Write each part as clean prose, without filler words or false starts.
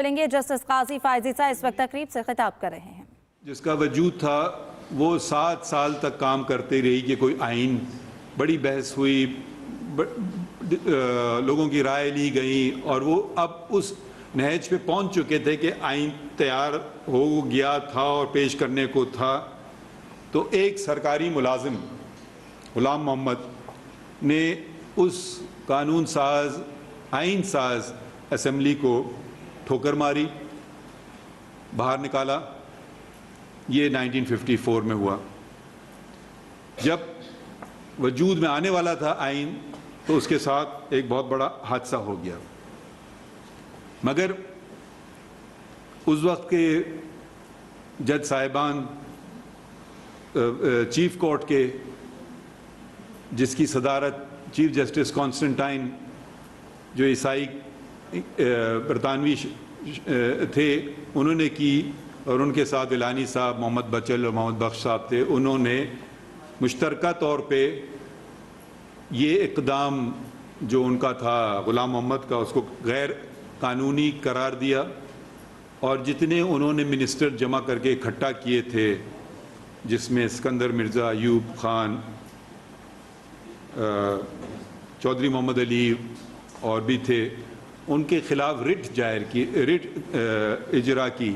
لیں گے جسٹس قاضی فائزی صاحب اس وقت تقریب سے خطاب کر رہے ہیں۔ جس کا وجود تھا وہ 7 سال تک کام کرتے رہی کہ کوئی آئین، بڑی بحث ہوئی، لوگوں کی رائے لی گئی اور وہ اب اس نہج پہ پہنچ چکے تھے کہ آئین تیار ہو گیا تھا اور پیش کرنے کو تھا۔ تو ایک سرکاری ملازم غلام محمد نے اس قانون ساز، آئین ساز اسمبلی کو ٹھوکر ماری، باہر نکالا۔ یہ 1954 میں ہوا۔ جب وجود میں آنے والا تھا آئین تو اس کے ساتھ ایک بہت بڑا حادثہ ہو گیا، مگر اس وقت کے جج صاحبان چیف کورٹ کے، جس کی صدارت چیف جسٹس کانسٹنٹائن جو عیسائی برطانوی تھے انہوں نے کی، اور ان کے ساتھ اعلانی صاحب، محمد بچل اور محمد بخش صاحب تھے، انہوں نے مشترکہ طور پہ یہ اقدام جو ان کا تھا غلام محمد کا، اس کو غیر قانونی قرار دیا، اور جتنے انہوں نے منسٹر جمع کر کے اکٹھا کیے تھے، جس میں اسکندر مرزا، ایوب خان، چودھری محمد علی اور بھی تھے، ان کے خلاف رٹ اجرا کی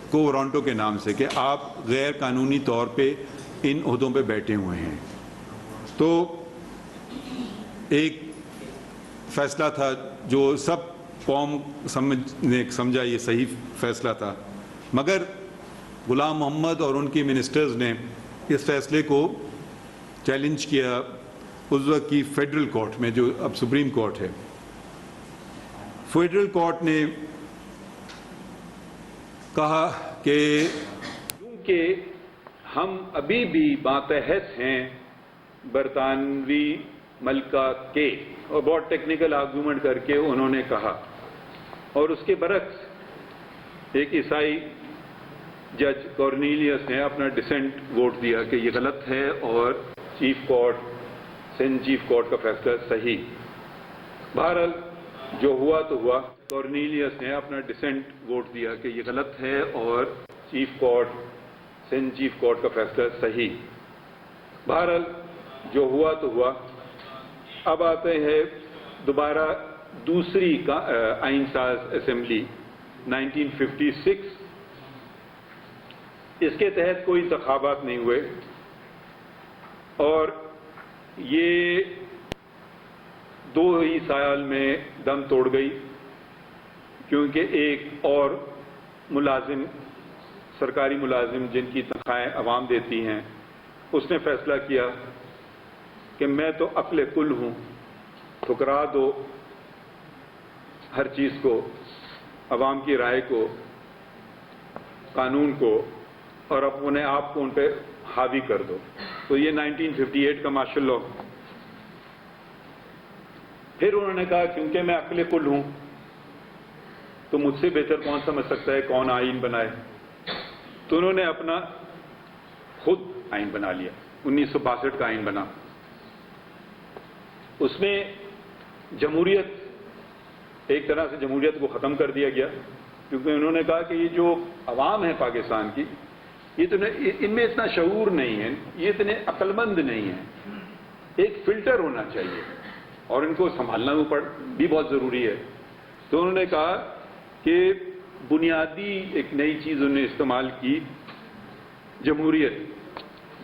کو ورانٹو کے نام سے کہ آپ غیر قانونی طور پہ ان عہدوں پہ بیٹھے ہوئے ہیں۔ تو ایک فیصلہ تھا جو سب قوم نے سمجھا یہ صحیح فیصلہ تھا، مگر غلام محمد اور ان کی منسٹرز نے اس فیصلے کو چیلنج کیا اس وقت کی فیڈرل کورٹ میں، جو اب سپریم کورٹ ہے۔ فیڈرل کورٹ نے کہا کہ کیونکہ ہم ابھی بھی ماتحت ہیں برطانوی ملکہ کے، اور بہت ٹیکنیکل آرگومنٹ کر کے انہوں نے کہا، اور اس کے برعکس ایک عیسائی جج کورنیلیس نے اپنا ڈسینٹ ووٹ دیا کہ یہ غلط ہے اور سندھ چیف کورٹ کا فیصلہ صحیح۔ بہرحال جو ہوا تو ہوا، کورنیلیس نے اپنا ڈسینٹ ووٹ دیا کہ یہ غلط ہے اور سندھ چیف کورٹ کا فیصلہ صحیح۔ بہرحال جو ہوا تو ہوا۔ اب آتے ہیں دوبارہ دوسری آئین ساز اسمبلی 1956۔ اس کے تحت کوئی انتخابات نہیں ہوئے، اور یہ 2 ہی سال میں دم توڑ گئی، کیونکہ ایک اور ملازم، سرکاری ملازم جن کی تنخواہیں عوام دیتی ہیں، اس نے فیصلہ کیا کہ میں تو عقل کل ہوں، ٹھکرا دو ہر چیز کو، عوام کی رائے کو، قانون کو، اور اپنے آپ کو ان پہ حاوی کر دو۔ تو یہ 1958 کا مارشل لاء۔ پھر انہوں نے کہا کیونکہ میں عقل کل ہوں تو مجھ سے بہتر کون سمجھ سکتا ہے کون آئین بنائے، تو انہوں نے اپنا خود آئین بنا لیا، 1962 کا آئین بنا۔ اس میں جمہوریت، ایک طرح سے جمہوریت کو ختم کر دیا گیا، کیونکہ انہوں نے کہا کہ یہ جو عوام ہے پاکستان کی، ان میں اتنا شعور نہیں ہے، یہ اتنے عقل مند نہیں ہیں، ایک فلٹر ہونا چاہیے اور ان کو سنبھالنا بھی بہت ضروری ہے۔ تو انہوں نے کہا کہ بنیادی ایک نئی چیز انہوں نے استعمال کی، جمہوریت،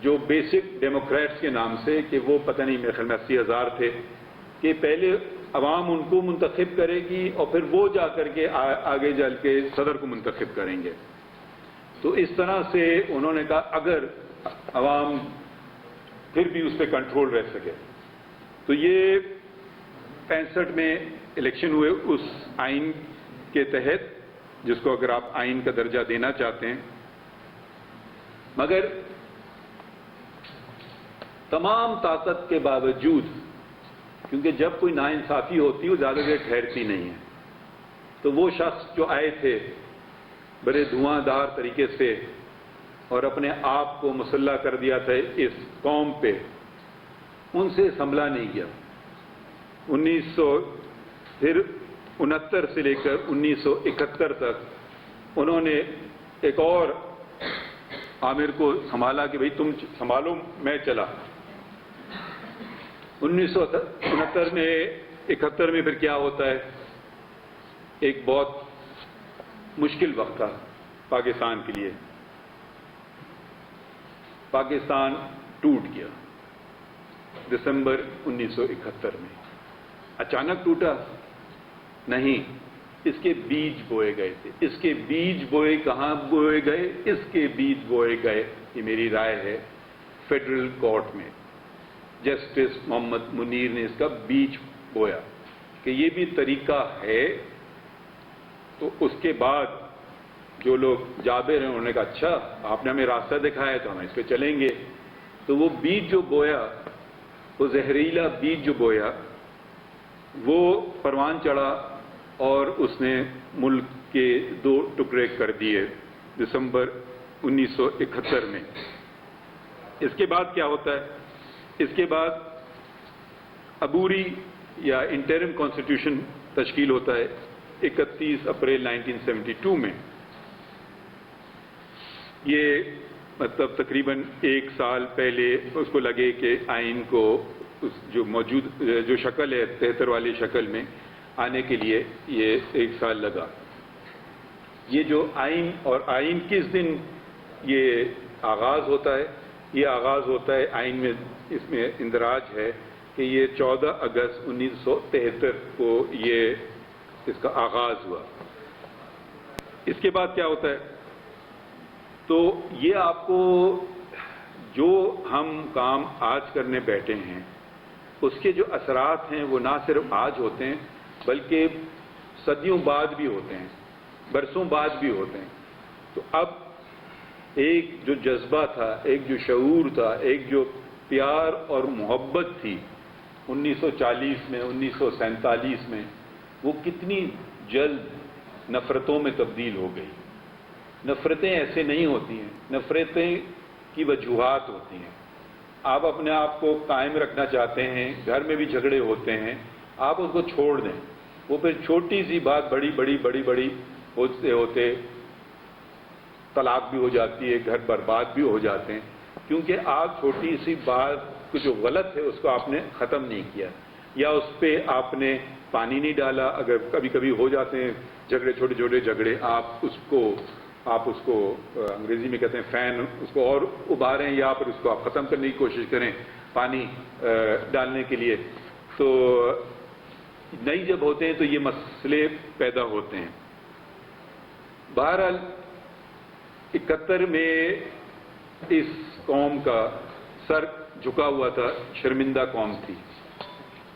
جو بیسک ڈیموکریٹس کے نام سے، کہ وہ پتہ نہیں میرے خیال میں 80,000 تھے، کہ پہلے عوام ان کو منتخب کرے گی اور پھر وہ جا کر کے آگے جل کے صدر کو منتخب کریں گے۔ تو اس طرح سے انہوں نے کہا اگر عوام پھر بھی اس پہ کنٹرول رہ سکے۔ تو یہ 65 میں الیکشن ہوئے اس آئین کے تحت، جس کو اگر آپ آئین کا درجہ دینا چاہتے ہیں، مگر تمام طاقت کے باوجود، کیونکہ جب کوئی ناانصافی ہوتی ہے وہ زیادہ دیر ٹھہرتی نہیں ہے، تو وہ شخص جو آئے تھے بڑے دھواں دار طریقے سے اور اپنے آپ کو مسلح کر دیا تھا اس قوم پہ، ان سے سنبھلا نہیں گیا۔ پھر 1969 سے لے کر 1971 تک انہوں نے ایک اور عامر کو سنبھالا کہ بھئی تم سنبھالو، میں چلا۔ 1969 میں 71 میں پھر کیا ہوتا ہے؟ ایک بہت مشکل وقت تھا پاکستان کے لیے۔ پاکستان ٹوٹ گیا دسمبر 1971 میں۔ اچانک ٹوٹا نہیں، اس کے بیج بوئے گئے تھے۔ اس کے بیج بوئے کہاں بوئے گئے؟ اس کے بیج بوئے گئے، یہ میری رائے ہے، فیڈرل کورٹ میں۔ جسٹس محمد منیر نے اس کا بیج بویا کہ یہ بھی طریقہ ہے۔ تو اس کے بعد جو لوگ جابر ہیں انہوں نے کہا اچھا آپ نے ہمیں راستہ دکھایا تو ہم اس پہ چلیں گے۔ تو وہ بیج جو بویا، وہ زہریلا بیج جو بویا، وہ پروان چڑھا اور اس نے ملک کے 2 ٹکڑے کر دیے دسمبر 1971 میں۔ اس کے بعد کیا ہوتا ہے؟ اس کے بعد عبوری یا انٹرم کانسٹیٹیوشن تشکیل ہوتا ہے 31 اپریل 1972 میں۔ یہ مطلب تقریباً 1 سال پہلے اس کو لگے کہ آئین کو جو شکل ہے 73 والی شکل میں آنے کے لیے یہ 1 سال لگا۔ یہ جو آئین، اور آئین کس دن یہ آغاز ہوتا ہے؟ یہ آغاز ہوتا ہے آئین میں، اس میں اندراج ہے کہ یہ 14 اگست 1973 کو اس کا آغاز ہوا۔ اس کے بعد کیا ہوتا ہے؟ تو یہ آپ کو جو ہم کام آج کرنے بیٹھے ہیں اس کے جو اثرات ہیں وہ نہ صرف آج ہوتے ہیں بلکہ صدیوں بعد بھی ہوتے ہیں، برسوں بعد بھی ہوتے ہیں۔ تو اب ایک جو جذبہ تھا، ایک جو شعور تھا، ایک جو پیار اور محبت تھی 1940 میں، 1947 میں، وہ کتنی جلد نفرتوں میں تبدیل ہو گئی۔ نفرتیں ایسے نہیں ہوتی ہیں، نفرتیں کی وجوہات ہوتی ہیں۔ آپ اپنے آپ کو قائم رکھنا چاہتے ہیں، گھر میں بھی جھگڑے ہوتے ہیں، آپ اس کو چھوڑ دیں، وہ پھر چھوٹی سی بات بڑی بڑی ہوتے ہوتے طلاق بھی ہو جاتی ہے، گھر برباد بھی ہو جاتے ہیں، کیونکہ آپ چھوٹی سی بات کو جو غلط ہے اس کو آپ نے ختم نہیں کیا، یا اس پہ آپ نے پانی نہیں ڈالا۔ اگر کبھی کبھی ہو جاتے ہیں جھگڑے، چھوٹے چھوٹے جھگڑے، آپ اس کو انگریزی میں کہتے ہیں فین، اس کو اور ابھاریں یا پھر اس کو آپ ختم کرنے کی کوشش کریں پانی ڈالنے کے لیے۔ تو نئی جب ہوتے ہیں تو یہ مسئلے پیدا ہوتے ہیں۔ بہرحال 71 میں اس قوم کا سر جھکا ہوا تھا، شرمندہ قوم تھی،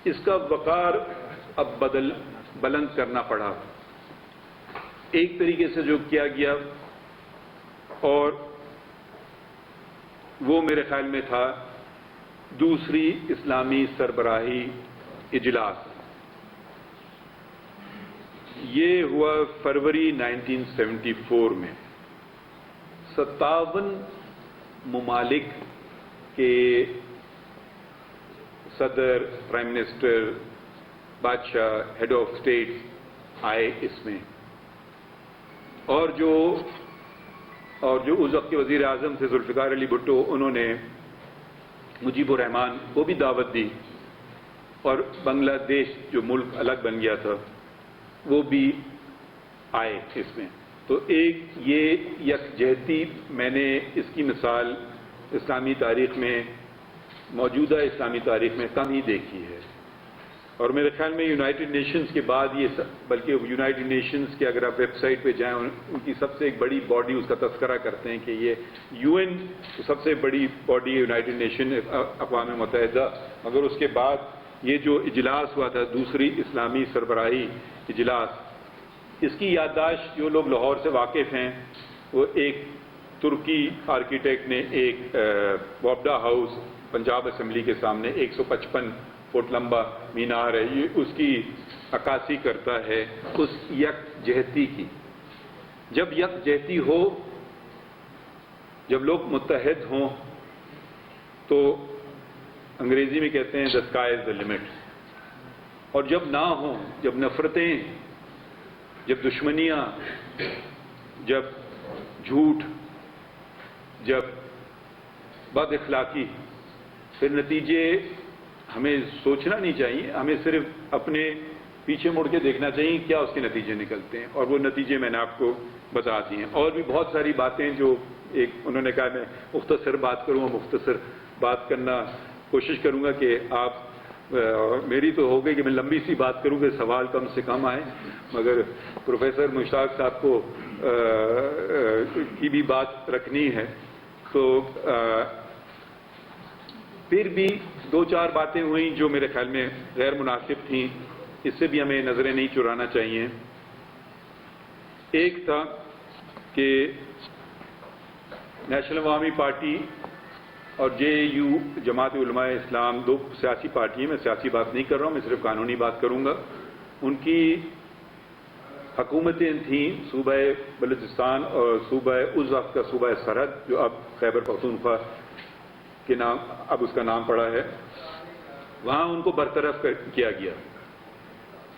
اس کا وقار اب بلند کرنا پڑا ایک طریقے سے جو کیا گیا، اور وہ میرے خیال میں تھا دوسری اسلامی سربراہی اجلاس۔ یہ ہوا فروری 1974 میں۔ 57 ممالک کے صدر، پرائم منسٹر، بادشاہ، ہیڈ آف اسٹیٹ آئے اس میں، اور جو اس وقت کے وزیر اعظم تھے ذوالفقار علی بھٹو، انہوں نے مجیب الرحمان کو بھی دعوت دی، اور بنگلہ دیش جو ملک الگ بن گیا تھا وہ بھی آئے اس میں۔ تو ایک یہ یکجہتی میں نے اس کی مثال اسلامی تاریخ میں، موجودہ اسلامی تاریخ میں کم ہی دیکھی ہے، اور میرے خیال میں یونائٹڈ نیشنز کے بعد بلکہ یونائٹڈ نیشنز کے اگر آپ ویب سائٹ پہ جائیں، ان کی سب سے ایک بڑی باڈی اس کا تذکرہ کرتے ہیں کہ یہ UN سب سے بڑی باڈی ہے، یونائٹڈ نیشن، اقوام متحدہ، مگر اس کے بعد یہ جو اجلاس ہوا تھا دوسری اسلامی سربراہی اجلاس، اس کی یادداشت جو لوگ لاہور سے واقف ہیں، وہ ایک ترکی آرکیٹیکٹ نے ایک وابڈا ہاؤس پنجاب اسمبلی کے سامنے 155 فٹ لمبا مینار ہے، یہ اس کی عکاسی کرتا ہے اس یکجہتی کی۔ جب یکجہتی ہو، جب لوگ متحد ہوں، تو انگریزی میں کہتے ہیں the sky is the limit، اور جب نہ ہوں، جب نفرتیں جب دشمنیاں، جب جھوٹ، جب بد اخلاقی، پھر نتیجے ہمیں سوچنا نہیں چاہیے، ہمیں صرف اپنے پیچھے مڑ کے دیکھنا چاہیے کیا اس کے نتیجے نکلتے ہیں، اور وہ نتیجے میں نے آپ کو بتا دی ہیں۔ اور بھی بہت ساری باتیں جو انہوں نے کہا میں مختصر بات کروں، مختصر بات کرنا کوشش کروں گا کہ آپ میری تو ہو گئی کہ میں لمبی سی بات کروں کہ سوال کم سے کم آئیں، مگر پروفیسر مشتاق صاحب کو کی بھی بات رکھنی ہے، تو پھر بھی دو چار باتیں ہوئیں جو میرے خیال میں غیر مناسب تھیں، اس سے بھی ہمیں نظریں نہیں چرانا چاہیے۔ ایک تھا کہ نیشنل عوامی پارٹی اور جے اے یو جماعت علماء اسلام دو سیاسی پارٹی ہیں، میں سیاسی بات نہیں کر رہا ہوں، میں صرف قانونی بات کروں گا۔ ان کی حکومتیں تھیں صوبہ بلوچستان اور صوبہ اس وقت کا صوبہ سرحد جو اب خیبر پختونخوا کے نام اب اس کا نام پڑا ہے، وہاں ان کو برطرف کیا گیا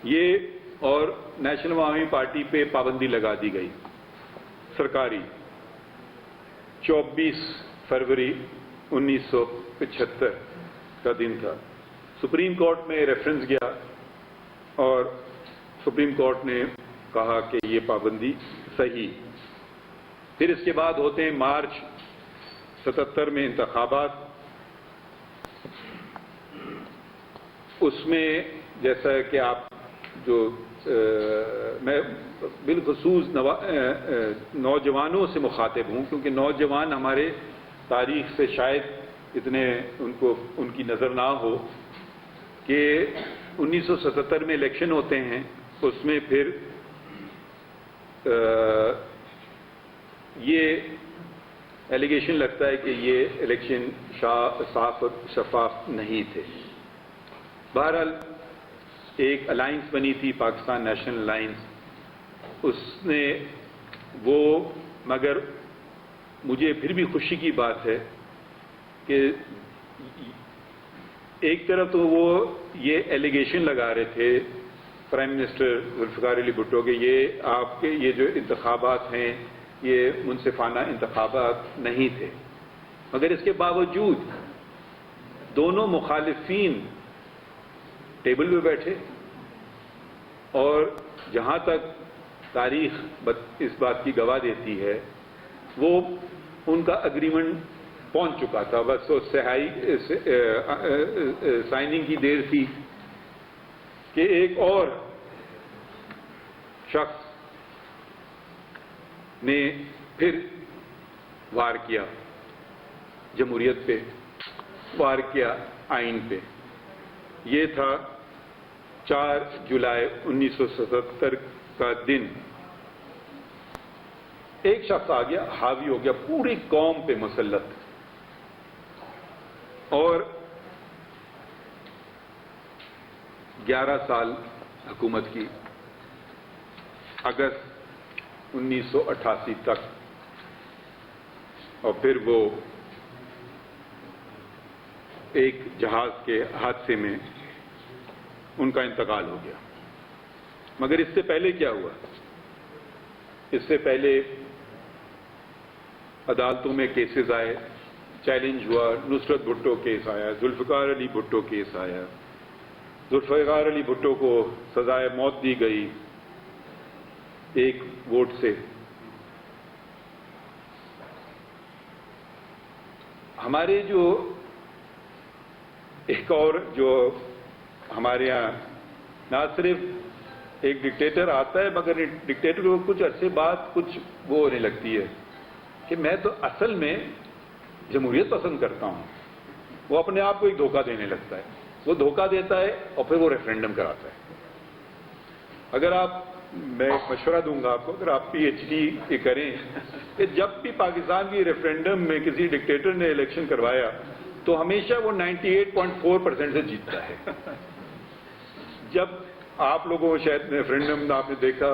یہ، اور نیشنل عوامی پارٹی پہ پابندی لگا دی گئی سرکاری۔ 24 فروری 1975 کا دن تھا۔ سپریم کورٹ میں ریفرنس گیا اور سپریم کورٹ نے کہا کہ یہ پابندی صحیح۔ پھر اس کے بعد ہوتے ہیں مارچ 77 میں انتخابات، اس میں جیسا کہ آپ جو میں بالخصوص نوجوانوں سے مخاطب ہوں، کیونکہ نوجوان ہمارے تاریخ سے شاید اتنے ان کی نظر نہ ہو کہ 1977 میں الیکشن ہوتے ہیں، اس میں پھر یہ ایلیگیشن لگتا ہے کہ یہ الیکشن صاف شفاف نہیں تھے۔ بہرحال ایک الائنس بنی تھی پاکستان نیشنل الائنس، اس نے وہ، مگر مجھے پھر بھی خوشی کی بات ہے کہ ایک طرف تو وہ یہ ایلیگیشن لگا رہے تھے پرائم منسٹر ذوالفقار علی بھٹو کہ یہ آپ کے یہ جو انتخابات ہیں یہ منصفانہ انتخابات نہیں تھے، مگر اس کے باوجود دونوں مخالفین ٹیبل پہ بیٹھے، اور جہاں تک تاریخ اس بات کی گواہ دیتی ہے وہ ان کا اگریمنٹ پہنچ چکا تھا، بس وہ سائننگ کی دیر تھی کہ ایک اور شخص نے پھر وار کیا جمہوریت پہ، وار کیا آئین پہ۔ یہ تھا 4 جولائی 1977 کا دن۔ ایک شخص آ گیا، حاوی ہو گیا پوری قوم پہ مسلط، اور 11 سال حکومت کی، اگست 1988 تک، اور پھر وہ ایک جہاز کے حادثے میں ان کا انتقال ہو گیا۔ مگر اس سے پہلے کیا ہوا؟ اس سے پہلے عدالتوں میں کیسز آئے، چیلنج ہوا، نصرت بھٹو کیس آیا، ذوالفقار علی بھٹو کیس آیا، ذوالفقار علی بھٹو کو سزائے موت دی گئی ایک ووٹ سے۔ ہمارے جو ایک اور جو ہمارے ہاں نہ صرف ایک ڈکٹیٹر آتا ہے، مگر ڈکٹیٹر کو کچھ عرصے بعد کچھ وہ ہونے لگتی ہے کہ میں تو اصل میں جمہوریت پسند کرتا ہوں، وہ اپنے آپ کو ایک دھوکہ دینے لگتا ہے، وہ دھوکہ دیتا ہے اور پھر وہ ریفرینڈم کراتا ہے۔ اگر آپ، میں مشورہ دوں گا آپ کو، اگر آپ پی ایچ ڈی کریں کہ جب بھی پاکستان کی ریفرینڈم میں کسی ڈکٹیٹر نے الیکشن کروایا تو ہمیشہ وہ 98.4% سے جیتتا ہے۔ جب آپ لوگوں کو شاید ریفرینڈم آپ نے دیکھا،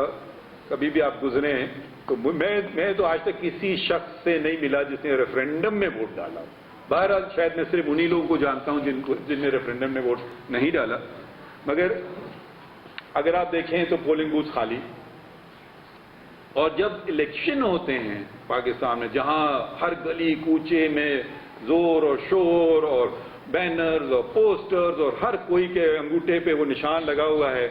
کبھی بھی آپ گزرے ہیں، تو میں تو آج تک کسی شخص سے نہیں ملا جس نے ریفرینڈم میں ووٹ ڈالا۔ بہرحال شاید میں صرف انہی لوگوں کو جانتا ہوں جن نے ریفرینڈم میں ووٹ نہیں ڈالا۔ مگر اگر آپ دیکھیں تو پولنگ بوتھ خالی، اور جب الیکشن ہوتے ہیں پاکستان میں جہاں ہر گلی کوچے میں زور اور شور اور بینرز اور پوسٹرز اور ہر کوئی کے انگوٹھے پہ وہ نشان لگا ہوا ہے،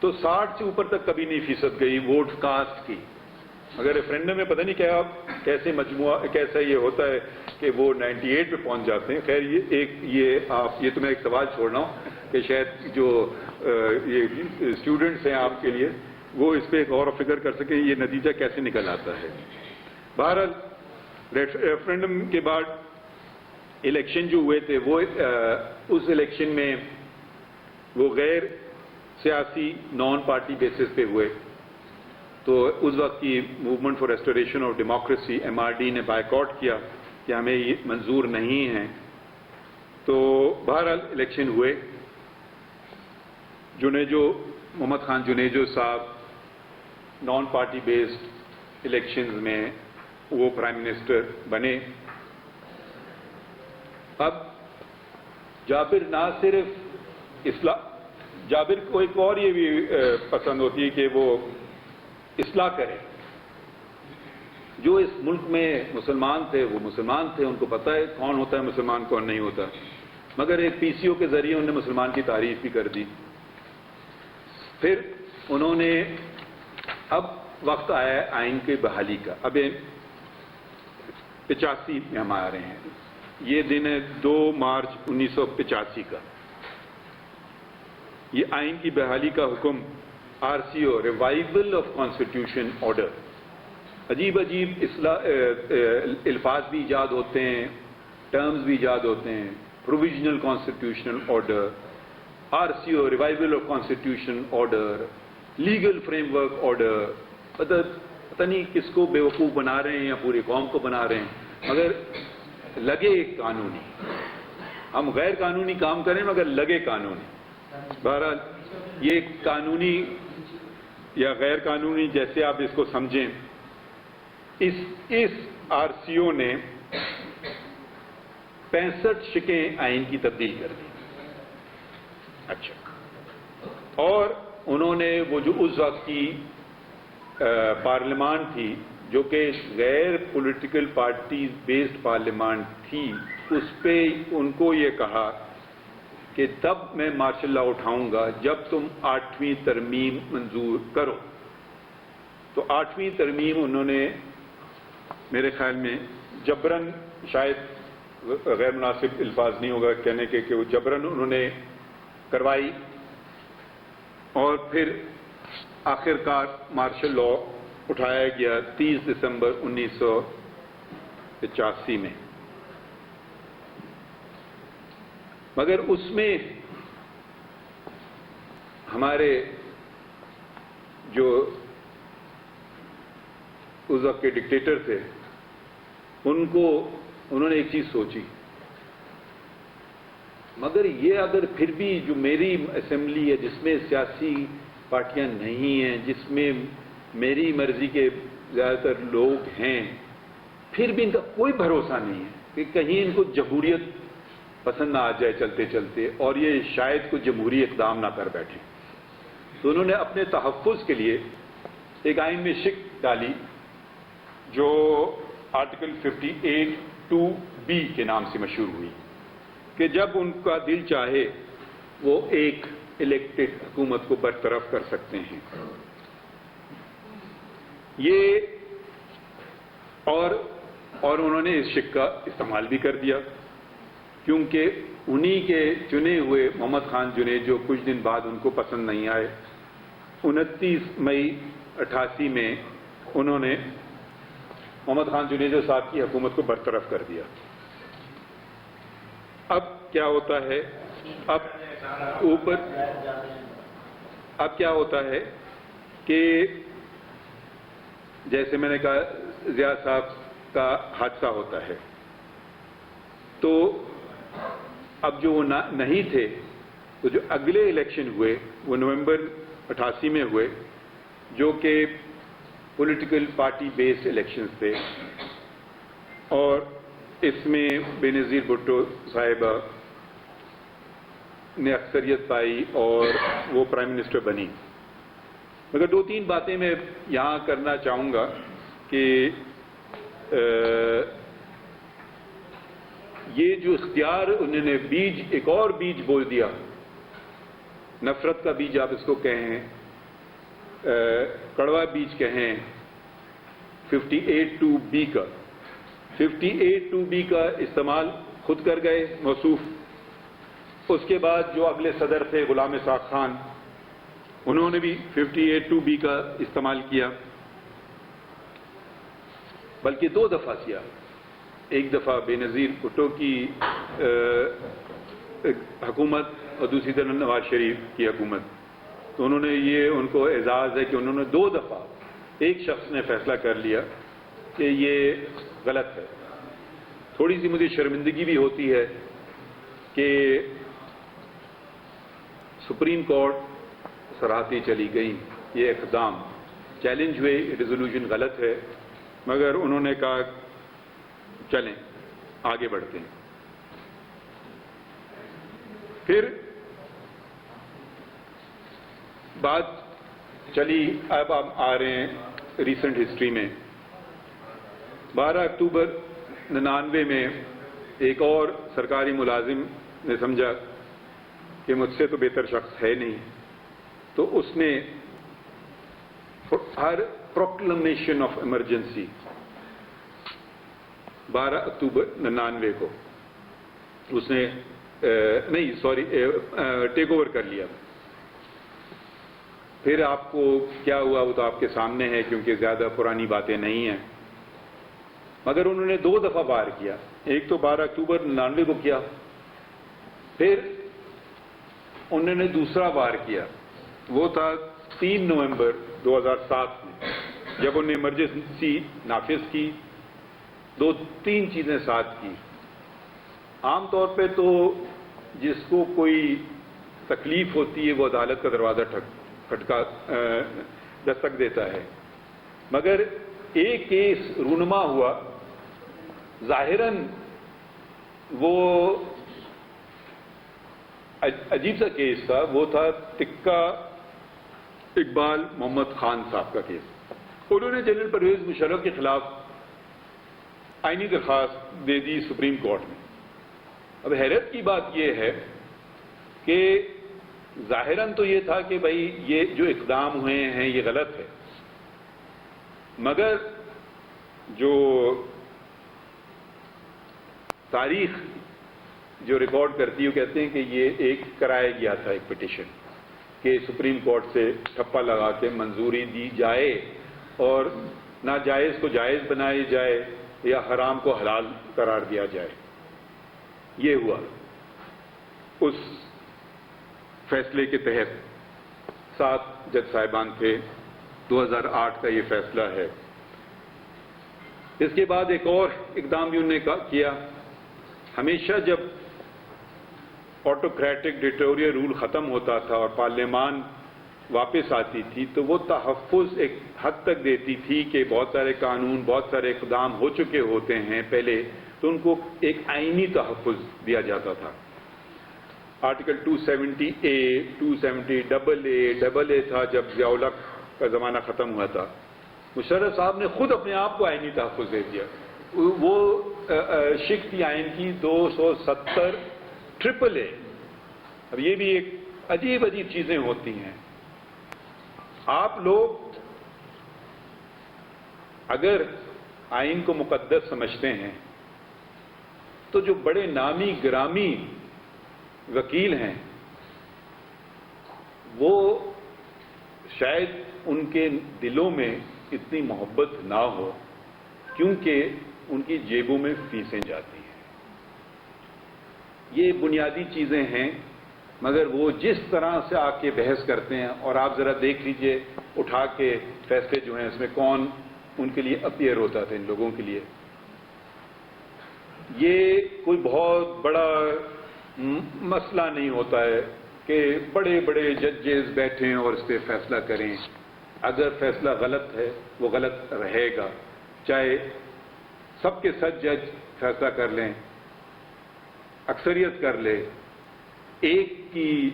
تو 60 سے اوپر تک کبھی نہیں فیصد گئی ووٹ کاسٹ کی. اگر ریفرینڈم میں پتہ نہیں کیا کیسے مجموعہ کیسا یہ ہوتا ہے کہ وہ 98 پہ پہنچ جاتے ہیں. خیر یہ تو میں ایک سوال چھوڑ رہا ہوں کہ شاید جو یہ اسٹوڈنٹس ہیں آپ کے لیے وہ اس پہ غور و فکر کر سکیں یہ نتیجہ کیسے نکل آتا ہے. بہرحال ریفرینڈم کے بعد الیکشن جو ہوئے تھے وہ اس الیکشن میں وہ غیر سیاسی نان پارٹی بیسس پہ ہوئے. تو اس وقت کی movement for restoration of democracy MRD نے بائیکاٹ کیا کہ ہمیں یہ منظور نہیں ہے. تو بہرحال الیکشن ہوئے. محمد خان جنیجو صاحب نان پارٹی بیسڈ الیکشنز میں وہ پرائم منسٹر بنے. اب جابر نہ صرف جابر کو ایک اور یہ بھی پسند ہوتی ہے کہ وہ اصلاح کرے. جو اس ملک میں مسلمان تھے وہ مسلمان تھے، ان کو پتہ ہے کون ہوتا ہے مسلمان کون نہیں ہوتا، مگر ایک PCO کے ذریعے انہوں نے مسلمان کی تعریف بھی کر دی. پھر انہوں نے اب وقت آیا ہے آئین کی بحالی کا. اب 85 میں ہم آ رہے ہیں. یہ دن ہے 2 مارچ 1985 کا. یہ آئین کی بحالی کا حکم RCO revival of constitution order. عجیب الفاظ بھی ایجاد ہوتے ہیں، ٹرمز بھی ایجاد ہوتے ہیں. Provisional constitutional order, RCO revival of constitution order, legal frame work order. پتہ نہیں کس کو بیوقوف بنا رہے ہیں یا پوری قوم کو بنا رہے ہیں، مگر لگے قانونی. ہم غیر قانونی کام کریں مگر لگے قانونی. بہرحال یہ قانونی یا غیر قانونی جیسے آپ اس کو سمجھیں، اس RCO نے 65 شقیں آئین کی تبدیل کر دی. اچھا، اور انہوں نے وہ جو اس وقت کی پارلیمان تھی جو کہ غیر پولیٹیکل پارٹیز بیسڈ پارلیمان تھی، اس پہ ان کو یہ کہا کہ تب میں مارشل لا اٹھاؤں گا جب تم 8ویں ترمیم منظور کرو. تو 8ویں ترمیم انہوں نے میرے خیال میں جبرن، شاید غیر مناسب الفاظ نہیں ہوگا کہنے کے کہ وہ جبرن انہوں نے کروائی، اور پھر آخرکار مارشل لا اٹھایا گیا 30 دسمبر 1985 میں. مگر اس میں ہمارے جو اس وقت کے ڈکٹیٹر تھے انہوں نے ایک چیز سوچی، مگر یہ اگر پھر بھی جو میری اسمبلی ہے جس میں سیاسی پارٹیاں نہیں ہیں، جس میں میری مرضی کے زیادہ تر لوگ ہیں، پھر بھی ان کا کوئی بھروسہ نہیں ہے کہ کہیں ان کو جمہوریت پسند نہ آ جائے چلتے چلتے اور یہ شاید کوئی جمہوری اقدام نہ کر بیٹھیں. تو انہوں نے اپنے تحفظ کے لیے ایک آئین میں شق ڈالی جو آرٹیکل 58(2)B کے نام سے مشہور ہوئی کہ جب ان کا دل چاہے وہ ایک الیکٹڈ حکومت کو برطرف کر سکتے ہیں. یہ اور انہوں نے اس شق کا استعمال بھی کر دیا، کیونکہ انہی کے چنے ہوئے محمد خان جنیجو کچھ دن بعد ان کو پسند نہیں آئے. 29 مئی 88 میں انہوں نے محمد خان جنیجو صاحب کی حکومت کو برطرف کر دیا. اب کیا ہوتا ہے، اب کیا ہوتا ہے کہ جیسے میں نے کہا ضیاء صاحب کا حادثہ ہوتا ہے، تو اب جو وہ نہیں تھے تو جو اگلے الیکشن ہوئے وہ نومبر 88 میں ہوئے، جو کہ پولیٹیکل پارٹی بیسڈ الیکشنز تھے، اور اس میں بے نظیر بھٹو صاحبہ نے اکثریت پائی اور وہ پرائم منسٹر بنی. مگر دو تین باتیں میں یہاں کرنا چاہوں گا کہ یہ جو اختیار انہوں نے بیج، ایک اور بیج بول دیا، نفرت کا بیج آپ اس کو کہیں، کڑوا بیج کہیں، 58(2)B کا 58(2)B کا استعمال خود کر گئے موصوف۔ اس کے بعد جو اگلے صدر تھے غلام اسحاق خان، انہوں نے بھی 58(2)B کا استعمال کیا، بلکہ دو دفعہ کیا، ایک دفعہ بے نظیر بھٹو کی حکومت اور دوسری طرف نواز شریف کی حکومت۔ تو انہوں نے یہ، ان کو اعزاز ہے کہ انہوں نے دو دفعہ ایک شخص نے فیصلہ کر لیا کہ یہ غلط ہے۔ تھوڑی سی مجھے شرمندگی بھی ہوتی ہے کہ سپریم کورٹ سراہتی چلی گئی، یہ اقدام چیلنج ہوئے، ریزولوشن غلط ہے، مگر انہوں نے کہا چلیں آگے بڑھتے ہیں۔ پھر بات چلی، اب ہم آ رہے ہیں ریسنٹ ہسٹری میں۔ 12 اکتوبر 99 میں ایک اور سرکاری ملازم نے سمجھا کہ مجھ سے تو بہتر شخص ہے نہیں، تو اس نے ہر پروکلمیشن آف ایمرجنسی 12 اکتوبر 99 کو اس نے ٹیک اوور کر لیا۔ پھر آپ کو کیا ہوا وہ تو آپ کے سامنے ہے، کیونکہ زیادہ پرانی باتیں نہیں ہیں، مگر انہوں نے دو دفعہ بار کیا، ایک تو 12 اکتوبر 99 کو کیا، پھر انہوں نے دوسرا بار کیا، وہ تھا 3 نومبر 2007 میں، جب انہوں نے ایمرجنسی نافذ کی۔ دو تین چیزیں ساتھ کی۔ عام طور پہ تو جس کو کوئی تکلیف ہوتی ہے وہ عدالت کا دروازہ دستک دیتا ہے، مگر ایک کیس رونما ہوا، ظاہراً وہ عجیب سا کیس تھا، وہ تھا ٹکا اقبال محمد خان صاحب کا کیس۔ انہوں نے جنرل پرویز مشرف کے خلاف آئینی درخواست دے دی سپریم کورٹ میں۔ اب حیرت کی بات یہ ہے کہ ظاہراً تو یہ تھا کہ بھائی یہ جو اقدام ہوئے ہیں یہ غلط ہے، مگر جو تاریخ جو ریکارڈ کرتی ہے وہ کہتے ہیں کہ یہ ایک کرایا گیا تھا ایک پٹیشن کہ سپریم کورٹ سے ٹھپا لگا کے منظوری دی جائے اور ناجائز کو جائز بنائی جائے یا حرام کو حلال قرار دیا جائے۔ یہ ہوا اس فیصلے کے تحت، 7 جج صاحبان تھے، 2008 کا یہ فیصلہ ہے۔ اس کے بعد ایک اور اقدام بھی انہوں نے کیا۔ ہمیشہ جب آٹوکریٹک ڈکٹیٹوریل رول ختم ہوتا تھا اور پارلیمان واپس آتی تھی تو وہ تحفظ ایک حد تک دیتی تھی کہ بہت سارے قانون، بہت سارے اقدام ہو چکے ہوتے ہیں پہلے، تو ان کو ایک آئینی تحفظ دیا جاتا تھا۔ آرٹیکل 270A 270AA تھا جب ضیاء الحق کا زمانہ ختم ہوا تھا، مشرف صاحب نے خود اپنے آپ کو آئینی تحفظ دے دیا۔ وہ شق تھی آئین کی 270AAA۔ اب یہ بھی ایک عجیب عجیب چیزیں ہوتی ہیں۔ آپ لوگ اگر آئین کو مقدس سمجھتے ہیں تو جو بڑے نامی گرامی وکیل ہیں وہ شاید ان کے دلوں میں اتنی محبت نہ ہو، کیونکہ ان کی جیبوں میں فیسیں جاتی ہیں۔ یہ بنیادی چیزیں ہیں، مگر وہ جس طرح سے آ کے بحث کرتے ہیں، اور آپ ذرا دیکھ لیجئے اٹھا کے فیصلے جو ہیں اس میں کون ان کے لیے اپیئر ہوتا تھا، ان لوگوں کے لیے۔ یہ کوئی بہت بڑا مسئلہ نہیں ہوتا ہے کہ بڑے بڑے ججز بیٹھیں اور اس پہ فیصلہ کریں۔ اگر فیصلہ غلط ہے وہ غلط رہے گا، چاہے سب کے سب جج فیصلہ کر لیں، اکثریت کر لے، ایک کی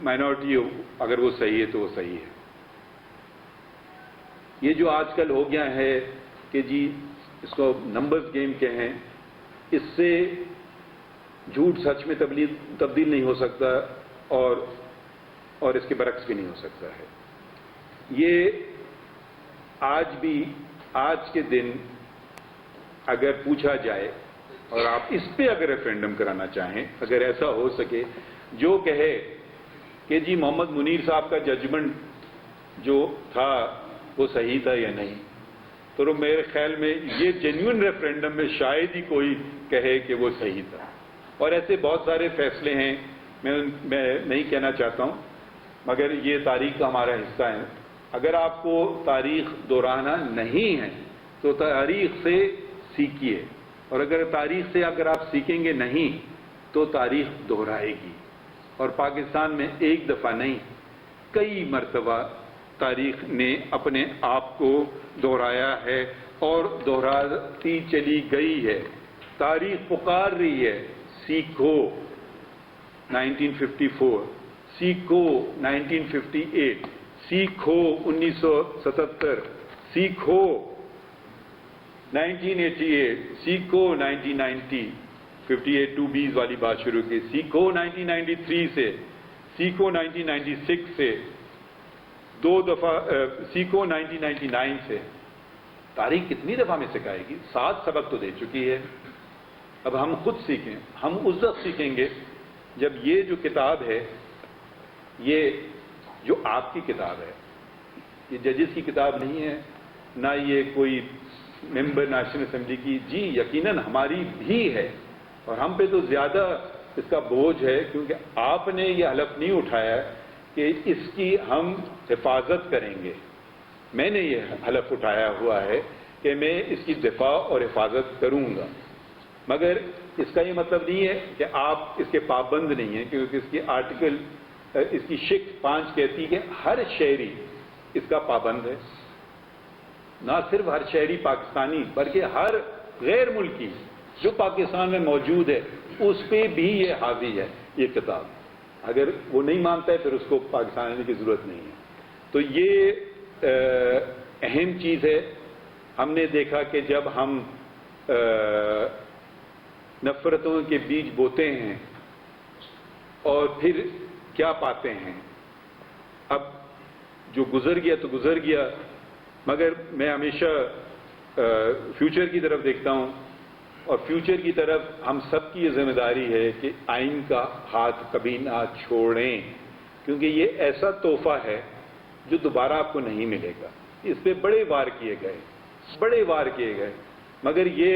مائنورٹی اگر وہ صحیح ہے تو وہ صحیح ہے۔ یہ جو آج کل ہو گیا ہے کہ جی اس کو نمبرز گیم کہیں، اس سے جھوٹ سچ میں تبدیل نہیں ہو سکتا اور اس کے برعکس بھی نہیں ہو سکتا ہے۔ یہ آج کے دن اگر پوچھا جائے اور آپ اس پہ اگر ریفرینڈم کرانا چاہیں، اگر ایسا ہو سکے جو کہے کہ جی محمد منیر صاحب کا ججمنٹ جو تھا وہ صحیح تھا یا نہیں، تو میرے خیال میں یہ جینیون ریفرینڈم میں شاید ہی کوئی کہے کہ وہ صحیح تھا۔ اور ایسے بہت سارے فیصلے ہیں، میں نہیں کہنا چاہتا ہوں، مگر یہ تاریخ کا ہمارا حصہ ہے۔ اگر آپ کو تاریخ دہرانا نہیں ہے تو تاریخ سے سیکھیے، اور اگر تاریخ سے اگر آپ سیکھیں گے نہیں تو تاریخ دہرائے گی۔ اور پاکستان میں ایک دفعہ نہیں، کئی مرتبہ تاریخ نے اپنے آپ کو دہرایا ہے اور دہراتی چلی گئی ہے۔ تاریخ پکار رہی ہے، سیکھو 1954، سیکھو 1958، سیکھو 1977، سیکھو 1988، سیکھو 1990، 58 2Bs والی بات شروع کی، سیکھو 1993 سے، سیکھو 1996 سے، 2 دفعہ سیکھو 1999 سے۔ تاریخ کتنی دفعہ میں سکھائے گی؟ 7 سبق تو دے چکی ہے۔ اب ہم خود سیکھیں، ہم اس وقت سیکھیں گے جب یہ جو کتاب ہے، یہ جو آپ کی کتاب ہے، یہ ججز کی کتاب نہیں ہے، نہ یہ کوئی ممبر نیشنل اسمبلی کی، جی یقیناً ہماری بھی ہے، اور ہم پہ تو زیادہ اس کا بوجھ ہے کیونکہ آپ نے یہ حلف نہیں اٹھایا کہ اس کی ہم حفاظت کریں گے۔ میں نے یہ حلف اٹھایا ہوا ہے کہ میں اس کی دفاع اور حفاظت کروں گا، مگر اس کا یہ مطلب نہیں ہے کہ آپ اس کے پابند نہیں ہیں، کیونکہ اس کی آرٹیکل، اس کی شق 5 کہتی ہے کہ ہر شہری اس کا پابند ہے۔ نہ صرف ہر شہری پاکستانی بلکہ ہر غیر ملکی جو پاکستان میں موجود ہے اس پہ بھی یہ حاوی ہے یہ کتاب۔ اگر وہ نہیں مانتا ہے پھر اس کو پاکستان آنے کی ضرورت نہیں ہے۔ تو یہ اہم چیز ہے۔ ہم نے دیکھا کہ جب ہم نفرتوں کے بیج بوتے ہیں اور پھر کیا پاتے ہیں۔ اب جو گزر گیا تو گزر گیا، مگر میں ہمیشہ فیوچر کی طرف دیکھتا ہوں، اور فیوچر کی طرف ہم سب کی یہ ذمہ داری ہے کہ آئین کا ہاتھ کبھی نہ چھوڑیں، کیونکہ یہ ایسا تحفہ ہے جو دوبارہ آپ کو نہیں ملے گا۔ اس پہ بڑے وار کیے گئے، مگر یہ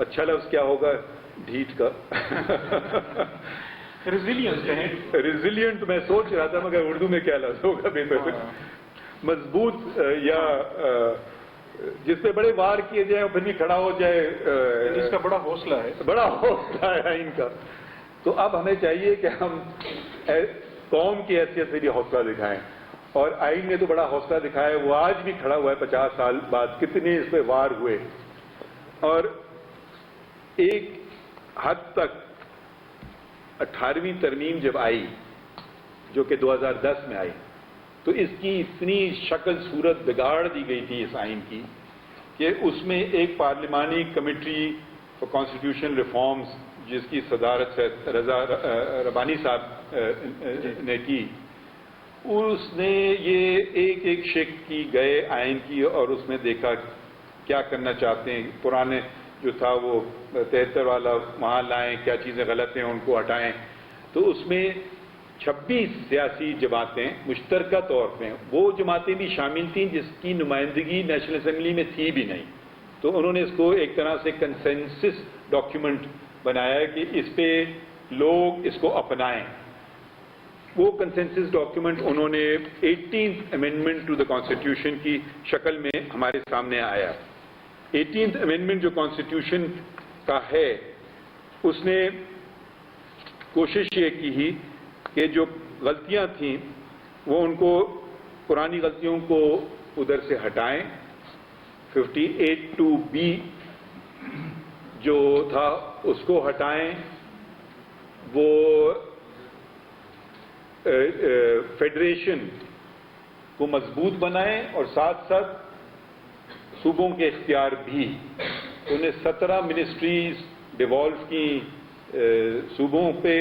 اچھا لفظ کیا ہوگا ڈھیٹ کا ریزیلینٹ میں سوچ رہا تھا، مگر اردو میں کیا لفظ ہوگا بہتر؟ مضبوط، یا جس پہ بڑے وار کیے جائیں اور پھر بھی کھڑا ہو جائے، اس کا بڑا حوصلہ ہے ان کا۔ تو اب ہمیں چاہیے کہ ہم قوم کی حیثیت سے بھی حوصلہ دکھائیں، اور آئین نے تو بڑا حوصلہ دکھایا ہے، وہ آج بھی کھڑا ہوا ہے 50 سال بعد، کتنے اس پہ وار ہوئے۔ اور ایک حد تک 18ویں ترمیم جب آئی جو کہ 2010 میں آئی، تو اس کی اتنی شکل صورت بگاڑ دی گئی تھی اس آئین کی کہ اس میں ایک پارلیمانی کمیٹی فار کانسٹیٹیوشن ریفارمز جس کی صدارت سے رضا ربانی صاحب نے کی، اس نے یہ ایک شق کی گئے آئین کی، اور اس میں دیکھا کیا کرنا چاہتے ہیں، پرانے جو تھا وہ 73 والا وہاں لائیں، کیا چیزیں غلط ہیں ان کو ہٹائیں۔ تو اس میں 26 سیاسی جماعتیں مشترکہ طور پہ، وہ جماعتیں بھی شامل تھیں جس کی نمائندگی نیشنل اسمبلی میں تھی بھی نہیں، تو انہوں نے اس کو ایک طرح سے کنسنسس ڈاکیومنٹ بنایا کہ اس پہ لوگ اس کو اپنائیں۔ وہ کنسنسس ڈاکیومنٹ انہوں نے 18th amendment to the constitution کی شکل میں ہمارے سامنے آیا۔ 18th امینڈمنٹ جو کانسٹیٹیوشن کا ہے، اس نے کوشش یہ کی کہ جو غلطیاں تھیں وہ ان کو، پرانی غلطیوں کو ادھر سے ہٹائیں۔ 58(2)B جو تھا اس کو ہٹائیں، وہ فیڈریشن کو مضبوط بنائیں اور ساتھ ساتھ صوبوں کے اختیار بھی. انہیں 17 منسٹریز ڈیوالو کی صوبوں پہ.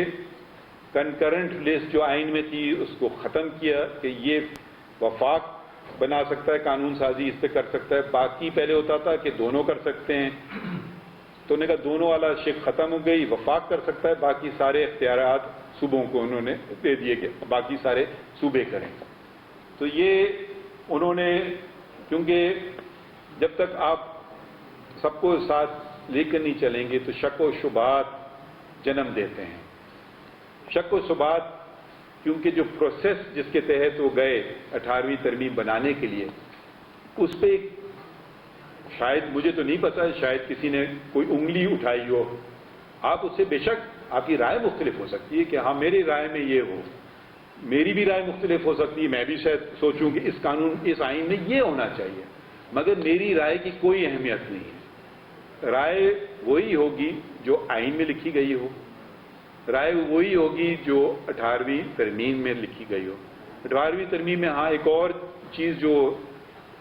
کنکرنٹ لسٹ جو آئین میں تھی اس کو ختم کیا کہ یہ وفاق بنا سکتا ہے، قانون سازی اس پہ کر سکتا ہے. باقی پہلے ہوتا تھا کہ دونوں کر سکتے ہیں، تو انہوں نے کہا دونوں والا شک ختم ہو گئی. وفاق کر سکتا ہے، باقی سارے اختیارات صوبوں کو انہوں نے دے دیے کہ باقی سارے صوبے کریں. تو یہ انہوں نے، کیونکہ جب تک آپ سب کو ساتھ لے کر نہیں چلیں گے تو شک و شبہات جنم دیتے ہیں. شک و شبہات کیونکہ جو پروسیس جس کے تحت وہ گئے 18ویں ترمیم بنانے کے لیے، اس پہ شاید مجھے تو نہیں پتا، شاید کسی نے کوئی انگلی اٹھائی ہو. آپ اس سے بے شک آپ کی رائے مختلف ہو سکتی ہے کہ ہاں میری رائے میں یہ ہو، میری بھی رائے مختلف ہو سکتی ہے. میں بھی شاید سوچوں کہ اس آئین میں یہ ہونا چاہیے، مگر میری رائے کی کوئی اہمیت نہیں ہے. رائے وہی ہوگی جو آئین میں لکھی گئی ہو، رائے وہی ہوگی جو 18ویں ترمیم میں لکھی گئی ہو. 18ویں ترمیم میں ہاں ایک اور چیز جو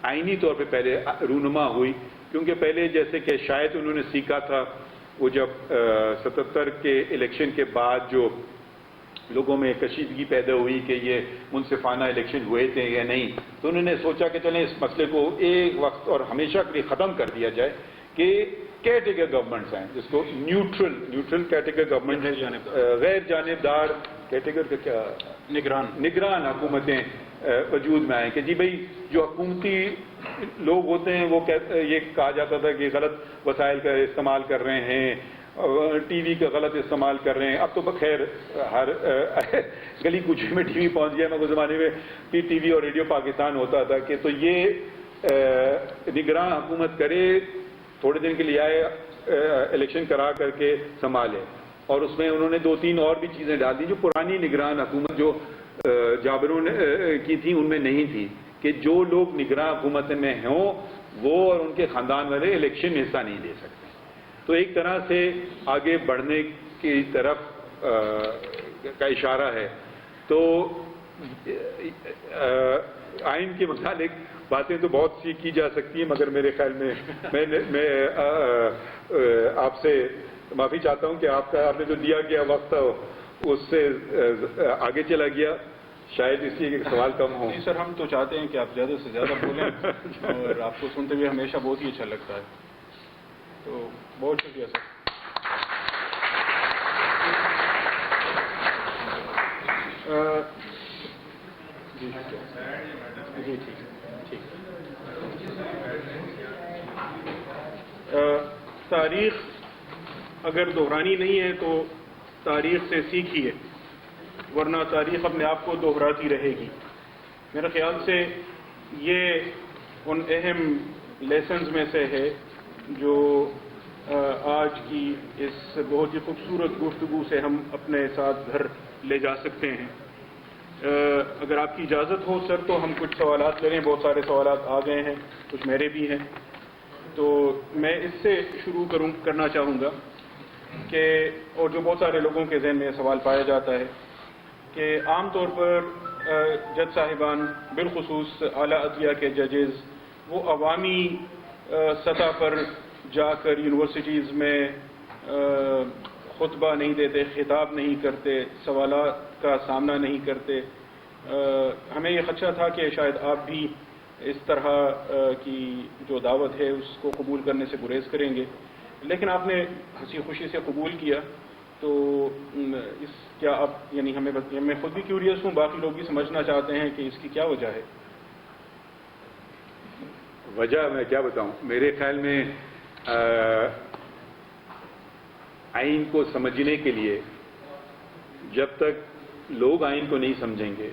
آئینی طور پہ پہلے رونما ہوئی، کیونکہ پہلے جیسے کہ شاید انہوں نے سیکھا تھا وہ جب 77 کے الیکشن کے بعد جو لوگوں میں کشیدگی پیدا ہوئی کہ یہ منصفانہ الیکشن ہوئے تھے یا نہیں، تو انہوں نے سوچا کہ چلیں اس مسئلے کو ایک وقت اور ہمیشہ کے لیے ختم کر دیا جائے کہ کیٹیگر گورنمنٹس ہیں، جس کو نیوٹرل کیٹیگر گورنمنٹ، غیر جانبدار کیٹیگر کا کیا نگران حکومتیں وجود میں آئیں. کہ جی بھائی جو حکومتی لوگ ہوتے ہیں وہ یہ کہا جاتا تھا کہ غلط وسائل کا استعمال کر رہے ہیں، ٹی وی کا غلط استعمال کر رہے ہیں. اب تو بخیر ہر گلی کوچے میں ٹی وی پہنچ گیا. مگر زمانے میں ٹی وی اور ریڈیو پاکستان ہوتا تھا کہ تو یہ نگراں حکومت کرے، تھوڑے دن کے لیے آئے، الیکشن کرا کر کے سنبھالے. اور اس میں انہوں نے 2-3 اور بھی چیزیں ڈال دی جو پرانی نگران حکومت جو جابروں نے کی تھی ان میں نہیں تھی، کہ جو لوگ نگراں حکومت میں ہوں وہ اور ان کے خاندان والے الیکشن میں حصہ نہیں لے سکتے. تو ایک طرح سے آگے بڑھنے کی طرف کا اشارہ ہے. تو آئین کے متعلق باتیں تو بہت سی کی جا سکتی ہیں، مگر میرے خیال میں آپ سے معافی چاہتا ہوں کہ آپ نے جو دیا گیا وقت اس سے آگے چلا گیا، شاید اس لیے کہ سوال کم ہوں. جی سر، ہم تو چاہتے ہیں کہ آپ زیادہ سے زیادہ بولیں اور آپ کو سنتے ہوئے ہمیشہ بہت ہی اچھا لگتا ہے. تو بہت شکریہ سر. جی ٹھیک. تاریخ اگر دہرانی نہیں ہے تو تاریخ سے سیکھیے، ورنہ تاریخ اپنے آپ کو دہراتی رہے گی. میرے خیال سے یہ ان اہم لیسنز میں سے ہے جو آج کی اس بہت ہی خوبصورت گفتگو سے ہم اپنے ساتھ گھر لے جا سکتے ہیں. اگر آپ کی اجازت ہو سر تو ہم کچھ سوالات لے لیں. بہت سارے سوالات آ گئے ہیں، کچھ میرے بھی ہیں. تو میں اس سے شروع کرنا چاہوں گا کہ اور جو بہت سارے لوگوں کے ذہن میں سوال پایا جاتا ہے کہ عام طور پر جج صاحبان، بالخصوص اعلیٰ عدلیہ کے ججز، وہ عوامی سطح پر جا کر یونیورسٹیز میں خطبہ نہیں دیتے، خطاب نہیں کرتے، سوالات کا سامنا نہیں کرتے. ہمیں یہ خدشہ تھا کہ شاید آپ بھی اس طرح کی جو دعوت ہے اس کو قبول کرنے سے گریز کریں گے، لیکن آپ نے ہنسی خوشی سے قبول کیا. تو کیا آپ یعنی میں خود بھی کیوریس ہوں، باقی لوگ بھی سمجھنا چاہتے ہیں کہ اس کی کیا وجہ ہے. وجہ میں کیا بتاؤں، میرے خیال میں آئین کو سمجھنے کے لیے جب تک لوگ آئین کو نہیں سمجھیں گے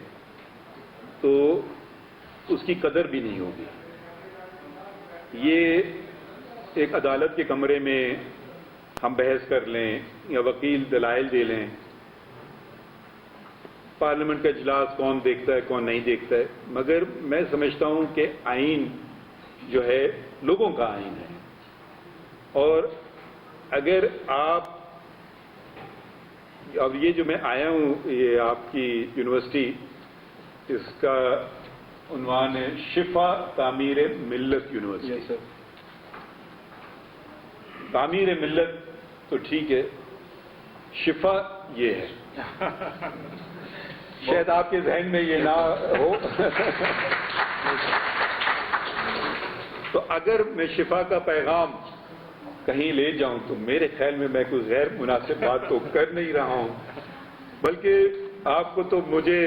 تو اس کی قدر بھی نہیں ہوگی. یہ ایک عدالت کے کمرے میں ہم بحث کر لیں یا وکیل دلائل دے لیں، پارلیمنٹ کا اجلاس کون دیکھتا ہے کون نہیں دیکھتا ہے، مگر میں سمجھتا ہوں کہ آئین جو ہے لوگوں کا آئین ہے. اور اگر آپ اب یہ جو میں آیا ہوں یہ آپ کی یونیورسٹی، اس کا عنوان ہے شفا تعمیر ملت یونیورسٹی. یس سر. تعمیر ملت تو ٹھیک ہے، شفا یہ ہے. شاید آپ کے ذہن میں یہ نہ ہو. تو اگر میں شفا کا پیغام کہیں لے جاؤں تو میرے خیال میں کوئی غیر مناسب بات تو کر نہیں رہا ہوں، بلکہ آپ کو تو مجھے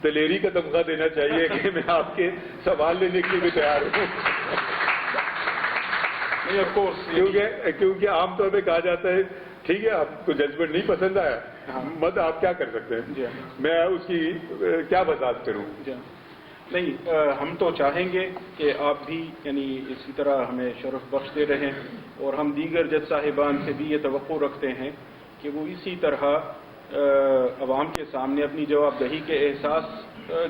دلیری کا تمغہ دینا چاہیے کہ میں آپ کے سوال لینے کے لیے بھی تیار ہوں. کیونکہ عام طور پہ کہا جاتا ہے ٹھیک ہے آپ کو ججمنٹ نہیں پسند آیا مت آپ کیا کر سکتے ہیں، میں اس کی کیا وضاحت کروں. نہیں، ہم تو چاہیں گے کہ آپ بھی یعنی اسی طرح ہمیں شرف بخشتے رہیں، اور ہم دیگر جج صاحبان سے بھی یہ توقع رکھتے ہیں کہ وہ اسی طرح عوام کے سامنے اپنی جواب دہی کے احساس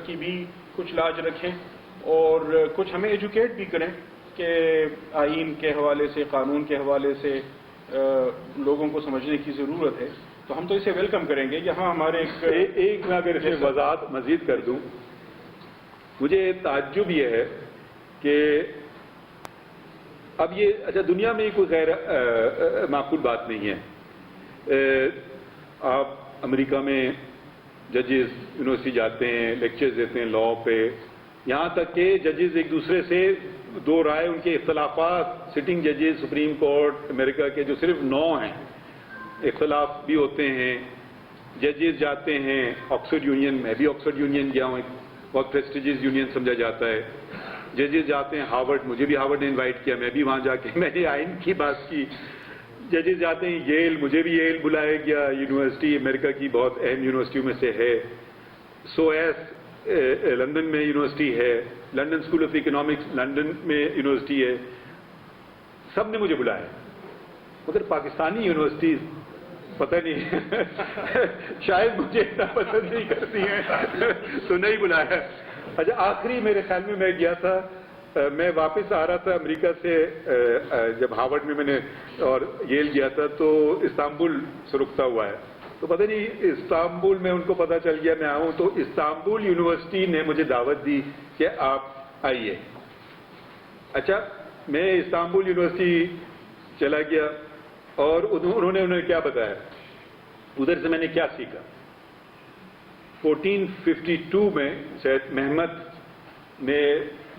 کی بھی کچھ لاج رکھیں، اور کچھ ہمیں ایجوکیٹ بھی کریں کہ آئین کے حوالے سے، قانون کے حوالے سے لوگوں کو سمجھنے کی ضرورت ہے. تو ہم تو اسے ویلکم کریں گے. یہاں ہمارے ایک میں اگر اسے وضاحت مزید کر دوں، مجھے تعجب یہ ہے کہ اب یہ اچھا دنیا میں کوئی غیر معقول بات نہیں ہے. آپ امریکہ میں ججز یونیورسٹی جاتے ہیں، لیکچرز دیتے ہیں لا پہ، یہاں تک کہ ججز ایک دوسرے سے دو رائے، ان کے اختلافات، سٹنگ ججز سپریم کورٹ امریکہ کے جو صرف 9 ہیں، اختلاف بھی ہوتے ہیں. ججز جاتے ہیں آکسفورڈ یونین، میں بھی آکسفورڈ یونین گیا ہوں، بہت پریسٹیجیس یونین سمجھا جاتا ہے. ججز جاتے ہیں ہارورڈ، مجھے بھی ہارورڈ نے انوائٹ کیا، میں بھی وہاں جا کے میں نے آئین کی بات کی. ججز جاتے ہیں ییل، مجھے بھی ییل بلایا گیا، یونیورسٹی امریکہ کی بہت اہم یونیورسٹیوں میں سے ہے. سو ایس لندن میں یونیورسٹی ہے، London school of economics London میں یونیورسٹی ہے. سب نے مجھے بلایا، مگر پاکستانی یونیورسٹیز پتہ نہیں شاید مجھے اتنا پسند نہیں کرتی ہیں تو نہیں بلایا. اچھا آخری میرے خیال میں گیا تھا، میں واپس آ رہا تھا امریکہ سے، جب ہارورڈ میں نے اور ییل گیا تھا تو استنبول سے رکتا ہوا ہے. تو پتہ نہیں استنبول میں ان کو پتہ چل گیا میں آؤں، تو استنبول یونیورسٹی نے مجھے دعوت دی کہ آپ آئیے. اچھا میں استنبول یونیورسٹی چلا گیا، اور انہوں نے کیا بتایا، ادھر سے میں نے کیا سیکھا. 1452 میں سید محمد نے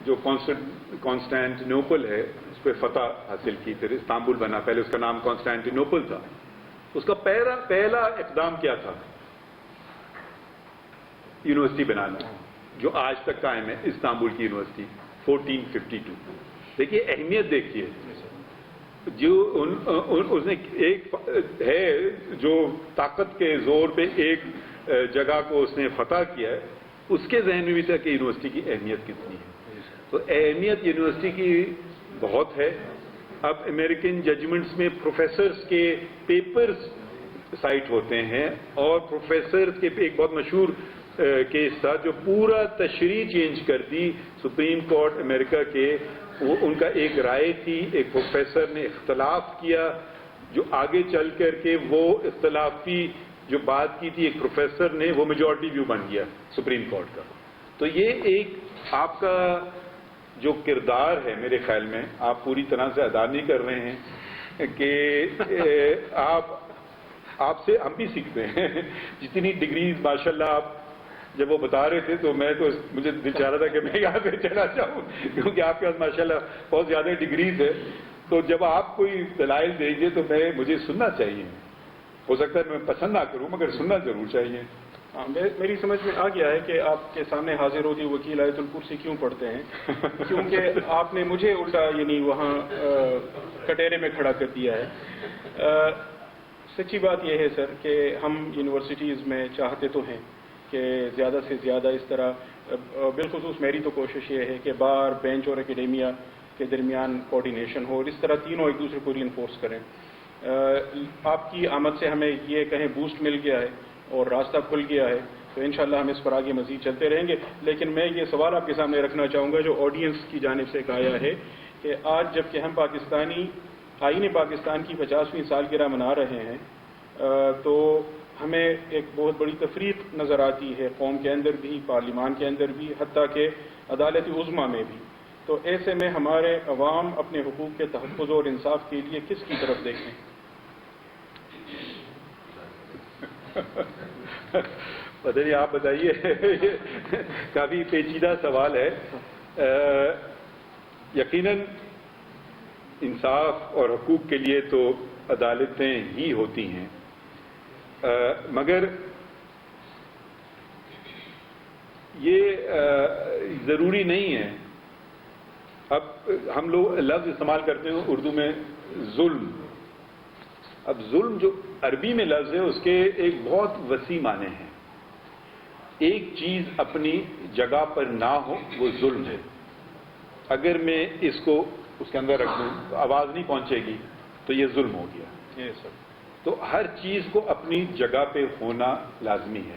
جو کانسٹینٹینوپل ہے اس پہ فتح حاصل کی، پھر استنبول بنا، پہلے اس کا نام کانسٹینٹینوپل تھا. اس کا پہلا اقدام کیا تھا؟ یونیورسٹی بنانا، جو آج تک قائم ہے، استنبول کی یونیورسٹی 1452. دیکھیے اہمیت دیکھیے، جو اس نے ایک ہے جو طاقت کے زور پہ ایک جگہ کو اس نے فتح کیا ہے، اس کے ذہن میں بھی تھا کہ یونیورسٹی کی اہمیت کتنی ہے. تو اہمیت یونیورسٹی کی بہت ہے. اب امریکن ججمنٹس میں پروفیسرز کے پیپرز سائٹ ہوتے ہیں، اور پروفیسرز کے ایک بہت مشہور کیس تھا جو پورا تشریح چینج کر دی سپریم کورٹ امریکہ کے. وہ ان کا ایک رائے تھی، ایک پروفیسر نے اختلاف کیا جو آگے چل کر کے وہ اختلافی جو بات کی تھی ایک پروفیسر نے، وہ میجورٹی ویو بن گیا سپریم کورٹ کا. تو یہ ایک آپ کا جو کردار ہے میرے خیال میں آپ پوری طرح سے ادا نہیں کر رہے ہیں کہ آپ سے ہم بھی سیکھتے ہیں. جتنی ڈگریز ماشاءاللہ آپ جب وہ بتا رہے تھے تو مجھے دل چاہ رہا تھا کہ میں یہاں سے چلا جاؤں، کیونکہ آپ کے پاس ماشاءاللہ بہت زیادہ ڈگریز ہے. تو جب آپ کوئی دلائل دیں گے تو مجھے سننا چاہیے. ہو سکتا ہے میں پسند نہ کروں مگر سننا ضرور چاہیے. میری سمجھ میں آ گیا ہے کہ آپ کے سامنے حاضر ہوتی وکیل آیت الکرسی کیوں پڑھتے ہیں، کیونکہ آپ نے مجھے الٹا یعنی وہاں کٹہرے میں کھڑا کر دیا ہے. سچی بات یہ ہے سر کہ ہم یونیورسٹیز میں چاہتے تو ہیں کہ زیادہ سے زیادہ اس طرح، بالخصوص میری تو کوشش یہ ہے کہ بار بینچ اور اکیڈیمیا کے درمیان کوآرڈینیشن ہو، اور اس طرح تینوں ایک دوسرے کو ری انفورس کریں. آپ کی آمد سے ہمیں یہ کہیں بوسٹ مل گیا ہے اور راستہ کھل گیا ہے، تو انشاءاللہ ہم اس پر آگے مزید چلتے رہیں گے. لیکن میں یہ سوال آپ کے سامنے رکھنا چاہوں گا جو آڈینس کی جانب سے آیا ہے کہ آج جب کہ ہم آئین پاکستان کی 50ویں سالگرہ منا رہے ہیں، تو ہمیں ایک بہت بڑی تفریق نظر آتی ہے قوم کے اندر بھی، پارلیمان کے اندر بھی، حتیٰ کہ عدالت عظمیٰ میں بھی. تو ایسے میں ہمارے عوام اپنے حقوق کے تحفظ اور انصاف کے لیے کس کی طرف دیکھیں؟ پتہ نہیں، آپ بتائیے. کافی پیچیدہ سوال ہے. یقیناً انصاف اور حقوق کے لیے تو عدالتیں ہی ہوتی ہیں، مگر یہ ضروری نہیں ہے. اب ہم لوگ لفظ استعمال کرتے ہیں اردو میں ظلم. اب ظلم جو عربی میں لفظ ہے اس کے ایک بہت وسیع معنی ہیں. ایک چیز اپنی جگہ پر نہ ہو وہ ظلم ہے. اگر میں اس کو اس کے اندر رکھ دوں تو آواز نہیں پہنچے گی تو یہ ظلم ہو گیا. تو ہر چیز کو اپنی جگہ پہ ہونا لازمی ہے.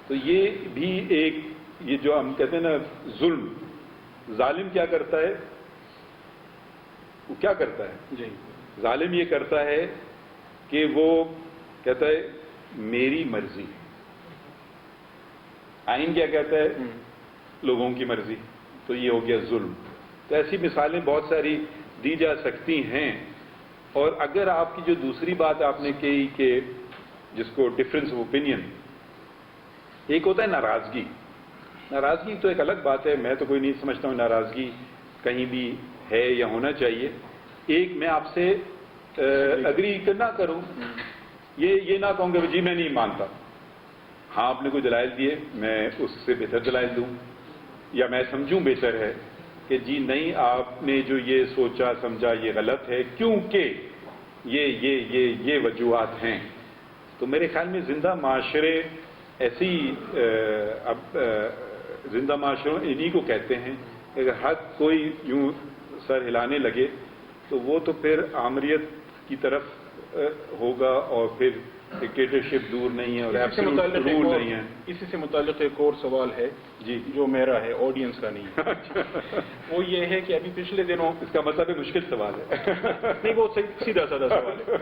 تو یہ بھی ایک، یہ جو ہم کہتے ہیں نا ظلم، ظالم کیا کرتا ہے؟ وہ کیا کرتا ہے؟ جی، ظالم یہ کرتا ہے کہ وہ کہتا ہے میری مرضی. آئین کیا کہتا ہے؟ لوگوں کی مرضی. تو یہ ہو گیا ظلم. تو ایسی مثالیں بہت ساری دی جا سکتی ہیں. اور اگر آپ کی جو دوسری بات آپ نے کہی کہ جس کو ڈفرینس آف اوپینین، ایک ہوتا ہے ناراضگی. ناراضگی تو ایک الگ بات ہے، میں تو کوئی نہیں سمجھتا ہوں ناراضگی کہیں بھی ہے یا ہونا چاہیے. ایک میں آپ سے اگری نہ کروں، یہ نہ کہوں کہ جی میں نہیں مانتا. ہاں آپ نے کوئی دلائل دیے، میں اس سے بہتر دلائل دوں، یا میں سمجھوں بہتر ہے کہ جی نہیں آپ نے جو یہ سوچا سمجھا یہ غلط ہے کیونکہ یہ وجوہات ہیں. تو میرے خیال میں زندہ معاشرے ایسی زندہ معاشروں انہی کو کہتے ہیں. اگر ہر کوئی یوں سر ہلانے لگے تو وہ تو پھر آمریت کی طرف ہوگا اور پھر ڈکٹیٹرشپ دور نہیں ہے اور ایبسولوٹ رول نہیں ہے. اسی سے متعلق ایک اور سوال ہے جی جو میرا ہے، آڈینس کا نہیں ہے. وہ یہ ہے کہ ابھی پچھلے دنوں، اس کا مطلب مشکل سوال ہے. نہیں وہ سیدھا سادہ سوال ہے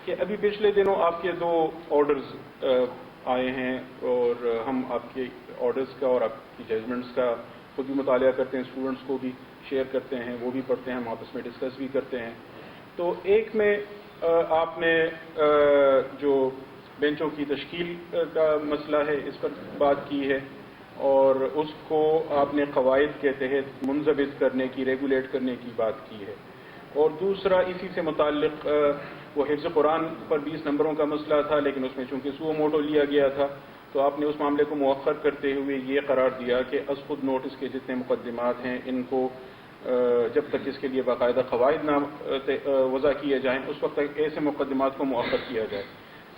کہ ابھی پچھلے دنوں آپ کے 2 آرڈرز آئے ہیں اور ہم آپ کے آرڈرز کا اور آپ کی ججمنٹس کا خود بھی مطالعہ کرتے ہیں، اسٹوڈنٹس کو بھی شیئر کرتے ہیں، وہ بھی پڑھتے ہیں، ہم آپس میں ڈسکس بھی کرتے ہیں. تو ایک میں آپ نے جو بینچوں کی تشکیل کا مسئلہ ہے اس پر بات کی ہے اور اس کو آپ نے قواعد کے تحت منضبط کرنے کی، ریگولیٹ کرنے کی بات کی ہے. اور دوسرا اسی سے متعلق وہ حفظ قرآن پر 20 نمبروں کا مسئلہ تھا، لیکن اس میں چونکہ سو موٹو لیا گیا تھا تو آپ نے اس معاملے کو مؤخر کرتے ہوئے یہ قرار دیا کہ از خود نوٹس کے جتنے مقدمات ہیں ان کو جب تک اس کے لیے باقاعدہ قواعد نہ وضع کیے جائیں اس وقت تک ایسے مقدمات کو مؤخر کیا جائے.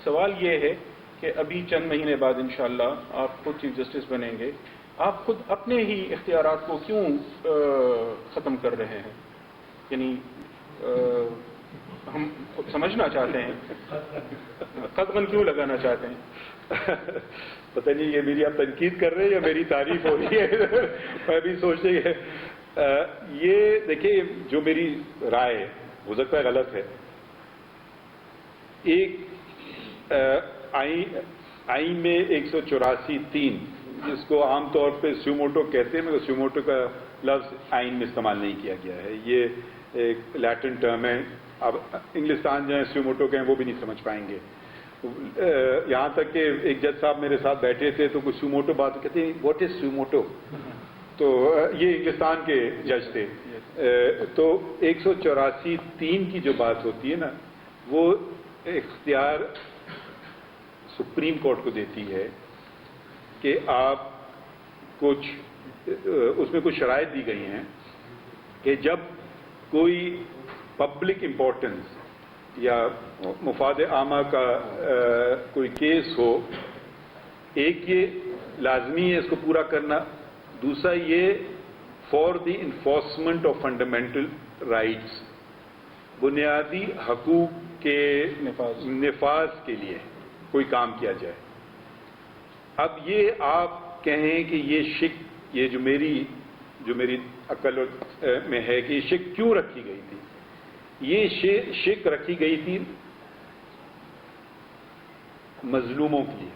سوال یہ ہے کہ ابھی چند مہینے بعد انشاءاللہ آپ خود چیف جسٹس بنیں گے، آپ خود اپنے ہی اختیارات کو کیوں ختم کر رہے ہیں؟ یعنی ہم سمجھنا چاہتے ہیں قدغن کیوں لگانا چاہتے ہیں؟ پتہ نہیں یہ میری آپ تنقید کر رہے ہیں یا میری تعریف ہو رہی ہے. میں بھی سوچ رہی ہے. یہ دیکھیے جو میری رائے ہو سکتا ہے غلط ہے. ایک آئین میں 184(3) جس کو عام طور پہ سیوموٹو کہتے ہیں، مگر سیوموٹو کا لفظ آئین میں استعمال نہیں کیا گیا ہے. یہ ایک لیٹن ٹرم ہے. اب انگلستان جائیں سیوموٹو کہیں وہ بھی نہیں سمجھ پائیں گے. یہاں تک کہ ایک جج صاحب میرے ساتھ بیٹھے تھے تو کچھ سیوموٹو بات کہتے ہیں واٹ از سیوموٹو، تو یہ انگلستان کے جج تھے. تو 184(3) کی جو بات ہوتی ہے نا وہ اختیار سپریم کورٹ کو دیتی ہے کہ آپ کچھ اس میں کچھ شرائط دی گئی ہیں کہ جب کوئی پبلک امپورٹنس یا مفاد عامہ کا کوئی کیس ہو، ایک یہ لازمی ہے اس کو پورا کرنا، دوسرا یہ for the enforcement of fundamental rights, بنیادی حقوق کے نفاذ کے لیے کوئی کام کیا جائے. اب یہ آپ کہیں کہ یہ شک، یہ جو میری عقل میں ہے کہ یہ شک کیوں رکھی گئی تھی. یہ شک رکھی گئی تھی مظلوموں کے لیے،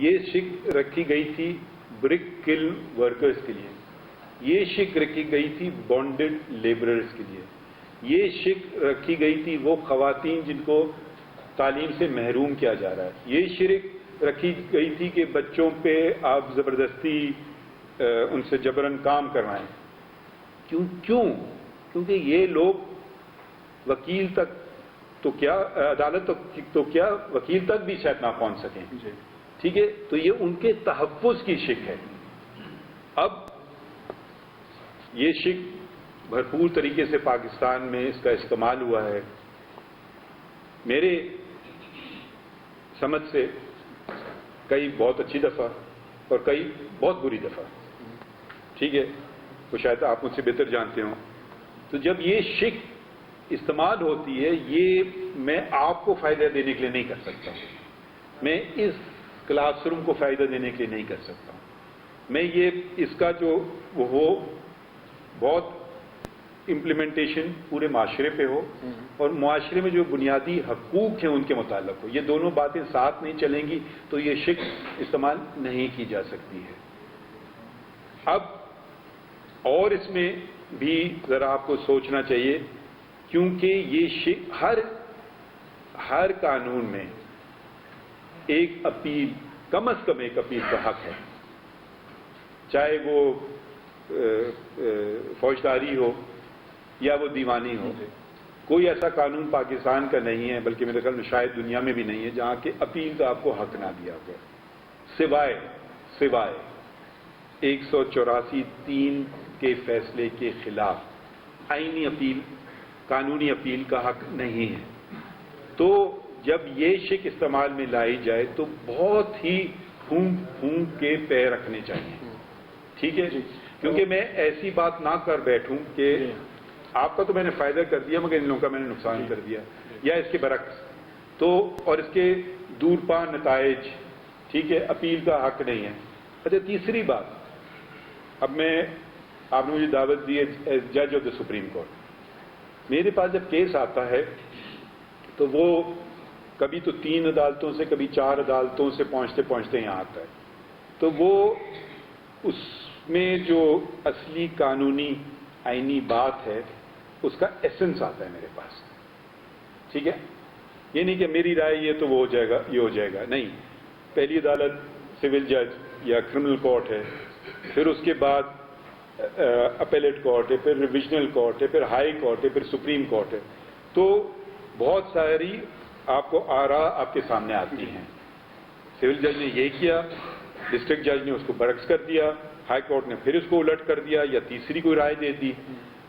یہ شک رکھی گئی تھی برک کلن ورکرز کے لیے، یہ شک رکھی گئی تھی بانڈڈ لیبررز کے لیے، یہ شک رکھی گئی تھی وہ خواتین جن کو تعلیم سے محروم کیا جا رہا ہے، یہ شرک رکھی گئی تھی کہ بچوں پہ آپ زبردستی ان سے جبراً کام کروائیں۔ کیونکہ یہ لوگ وکیل تک تو کیا، عدالت تو کیا وکیل تک بھی شاید نہ پہنچ سکیں، ٹھیک ہے، تو یہ ان کے تحفظ کی شک ہے۔ اب یہ شک بھرپور طریقے سے پاکستان میں اس کا استعمال ہوا ہے، میرے سمجھ سے کئی بہت اچھی دفعہ اور کئی بہت بری دفعہ، ٹھیک ہے، تو شاید آپ مجھ سے بہتر جانتے ہوں۔ تو جب یہ شک استعمال ہوتی ہے، یہ میں آپ کو فائدہ دینے کے لیے نہیں کر سکتا ہوں، میں اس کلاس روم کو فائدہ دینے کے لیے نہیں کر سکتا ہوں، میں یہ اس کا جو وہ ہو بہت امپلیمنٹیشن پورے معاشرے پہ ہو اور معاشرے میں جو بنیادی حقوق ہیں ان کے متعلق ہو، یہ دونوں باتیں ساتھ نہیں چلیں گی تو یہ شک استعمال نہیں کی جا سکتی ہے۔ اب اور اس میں بھی ذرا آپ کو سوچنا چاہیے، کیونکہ یہ ہر قانون میں ایک اپیل، کم از کم ایک اپیل کا حق ہے، چاہے وہ فوجداری ہو یا وہ دیوانی ہو۔ کوئی ایسا قانون پاکستان کا نہیں ہے، بلکہ میرے خیال میں شاید دنیا میں بھی نہیں ہے، جہاں کہ اپیل کا آپ کو حق نہ دیا گیا، سوائے 184(3) کے فیصلے کے خلاف آئینی اپیل، قانونی اپیل کا حق نہیں ہے۔ تو جب یہ شک استعمال میں لائی جائے تو بہت ہی پھونک کے پیر رکھنے چاہیے، ٹھیک ہے، کیونکہ میں ایسی بات نہ کر بیٹھوں کہ آپ کا تو میں نے فائدہ کر دیا مگر ان لوگوں کا میں نے نقصان کر دیا، یا اس کے برعکس، تو اور اس کے دورپا نتائج، ٹھیک ہے، اپیل کا حق نہیں ہے۔ اچھا، تیسری بات، اب میں آپ نے مجھے دعوت دی ہے جج آف دا سپریم کورٹ، میرے پاس جب کیس آتا ہے تو وہ کبھی تو 3 عدالتوں سے کبھی 4 عدالتوں سے پہنچتے یہاں آتا ہے، تو وہ اس میں جو اصلی قانونی آئینی بات ہے اس کا ایسنس آتا ہے میرے پاس، ٹھیک ہے، یہ نہیں کہ میری رائے یہ تو وہ ہو جائے گا، یہ ہو جائے گا، نہیں، پہلی عدالت سول جج یا کرمنل کورٹ ہے، پھر اس کے بعد اپیلیٹ کورٹ ہے، پھر ریویژنل کورٹ ہے، پھر ہائی کورٹ ہے، پھر سپریم کورٹ ہے، تو بہت ساری آپ کو آراء آپ کے سامنے آتی ہیں، سول جج نے یہ کیا، ڈسٹرکٹ جج نے اس کو برعکس کر دیا، ہائی کورٹ نے پھر اس کو الٹ کر دیا یا تیسری کوئی رائے دے دی،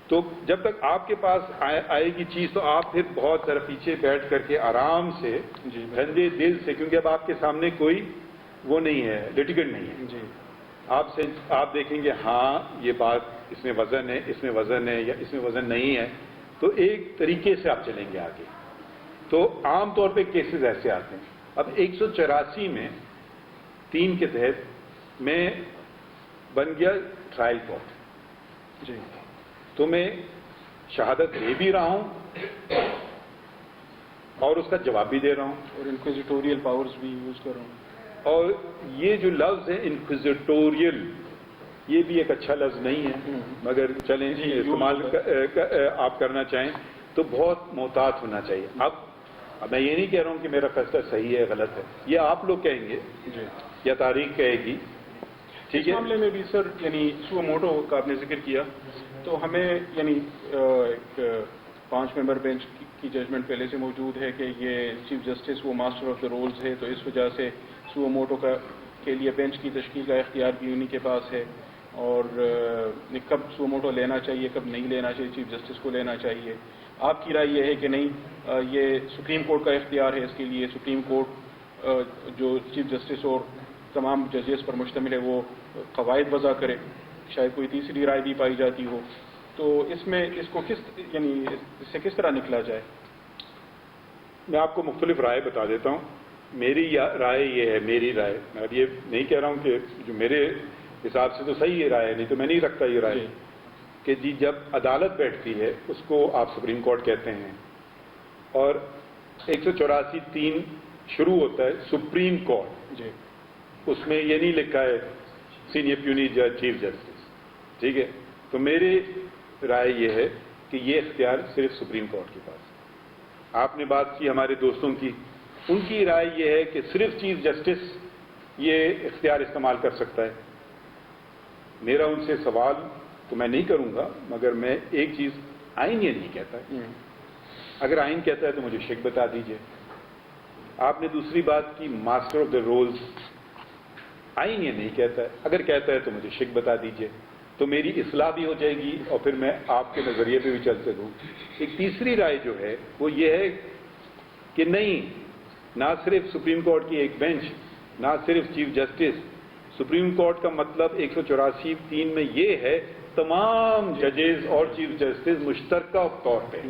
تو جب تک آپ کے پاس آئے گی چیز تو آپ پھر بہت ذرا پیچھے بیٹھ کر کے آرام سے ٹھنڈے دل سے، کیونکہ اب آپ کے سامنے کوئی وہ نہیں ہے، لیٹیگنٹ نہیں ہے، آپ دیکھیں گے ہاں یہ بات اس میں وزن ہے، اس میں وزن ہے، یا اس میں وزن نہیں ہے، تو ایک طریقے سے آپ چلیں گے آگے۔ تو عام طور پہ کیسز ایسے آتے ہیں۔ اب 184 میں 3 کے تحت میں بن گیا ٹرائل کورٹ، تو میں شہادت دے بھی رہا ہوں اور اس کا جواب بھی دے رہا ہوں، اور انکوزیٹوریل پاورز بھی یوز کر رہا ہوں، اور یہ جو لفظ ہے انکوزیٹوریل، یہ بھی ایک اچھا لفظ نہیں ہے، مگر چلیں استعمال آپ کرنا چاہیں تو بہت محتاط ہونا چاہیے۔ اب میں یہ نہیں کہہ رہا ہوں کہ میرا فیصلہ صحیح ہے غلط ہے، یہ آپ لوگ کہیں گے یا تاریخ کہے گی، ٹھیک ہے۔ اس معاملے میں بھی سر، یعنی سو موٹو کا آپ نے ذکر کیا، تو ہمیں یعنی ایک 5 ممبر بینچ کی ججمنٹ پہلے سے موجود ہے کہ یہ چیف جسٹس وہ ماسٹر آف دا رولز ہے، تو اس وجہ سے سو موٹو کے لیے بینچ کی تشکیل کا اختیار بھی انہی کے پاس ہے، اور کب سو موٹو لینا چاہیے کب نہیں لینا چاہیے، چیف جسٹس کو لینا چاہیے۔ آپ کی رائے یہ ہے کہ نہیں، یہ سپریم کورٹ کا اختیار ہے، اس کے لیے سپریم کورٹ جو چیف جسٹس اور تمام ججز پر مشتمل ہے وہ قواعد وضع کرے، شاید کوئی تیسری رائے بھی پائی جاتی ہو، تو اس میں اس کو یعنی اس سے کس طرح نکلا جائے؟ میں آپ کو مختلف رائے بتا دیتا ہوں۔ میری رائے یہ ہے، میری رائے، میں اب یہ نہیں کہہ رہا ہوں کہ جو میرے حساب سے تو صحیح یہ رائے ہے، نہیں تو میں نہیں رکھتا یہ رائے، کہ جی جب عدالت بیٹھتی ہے اس کو آپ سپریم کورٹ کہتے ہیں، اور 184(3) شروع ہوتا ہے سپریم کورٹ، جی اس میں یہ نہیں لکھا ہے سینئر پیونی جج چیف جسٹس، ٹھیک ہے؟ تو میری رائے یہ ہے کہ یہ اختیار صرف سپریم کورٹ کے پاس ہے۔ آپ نے بات کی ہمارے دوستوں کی، ان کی رائے یہ ہے کہ صرف چیف جسٹس یہ اختیار استعمال کر سکتا ہے۔ میرا ان سے سوال تو میں نہیں کروں گا، مگر میں ایک چیز، آئین یہ نہیں کہتا ہے، اگر آئین کہتا ہے تو مجھے شک بتا دیجئے۔ آپ نے دوسری بات کی ماسٹر آف دا رولز، آئین یہ نہیں کہتا ہے، اگر کہتا ہے تو مجھے شک بتا دیجئے، تو میری اصلاح بھی ہو جائے گی اور پھر میں آپ کے نظریے پہ بھی چل سکوں۔ ایک تیسری رائے جو ہے وہ یہ ہے کہ نہیں، نہ صرف سپریم کورٹ کی ایک بینچ، نہ صرف چیف جسٹس، سپریم کورٹ کا مطلب 184(3) میں یہ ہے تمام ججز اور چیف جسٹس مشترکہ طور پہ،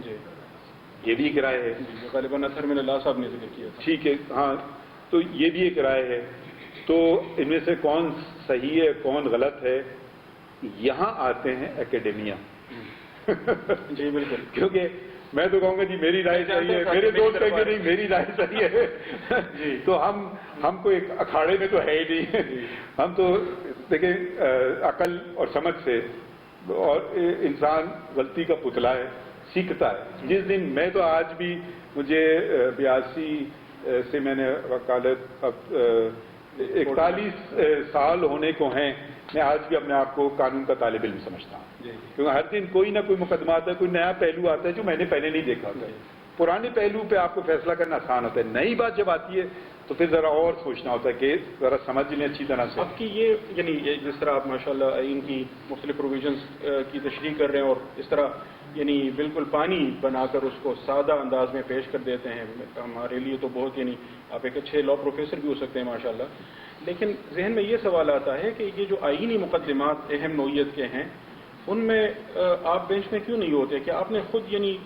یہ بھی ایک رائے ہے۔ غالباً اطہر من اللہ صاحب نے ذکر کیا تھا۔ ٹھیک ہے، ہاں، تو یہ بھی ایک رائے ہے۔ تو ان میں سے کون صحیح ہے کون غلط ہے، یہاں آتے ہیں اکیڈمیا۔ جی بالکل، کیونکہ میں تو کہوں گا جی میری رائے صحیح ہے، میرے دوست کہیں گے نہیں میری رائے صحیح ہے، تو ہم کو ایک اکھاڑے میں تو ہے ہی نہیں۔ ہم تو دیکھیں عقل اور سمجھ سے، اور انسان غلطی کا پتلا ہے، سیکھتا ہے۔ جس دن میں تو آج بھی، مجھے 82 سے میں نے وکالت، اب 41 سال ہونے کو ہیں، میں آج بھی اپنے آپ کو قانون کا طالب علم سمجھتا ہوں، کیونکہ ہر دن کوئی نہ کوئی مقدمہ آتا ہے، کوئی نیا پہلو آتا ہے جو میں نے پہلے نہیں دیکھا ہوتا ہے۔ پرانے پہلو پہ آپ کو فیصلہ کرنا آسان ہوتا ہے، نئی بات جب آتی ہے تو پھر ذرا اور سوچنا ہوتا ہے کہ ذرا سمجھ لیں اچھی طرح سے۔ آپ کی یہ یعنی جس طرح آپ ماشاءاللہ آئین کی مختلف پروویژنس کی تشریح کر رہے ہیں اور اس طرح یعنی بالکل پانی بنا کر اس کو سادہ انداز میں پیش کر دیتے ہیں، ہمارے لیے تو بہت یعنی آپ ایک اچھے لا پروفیسر بھی ہو سکتے ہیں ماشاءاللہ، لیکن ذہن میں یہ سوال آتا ہے کہ یہ جو آئینی مقدمات اہم نوعیت کے ہیں، ان میں آپ بینچ میں کیوں نہیں ہوتے؟ کہ آپ نے خود یعنی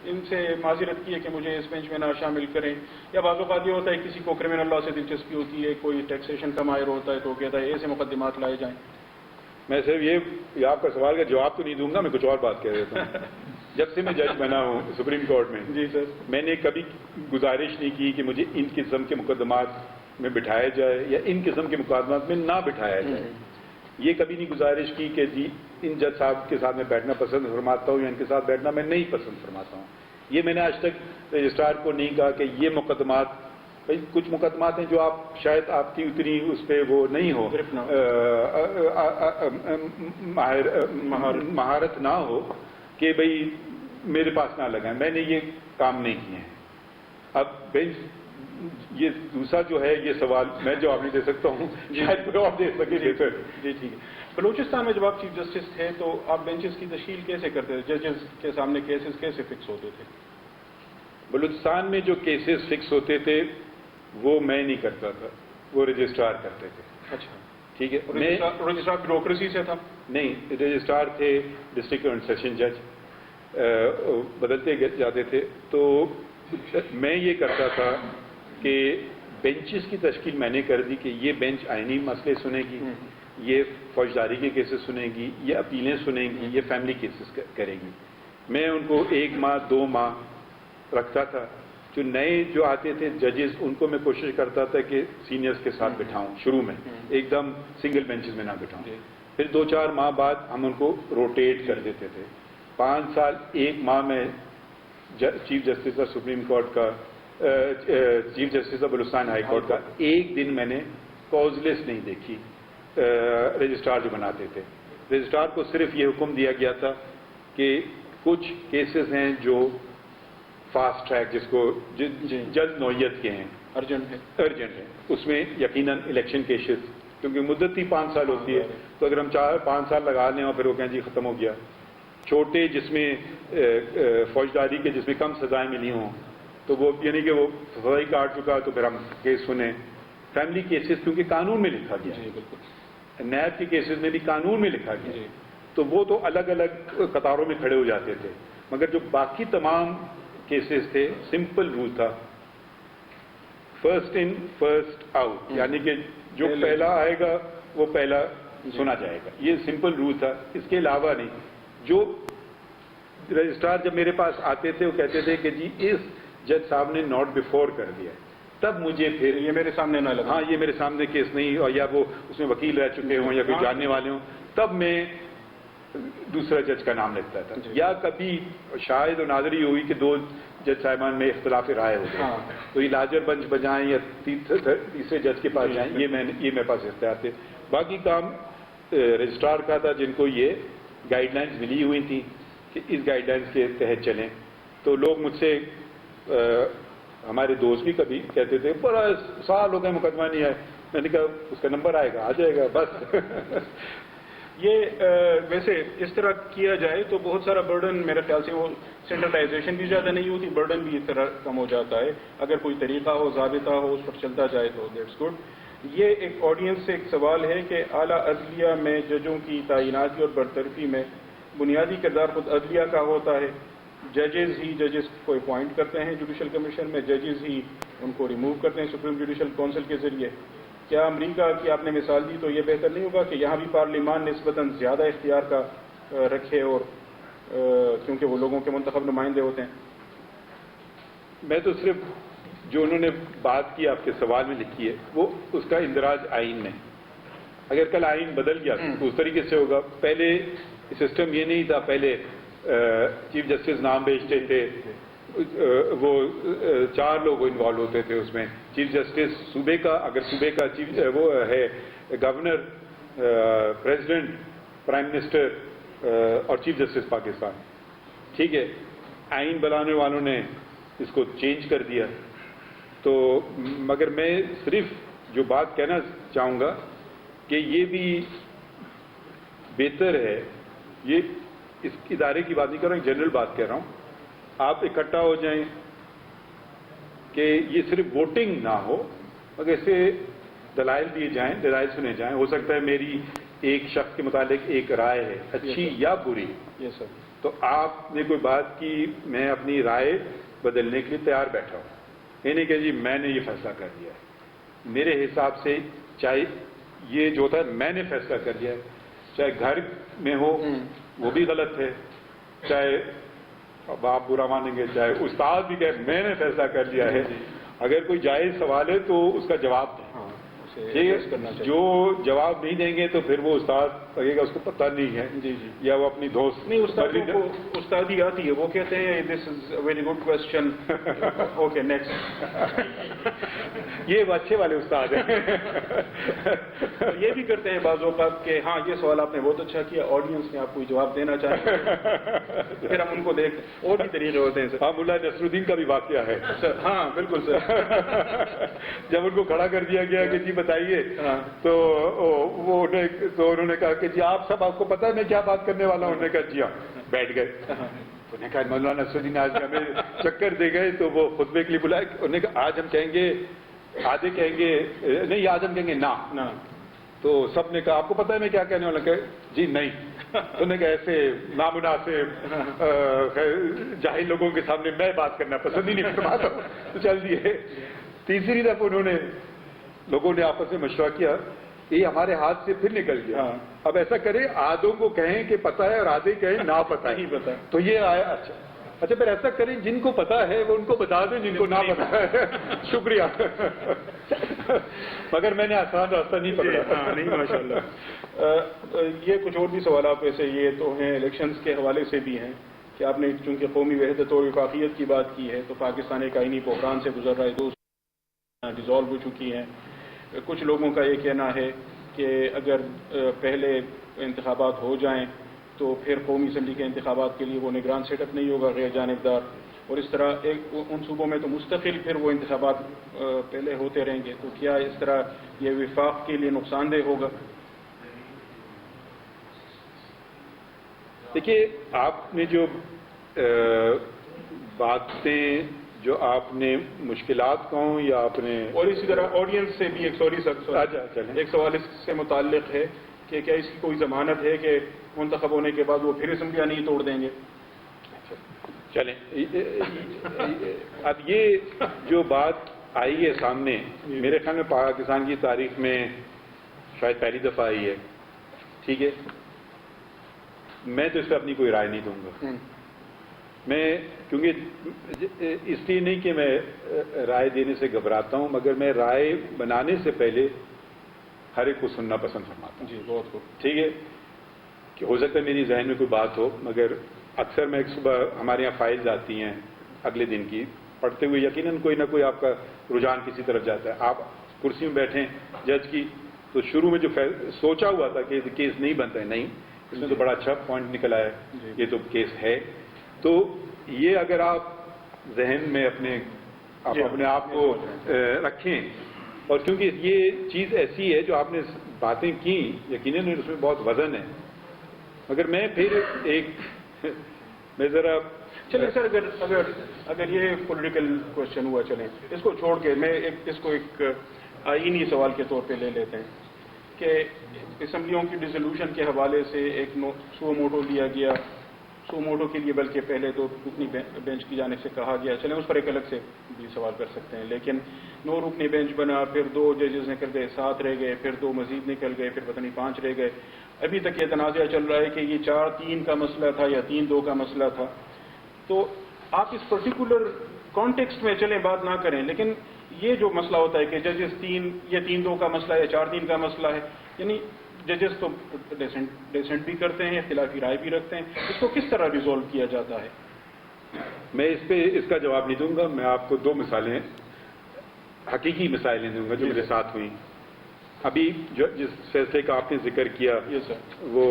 ان سے معذرت کی ہے کہ مجھے اس بینچ میں نہ شامل کریں، یا بعض اوقات یہ ہوتا ہے کسی کو کرمنل لا سے دلچسپی ہوتی ہے، کوئی ٹیکسیشن کا ماہر ہوتا ہے تو کہتا ہے ایسے مقدمات لائے جائیں؟ میں صرف یہ آپ کا سوال کا جواب تو نہیں دوں گا، میں کچھ اور بات کہہ دیتا ہوں۔ جب سے میں جج بنا ہوں سپریم کورٹ میں، جی سر، میں نے کبھی گزارش نہیں کی کہ مجھے ان قسم کے مقدمات میں بٹھایا جائے یا ان قسم کے مقدمات میں نہ بٹھایا جائے۔ یہ کبھی نہیں گزارش کی کہ جی ان جج صاحب کے ساتھ میں بیٹھنا پسند فرماتا ہوں یا ان کے ساتھ بیٹھنا میں نہیں پسند فرماتا ہوں۔ یہ میں نے آج تک رجسٹرار کو نہیں کہا کہ یہ مقدمات، بھائی کچھ مقدمات ہیں جو آپ شاید آپ کی اتنی اس پہ وہ نہیں ہو، مہارت نہ ہو کہ بھئی میرے پاس نہ لگائیں، میں نے یہ کام نہیں کیے ہیں۔ اب بینچ یہ دوسرا جو ہے یہ سوال میں جواب نہیں دے سکتا ہوں، شاید کوئی اور دے سکے بہتر۔ جی ٹھیک ہے۔ بلوچستان میں جب آپ چیف جسٹس تھے تو آپ بینچز کی تشکیل کیسے کرتے تھے؟ ججز کے سامنے کیسز کیسے فکس ہوتے تھے؟ بلوچستان میں جو کیسز فکس ہوتے تھے وہ میں نہیں کرتا تھا، وہ رجسٹرار کرتے تھے۔ اچھا ٹھیک ہے، رجسٹرار بیوروکریسی سے تھا؟ نہیں، رجسٹرار تھے ڈسٹرکٹ اینڈ سیشن جج، بدلتے جاتے تھے۔ تو میں یہ کرتا تھا کہ بینچز کی تشکیل میں نے کر دی کہ یہ بینچ آئینی مسئلے سنے گی، یہ فوجداری کے کیسز سنے گی، یہ اپیلیں سنے گی، یہ فیملی کیسز کرے گی۔ میں ان کو 1 ماہ 2 ماہ رکھتا تھا۔ جو نئے جو آتے تھے ججز ان کو میں کوشش کرتا تھا کہ سینئرز کے ساتھ بٹھاؤں، شروع میں ایک دم سنگل بینچز میں نہ بٹھاؤں، پھر 2-4 ماہ بعد ہم ان کو روٹیٹ کر دیتے تھے۔ 5 سال 1 ماہ میں chief justice of supreme court کا، chief justice of Balochistan high court کا ایک دن میں نے کاز لسٹ نہیں دیکھی رجسٹرار جو بناتے تھے۔ رجسٹرار کو صرف یہ حکم دیا گیا تھا کہ کچھ کیسز ہیں جو فاسٹ ٹریک، جس کو جلد نوعیت کے ہیں، ارجنٹ ہے، اس میں یقیناً الیکشن کیسز، کیونکہ مدت ہی 5 سال ہوتی ہے، تو اگر ہم 5 سال لگا لیں اور پھر وہ کہیں جی ختم ہو گیا۔ چھوٹے جس میں فوجداری کے جس میں کم سزائیں ملی ہوں تو وہ یعنی کہ وہ سزائی کاٹ چکا تو پھر ہم کیس سنیں۔ فیملی کیسز کیونکہ قانون میں لکھا گیا ہے، نیب کے کیسز میں بھی قانون میں لکھا گیا، تو وہ تو الگ الگ قطاروں میں کھڑے ہو جاتے تھے، مگر جو باقی تمام کیسز تھے سمپل رول تھا، فرسٹ ان فرسٹ آؤٹ، یعنی کہ جو پہلا آئے گا وہ پہلا سنا جائے گا، یہ سمپل رول تھا۔ اس کے علاوہ نہیں، جو رجسٹرار جب میرے پاس آتے تھے وہ کہتے تھے کہ جی اس جج صاحب نے ناٹ بفور کر دیا ہے، تب مجھے پھر یہ میرے سامنے نہ لگا. ہاں یہ میرے سامنے کیس نہیں، اور یا وہ اس میں وکیل رہ چکے ہوں یا کوئی جاننے والے ہوں، تب میں دوسرا جج کا نام لکھتا تھا. یا کبھی شاہد و ناظری ہوئی کہ دو جج صاحبان میں اختلاف رائے ہو گئے تو یہ لاجر بنچ بجائیں یا تیسرے جج کے پاس جائیں، یہ میرے پاس اختیار تھے. باقی کام رجسٹرار کا تھا، جن کو یہ گائیڈ لائنز ملی ہوئی تھیں کہ اس گائیڈ لائنز کے تحت چلیں. تو لوگ مجھ سے ہمارے دوست بھی کبھی کہتے تھے بڑا سال ہو گئے مقدمہ نہیں آئے. میں نے کہا اس کا نمبر آئے گا، آ جائے گا بس. یہ ویسے اس طرح کیا جائے تو بہت سارا برڈن میرے خیال سے وہ سینٹرلائزیشن بھی زیادہ نہیں ہوتی، برڈن بھی اس طرح کم ہو جاتا ہے. اگر کوئی طریقہ ہو، ضابطہ ہو، اس پر چلتا جائے تو دیٹس گڈ. یہ ایک آڈینس سے ایک سوال ہے کہ اعلیٰ عدلیہ میں ججوں کی تعیناتی اور برطرفی میں بنیادی کردار خود عدلیہ کا ہوتا ہے. ججز کو اپوائنٹ کرتے ہیں جوڈیشل کمیشن میں، ججز ہی ان کو ریموو کرتے ہیں سپریم جوڈیشل کونسل کے ذریعے. کیا امریکہ کی آپ نے مثال دی تو یہ بہتر نہیں ہوگا کہ یہاں بھی پارلیمان نسبتاً زیادہ اختیار کا رکھے، اور کیونکہ وہ لوگوں کے منتخب نمائندے ہوتے ہیں؟ میں تو صرف جو انہوں نے بات کی آپ کے سوال میں لکھی ہے وہ اس کا اندراج آئین میں. اگر کل آئین بدل گیا تو اس طریقے سے ہوگا. پہلے سسٹم یہ نہیں تھا، پہلے چیف جسٹس نام بھیجتے تھے، وہ 4 لوگ انوالو ہوتے تھے اس میں. چیف جسٹس صوبے کا، اگر صوبے کا چیف وہ ہے گورنر، پریزیڈنٹ، پرائم منسٹر اور چیف جسٹس پاکستان. ٹھیک ہے، آئین بنانے والوں نے اس کو چینج کر دیا. تو مگر میں صرف جو بات کہنا چاہوں گا کہ یہ بھی بہتر ہے، یہ اس ادارے کی بات نہیں کر رہا ہوں، جنرل بات کہہ رہا ہوں. آپ اکٹھا ہو جائیں کہ یہ صرف ووٹنگ نہ ہو مگر اسے دلائل دیے جائیں، دلائل سنے جائیں. ہو سکتا ہے میری ایک شخص کے متعلق ایک رائے ہے، اچھی یا بری. یس سر. تو آپ نے کوئی بات کی، میں اپنی رائے بدلنے کے لیے تیار بیٹھا ہوں. یہ نہیں کہ جی میں نے یہ فیصلہ کر دیا ہے. میرے حساب سے چاہے یہ جو ہوتا ہے میں نے فیصلہ کر دیا ہے، چاہے گھر میں ہو وہ بھی غلط ہے، چاہے اب آپ برا مانیں گے، چاہے استاد بھی کہے میں نے فیصلہ کر لیا ہے. اگر کوئی جائز سوال ہے تو اس کا جواب دیں. جو جواب نہیں دیں گے تو پھر وہ استاد لگے گا اس کو پتہ نہیں ہے، یا وہ اپنی دوست نہیں. استادوں کو استادی آتی ہے، وہ کہتے ہیں this is a very good question, okay next. یہ اچھے والے استاد ہیں. یہ بھی کرتے ہیں بعض اوقات کہ ہاں یہ سوال آپ نے بہت اچھا کیا، آڈینس نے آپ کو جواب دینا چاہتے ہیں، پھر ہم ان کو دیکھتے ہیں. اور بھی طریقے ہوتے ہیں سر. ہاں، ملا نصر الدین کا بھی واقعہ ہے سر. ہاں بالکل سر. جب ان کو کھڑا کر دیا گیا کہ جی بتائیے، تو وہ انہوں نے کہا کہ جی آپ سب، آپ کو پتا ہے میں کیا بات کرنے والا ہوں. انہوں نے کہا جی ہاں. بیٹھ گئے. انہوں نے کہا مولانا نصر الدین آج ہمیں چکر دے گئے، تو وہ خطبے کے لیے بلائے. انہوں نے کہا آج ہم کہیں گے، آدھے کہیں گے نہیں، آج ہم کہیں گے نا. تو سب نے کہا آپ کو پتا ہے میں کیا کہنے والا. کہ جی نہیں. انہوں نے کہا ایسے نامناسب جاہل لوگوں کے سامنے میں بات کرنا پسند ہی نہیں کرتا. تو چل دیے. تیسری دفعہ انہوں نے، لوگوں نے آپس میں مشورہ کیا، یہ ہمارے ہاتھ سے پھر نکل گیا. اب ایسا کریں آدھوں کو کہیں کہ پتہ ہے اور آدھے کہیں نہ پتہ ہے. تو یہ آیا. اچھا پھر ایسا کریں جن کو پتہ ہے وہ ان کو بتا دیں، جن کو نہ پتہ ہے. شکریہ. مگر میں نے آسان راستہ نہیں پکڑا. نہیں ماشاء اللہ. یہ کچھ اور بھی سوالات ویسے یہ تو ہیں الیکشنز کے حوالے سے بھی ہیں کہ آپ نے چونکہ قومی وحدت اور وفاقیت کی بات کی ہے، تو پاکستان ایک آئینی بحران سے گزر رہا ہے. 2 ڈیزالو ہو چکی ہیں. کچھ لوگوں کا یہ کہنا ہے کہ اگر پہلے انتخابات ہو جائیں تو پھر قومی اسمبلی کے انتخابات کے لیے وہ نگران سیٹ اپ نہیں ہوگا، غیر جانبدار. اور اس طرح ان صوبوں میں تو مستقل پھر وہ انتخابات پہلے ہوتے رہیں گے. تو کیا اس طرح یہ وفاق کے لیے نقصان دہ ہوگا؟ دیکھیے، آپ نے جو باتیں، جو آپ نے مشکلات کہوں یا آپ نے، اور اسی طرح آڈینس سے بھی ایک ایک سوال اس سے متعلق ہے کہ کیا اس کی کوئی ضمانت ہے کہ منتخب ہونے کے بعد وہ پھر اسمبلیاں نہیں توڑ دیں گے؟ چلیں، اب یہ جو بات آئی ہے سامنے، میرے خیال میں پاکستان کی تاریخ میں شاید پہلی دفعہ آئی ہے. ٹھیک ہے، میں تو اس پہ اپنی کوئی رائے نہیں دوں گا. میں کیونکہ اس لیے نہیں کہ میں رائے دینے سے گھبراتا ہوں، مگر میں رائے بنانے سے پہلے ہر ایک کو سننا پسند فرماتا ہوں. جی بہت خوب. ٹھیک ہے کہ ہو سکتا ہے میری ذہن میں کوئی بات ہو، مگر اکثر میں صبح ہمارے یہاں فائلز آتی ہیں اگلے دن کی، پڑھتے ہوئے یقیناً کوئی نہ کوئی آپ کا رجحان کسی طرف جاتا ہے. آپ کرسی میں بیٹھیں جج کی، تو شروع میں جو سوچا ہوا تھا کہ کیس نہیں بنتا ہے، نہیں، اس میں تو بڑا اچھا پوائنٹ نکل آیا ہے، یہ تو کیس ہے. تو یہ اگر آپ ذہن میں اپنے آپ کو رکھیں، اور کیونکہ یہ چیز ایسی ہے جو آپ نے باتیں کی، یقیناً اس میں بہت وزن ہے، مگر میں پھر میں ذرا چلیں سر، اگر یہ پولیٹیکل کوشچن ہوا، چلیں اس کو چھوڑ کے میں اس کو ایک آئینی سوال کے طور پہ لے لیتے ہیں کہ اسمبلیوں کی ڈیزولوشن کے حوالے سے ایک سو موٹو لیا گیا، سو موٹو کے لیے بلکہ پہلے تو رکنی بینچ کی جانب سے کہا گیا، چلیں اس پر ایک الگ سے بھی سوال کر سکتے ہیں، لیکن 9 رکنی بینچ بنا، پھر 2 ججز نکل گئے، 7 رہ گئے، پھر 2 مزید نکل گئے، پھر پتہ نہیں 5 رہ گئے. ابھی تک یہ تنازعہ چل رہا ہے کہ یہ 4-3 کا مسئلہ تھا یا 3-2 کا مسئلہ تھا. تو آپ اس پرٹیکولر کانٹیکسٹ میں چلیں بات نہ کریں، لیکن یہ جو مسئلہ ہوتا ہے کہ ججز 3-2 کا مسئلہ ہے یا 4-3 کا مسئلہ ہے، یعنی ججز تو ڈیسنٹ بھی کرتے ہیں، اختلافی رائے بھی رکھتے ہیں، اس کو کس طرح ریزولو کیا جاتا ہے؟ میں اس کا جواب نہیں دوں گا. میں آپ کو 2 مثالیں، حقیقی مثالیں دوں گا جو میرے ساتھ ہوئیں. ابھی جس فیصلے کا آپ نے ذکر کیا، وہ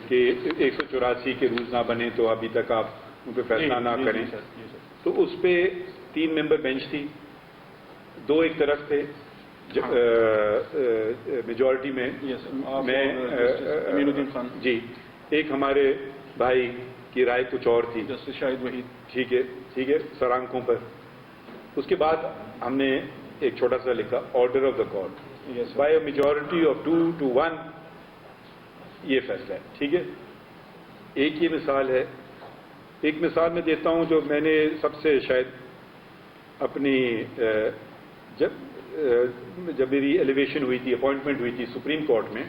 کہ 184 کے رولز نہ بنے تو ابھی تک آپ ان پہ فیصلہ نہ کریں، تو اس پہ 3 ممبر بینچ تھی، 2 ایک طرف تھے میجورٹی میں، میں امین الدین خان جی، ایک ہمارے بھائی کی رائے کچھ اور تھی، جسٹس شاہد وحید. ٹھیک ہے، سر آنکھوں پر. اس کے بعد ہم نے ایک چھوٹا سا لکھا order of the court by a majority of 2-1 یہ فیصلہ ہے. ٹھیک ہے، ایک یہ مثال ہے. ایک مثال میں دیتا ہوں جو میں نے سب سے شاید اپنی جب میری ایلیویشن ہوئی تھی، اپوائنٹمنٹ ہوئی تھی سپریم کورٹ میں،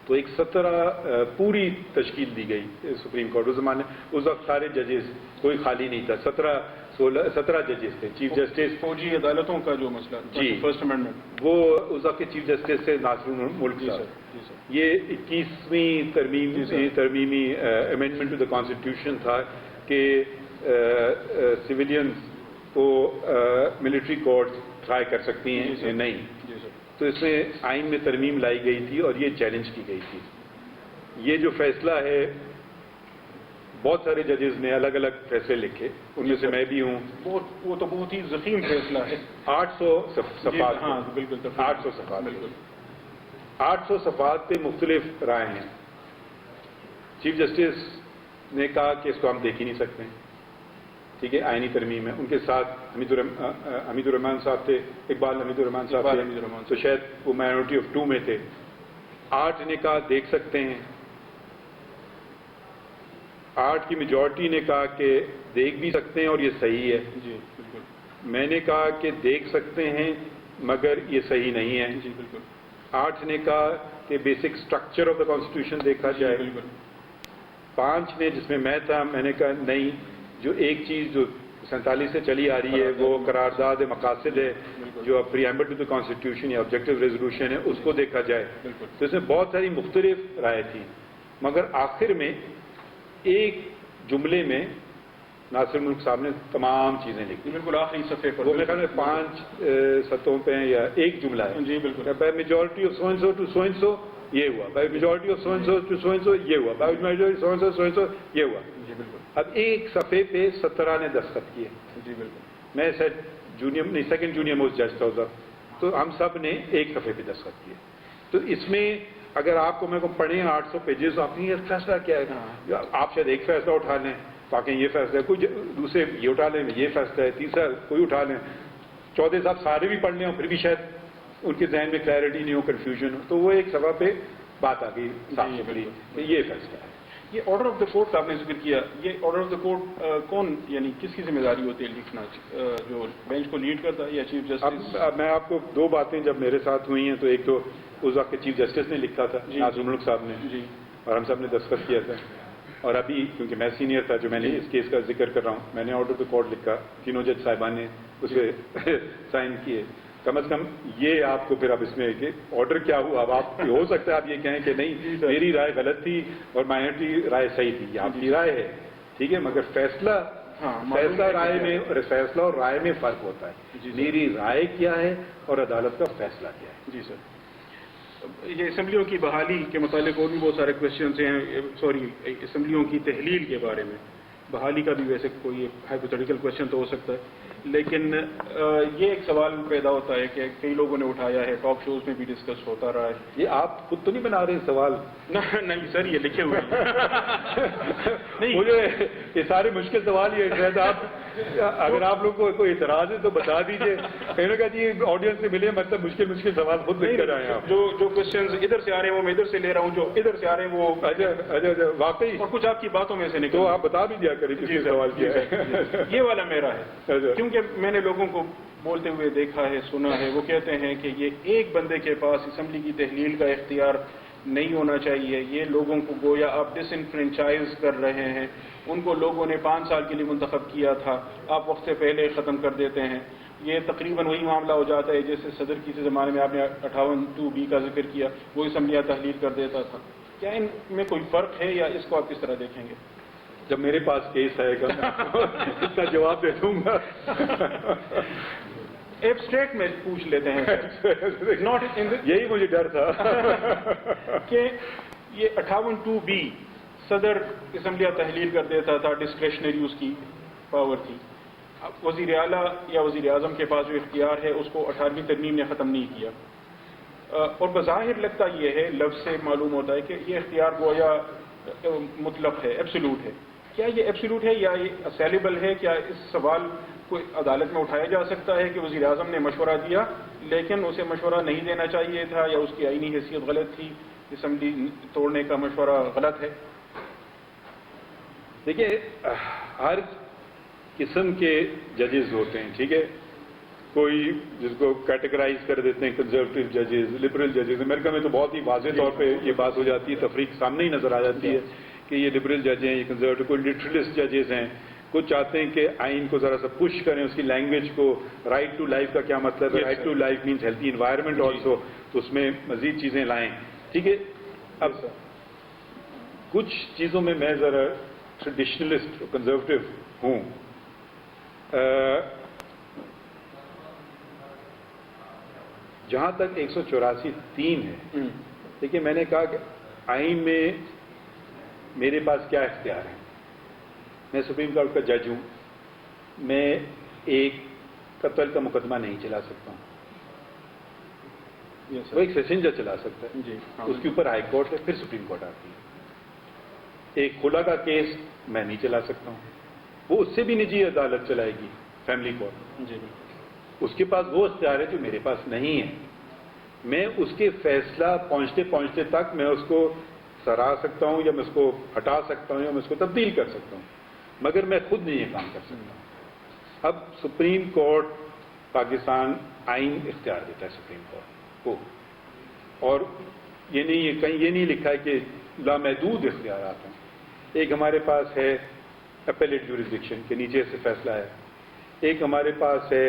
تو ایک 17 پوری تشکیل دی گئی سپریم کورٹ. اس زمانے اس وقت سارے ججز، کوئی خالی نہیں تھا، 17 ججز تھے. چیف جسٹس فوجی عدالتوں کا جو مسئلہ جی، فرسٹ امینڈمنٹ، وہ اس وقت کے چیف جسٹس سے ناصر الملک صاحب. یہ 21ویں ترمیمی امینڈمنٹ ٹو دا کانسٹیٹیوشن تھا کہ سویلینز کو ملٹری کورٹ ٹرائی کر سکتی ہیں نہیں. تو اس میں آئین میں ترمیم لائی گئی تھی اور یہ چیلنج کی گئی تھی. یہ جو فیصلہ ہے، بہت سارے ججز نے الگ الگ فیصلے لکھے، ان میں سے میں بھی ہوں. وہ تو بہت ہی ضخیم فیصلہ ہے. 800 صفحات. ہاں بالکل، 800 صفحات، بالکل 800 صفحات پہ مختلف رائے ہیں. چیف جسٹس نے کہا کہ اس کو ہم دیکھ ہی نہیں سکتے. ٹھیک ہے، آئینی ترمیم ہے. ان کے ساتھ حمید الرحمان صاحب تھے، اقبال حمید الرحمان صاحب تھے، تو شاید وہ مائنورٹی آف 2 میں تھے. 8 نے کہا دیکھ سکتے ہیں. 8 کی میجورٹی نے کہا کہ دیکھ بھی سکتے ہیں اور یہ صحیح ہے. جی بالکل. میں نے کہا کہ دیکھ سکتے ہیں مگر یہ صحیح نہیں ہے. جی بالکل. 8 نے کہا کہ basic structure of the constitution دیکھا جائے. بالکل. 5 نے، جس میں میں تھا، میں نے کہا نہیں، جو ایک چیز جو 47 سے چلی آ رہی ہے وہ قرارداد مقاصد ہے، جو پریامبل ٹو دا کانسٹیٹیوشن یا آبجیکٹو ریزولوشن ہے، اس کو دیکھا جائے. تو اس میں بہت ساری مختلف رائے تھی، مگر آخر میں ایک جملے میں ناصر ملک صاحب نے تمام چیزیں لکھی. بالکل آخری صفحے پر، وہ میرے خیال میں 5 سطحوں پہ یا ایک جملہ ہے. جی بالکل. By majority of so and so to so and so یہ ہوا، by majority of so and so to so and so یہ ہوا، by majority so and so یہ ہوا. جی بالکل. اب ایک صفحے پہ 17 نے دستخط کیے. جی بالکل. میں سیکنڈ جونیئر موسٹ جج تھا، تو ہم سب نے ایک صفحے پہ دستخط کیے. تو اس میں اگر آپ کو میں کو پڑھیں 800 پیجز، آپ نے یہ فیصلہ کیا ہے، آپ شاید ایک فیصلہ اٹھا لیں، باقی یہ فیصلہ ہے، کوئی دوسرے یہ اٹھا لیں، یہ فیصلہ ہے، تیسرا کوئی اٹھا لیں، چوتھے صاحب سارے بھی پڑھ لیں اور پھر بھی شاید ان کے ذہن میں کلیئرٹی نہیں ہو، کنفیوژن ہو. تو وہ ایک صفحہ پہ بات آ گئی صاف ستھری کہ یہ فیصلہ ہے. یہ آرڈر آف دا کورٹ کا آپ نے ذکر کیا، یہ آرڈر آف دا کورٹ کون، یعنی کس کی ذمہ داری ہوتی ہے لکھنا، جو بینچ کو لیڈ کرتا ہے یا چیف جسٹس؟ اب میں آپ کو 2 باتیں جب میرے ساتھ ہوئی ہیں، تو ایک تو اس وقت کے چیف جسٹس نے لکھا تھا، ناصر الملک صاحب نے، اور ہم سب نے دستخط کیا تھا. اور ابھی کیونکہ میں سینئر تھا جو میں نے اس کیس کا ذکر کر رہا ہوں، میں نے آرڈر ٹو کورٹ لکھا، تینوں جج صاحبان نے اس پہ سائن کیے. کم از کم یہ آپ کو پھر اب اس میں کہ آرڈر کیا ہوا، اب آپ ہو سکتا ہے آپ یہ کہیں کہ نہیں میری رائے غلط تھی اور مائنورٹی رائے صحیح تھی، یہ آپ کی رائے ہے، ٹھیک ہے، مگر فیصلہ رائے میں، فیصلہ اور رائے میں فرق ہوتا ہے. میری رائے کیا ہے اور عدالت کا فیصلہ کیا ہے. جی سر، یہ اسمبلیوں کی بحالی کے متعلق اور بھی بہت سارے کوشچنس ہیں، سوری اسمبلیوں کی تحلیل کے بارے میں. بحالی کا بھی ویسے کوئی ہائپوتھیٹیکل کوشچن تو ہو سکتا ہے، لیکن یہ ایک سوال پیدا ہوتا ہے کہ کئی لوگوں نے اٹھایا ہے، ٹاک شوز میں بھی ڈسکس ہوتا رہا ہے. یہ آپ خود تو نہیں بنا رہے سوال؟ نہیں سر، یہ لکھے ہوئے ہیں. مجھے یہ سارے مشکل سوال ہی ہے. آپ اگر آپ لوگ کو کوئی اعتراض ہے تو بتا دیجیے. کہیں نہ کہا جی آڈینس سے ملے، مطلب مشکل سوال خود لکھ کر آئے آپ. جو کوشچنز ادھر سے آ رہے ہیں وہ میں ادھر سے لے رہا ہوں، جو ادھر سے آ رہے ہیں وہ اچھا واقعی، اور کچھ آپ کی باتوں میں سے نکل. تو آپ بتا بھی دیا کریں کس نے سوال کیا ہے. یہ والا میرا ہے، کیونکہ میں نے لوگوں کو بولتے ہوئے دیکھا ہے، سنا ہے، وہ کہتے ہیں کہ یہ ایک بندے کے پاس اسمبلی کی تحلیل کا اختیار نہیں ہونا چاہیے، یہ لوگوں کو گویا آپ ڈس انفرینچائز کر رہے ہیں. ان کو لوگوں نے 5 سال کے لیے منتخب کیا تھا، آپ وقت سے پہلے ختم کر دیتے ہیں. یہ تقریباً وہی معاملہ ہو جاتا ہے جیسے صدر کی زمانے میں آپ نے 58(2)B کا ذکر کیا، وہ اسمبلیاں تحلیل کر دیتا تھا. کیا ان میں کوئی فرق ہے یا اس کو آپ کس طرح دیکھیں گے؟ جب میرے پاس کیس آئے گا اس کا جواب دے دوں گا. ایبسٹریکٹ میں پوچھ لیتے ہیں یہی مجھے ڈر تھا کہ یہ 58(2)B صدر اسمبلیاں تحلیل کر دیتا تھا، ڈسکریشنری اس کی پاور تھی. وزیر اعلیٰ یا وزیر اعظم کے پاس جو اختیار ہے اس کو 18ویں ترمیم نے ختم نہیں کیا. اور بظاہر لگتا یہ ہے، لفظ سے معلوم ہوتا ہے کہ یہ اختیار گویا مطلق ہے، ایبسولوٹ ہے. کیا یہ ایبسولوٹ ہے یا یہ اسیلیبل ہے؟ کیا اس سوال کو عدالت میں اٹھایا جا سکتا ہے کہ وزیر اعظم نے مشورہ دیا لیکن اسے مشورہ نہیں دینا چاہیے تھا، یا اس کی آئینی حیثیت غلط تھی، اسمبلی توڑنے کا مشورہ غلط ہے؟ دیکھیے، ہر قسم کے ججز ہوتے ہیں، ٹھیک ہے. کوئی جس کو کیٹیگرائز کر دیتے ہیں کنزرویٹو ججز، لبرل ججز. امریکہ میں تو بہت ہی واضح طور پہ یہ بات ہو جاتی ہے، تفریق سامنے ہی نظر آ جاتی ہے کہ یہ لبرل جج ہیں، یہ کنزرویٹو. کوئی لٹرلسٹ ججز ہیں، کچھ چاہتے ہیں کہ آئین کو ذرا سا پش کریں، اس کی لینگویج کو. رائٹ ٹو لائف کا کیا مطلب ہے؟ Right to life means healthy environment also, تو اس میں مزید چیزیں لائیں، ٹھیک ہے. اب کچھ چیزوں میں ذرا ٹریڈیشنلسٹ کنزرویٹو ہوں. جہاں تک 184(3) ہے، دیکھیے میں نے کہا کہ آئین میں میرے پاس کیا اختیار ہے. میں سپریم کورٹ کا جج ہوں، میں ایک قتل کا مقدمہ نہیں چلا سکتا ہوں. وہ ایک سیشن جج چلا سکتا ہے، اس کے اوپر ہائی کورٹ ہے، پھر سپریم کورٹ آتی ہے. ایک خلا کا کیس میں نہیں چلا سکتا ہوں، وہ اس سے بھی نجی عدالت چلائے گی، فیملی کورٹ. اس کے پاس وہ اختیار ہے جو میرے پاس نہیں ہے. میں اس کے فیصلہ پہنچتے پہنچتے تک میں اس کو سرا سکتا ہوں، یا میں اس کو ہٹا سکتا ہوں، یا میں اس کو تبدیل کر سکتا ہوں، مگر میں خود نہیں یہ کام کر سکتا. اب سپریم کورٹ پاکستان آئین اختیار دیتا ہے سپریم کورٹ کو، اور یہ نہیں، کہیں یہ نہیں لکھا ہے کہ لامحدود اختیارات ہیں. ایک ہمارے پاس ہے اپیلیٹ جورسڈکشن کے نیچے سے فیصلہ ہے. ایک ہمارے پاس ہے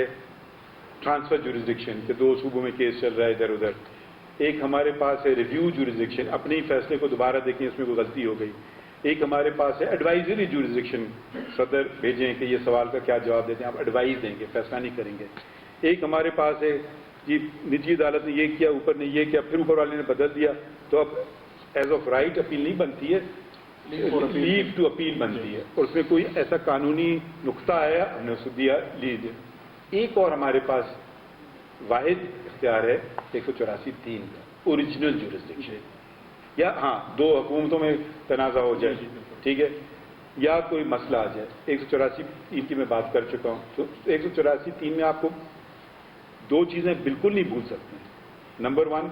ٹرانسفر جورسڈکشن کہ 2 صوبوں میں کیس چل رہا ہے ادھر ادھر. ایک ہمارے پاس ہے ریویو جورسڈکشن، اپنے ہی فیصلے کو دوبارہ دیکھیں اس میں کوئی غلطی ہو گئی. ایک ہمارے پاس ہے ایڈوائزری جورسڈکشن، صدر بھیجیں کہ یہ سوال کا کیا جواب دیتے ہیں، آپ ایڈوائز دیں گے، فیصلہ نہیں کریں گے. ایک ہمارے پاس ہے جی نجی عدالت نے یہ کیا، اوپر نے یہ کیا، پھر اوپر والے نے بدل دیا، تو اب ایز آف رائٹ اپیل نہیں بنتی ہے، لیو ٹو اپیل بنتی ہے، اور اس میں کوئی ایسا قانونی نقطہ آیا ہم نے اس کو دیا لیجیے. ایک اور ہمارے پاس واحد اختیار ہے 184(3) کا، اوریجنل جورسڈکشن. یا ہاں 2 حکومتوں میں تنازع ہو جائے، ٹھیک ہے، یا کوئی مسئلہ آ جائے. 184(3) کی میں بات کر چکا ہوں. تو 184(3) میں آپ کو 2 چیزیں بالکل نہیں بھول سکتے ہیں. Number 1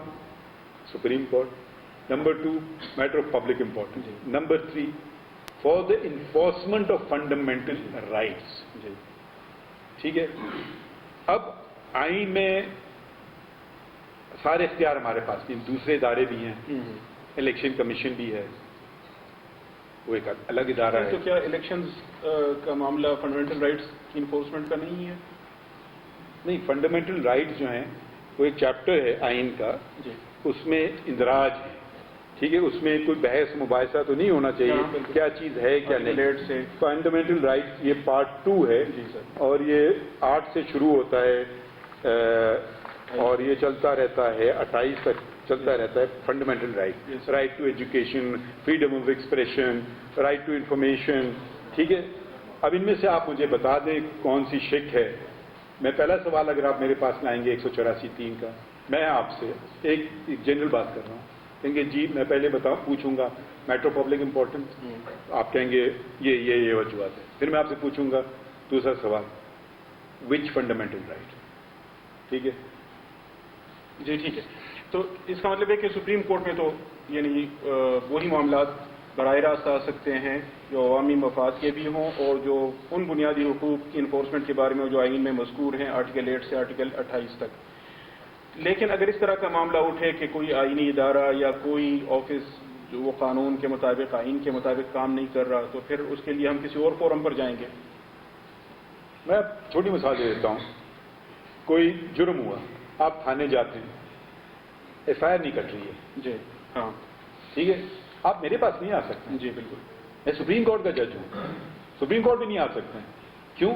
supreme court, number 2 matter of public importance, number 3 for the enforcement of fundamental rights. ٹھیک ہے. اب آئین میں سارے اختیار ہمارے پاس بھی، دوسرے ادارے بھی ہیں، الیکشن کمیشن بھی ہے، وہ ایک الگ ادارہ ہے. تو کیا الیکشنز کا معاملہ فنڈامنٹل رائٹس کی انفورسمنٹ کا نہیں ہے؟ نہیں، فنڈامنٹل رائٹس جو ہیں وہ ایک چیپٹر ہے آئین کا، جی اس میں اندراج ہے. ٹھیک ہے، اس میں کوئی بحث مباحثہ تو نہیں ہونا چاہیے ہاں، بالکل. کیا چیز ہے کیا نہیں. لیٹ سے فنڈامنٹل رائٹس یہ پارٹ 2 ہے، جی سر. اور یہ 8 سے شروع ہوتا ہے اور یہ چلتا رہتا ہے 28 تک چلتا رہتا ہے. Fundamental right, right to education, freedom of expression, right to information. ٹھیک ہے، اب ان میں سے آپ مجھے بتا دیں کون سی شک ہے. میں پہلا سوال اگر آپ میرے پاس لائیں گے 184(3) کا، میں آپ سے ایک جنرل بات کر رہا ہوں. کہیں گے جی میں پہلے پوچھوں گا میٹر پبلک امپورٹنس، آپ کہیں گے یہ وجوہات ہے. پھر میں آپ سے پوچھوں گا دوسرا سوال، وچ فنڈامنٹل رائٹ. ٹھیک ہے جی ٹھیک ہے. تو اس کا مطلب ہے کہ سپریم کورٹ میں تو یعنی وہی معاملات براہ راست آ سکتے ہیں جو عوامی مفاد کے بھی ہوں اور جو ان بنیادی حقوق کی انفورسمنٹ کے بارے میں جو آئین میں مذکور ہیں آرٹیکل 8 سے آرٹیکل 28 تک. لیکن اگر اس طرح کا معاملہ اٹھے کہ کوئی آئینی ادارہ یا کوئی آفس جو وہ قانون کے مطابق آئین کے مطابق کام نہیں کر رہا، تو پھر اس کے لیے ہم کسی اور فورم پر جائیں گے. میں چھوٹی مثال دے دیتا ہوں. کوئی جرم ہوا، آپ تھانے جاتے ہیں، ایف آئی آر نہیں کٹ رہی ہے. جی ہاں ٹھیک ہے، آپ میرے پاس نہیں آ سکتے. جی بالکل. میں سپریم کورٹ کا جج ہوں، سپریم کورٹ بھی نہیں آ سکتے. کیوں؟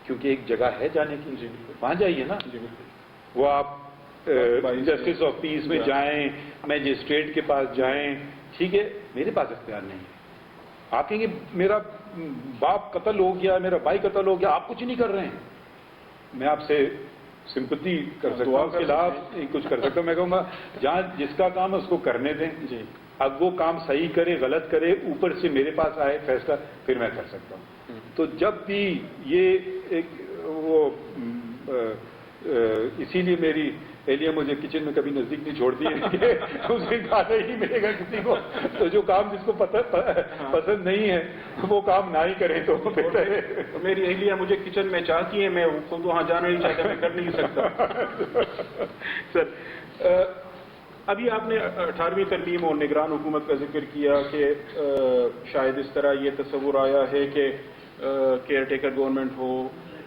کیونکہ ایک جگہ ہے جانے کی. جی بالکل. وہاں جائیے نا. جی بالکل. وہ آپ جسٹس آف پیس میں جائیں، میجسٹریٹ کے پاس جائیں. ٹھیک ہے، میرے پاس اختیار نہیں ہے. آپ کہیں گے میرا باپ قتل ہو گیا، میرا بھائی قتل ہو گیا، آپ کچھ نہیں کر رہے ہیں. میں آپ سے سمپتی کر سکتا ہوں، اس کے خلاف کچھ کر سکتا ہوں. میں کہوں گا جہاں جس کا کام ہے اس کو کرنے دیں. جی اب وہ کام صحیح کرے غلط کرے، اوپر سے میرے پاس آئے فیصلہ، پھر میں کر سکتا ہوں. تو جب بھی یہ ایک وہ اسی لیے میری اہلیہ مجھے کچن میں کبھی نزدیک نہیں چھوڑتی ہے کہ اسے کھانا ہی ملے گا کسی کو. تو جو کام جس کو پسند نہیں ہے وہ کام نہ ہی کرے تو بہتر ہے. میری اہلیہ مجھے کچن میں چاہتی ہے، میں خود وہاں جانا نہیں چاہتا، میں کر نہیں سکتا. سر ابھی آپ نے 18ویں ترمیم اور نگران حکومت کا ذکر کیا کہ شاید اس طرح یہ تصور آیا ہے کہ کیئر ٹیکر گورنمنٹ ہو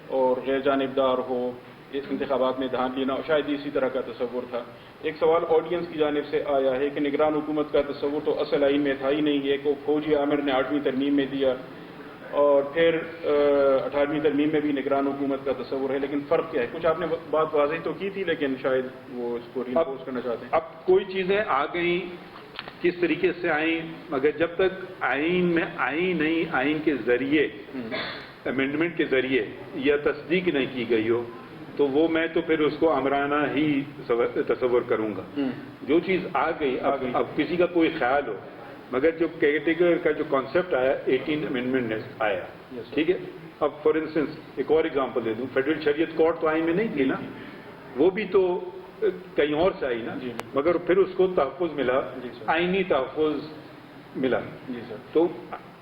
اور غیر جانبدار ہو، اس انتخابات میں دھان لینا، شاید اسی طرح کا تصور تھا. ایک سوال آڈینس کی جانب سے آیا ہے کہ نگران حکومت کا تصور تو اصل آئین میں تھا ہی نہیں. ایک وہ فوجی عامر نے 8ویں ترمیم میں دیا اور پھر 18ویں ترمیم میں بھی نگران حکومت کا تصور ہے، لیکن فرق کیا ہے؟ کچھ آپ نے بات واضح تو کی تھی لیکن شاید وہ اس کو رینفورس کرنا چاہتے ہیں. اب کوئی چیزیں آ گئیں کس طریقے سے آئیں، مگر جب تک آئین میں آئی نہیں، آئین کے ذریعے امینڈمنٹ کے ذریعے یا تصدیق نہیں کی گئی ہو تو وہ میں تو پھر اس کو آمرانہ ہی تصور کروں گا. جو چیز آ گئی اب کسی کا کوئی خیال ہو، مگر جو کیٹیگری کا جو کانسیپٹ آیا 18 امینڈمنٹ آیا. ٹھیک ہے، اب فار انسٹنس ایک اور ایگزامپل دے دوں، فیڈرل شریعت کورٹ تو آئین میں نہیں تھی نا، وہ بھی تو کہیں اور سے آئی نا، مگر پھر اس کو تحفظ ملا، آئینی تحفظ ملا. جی سر. تو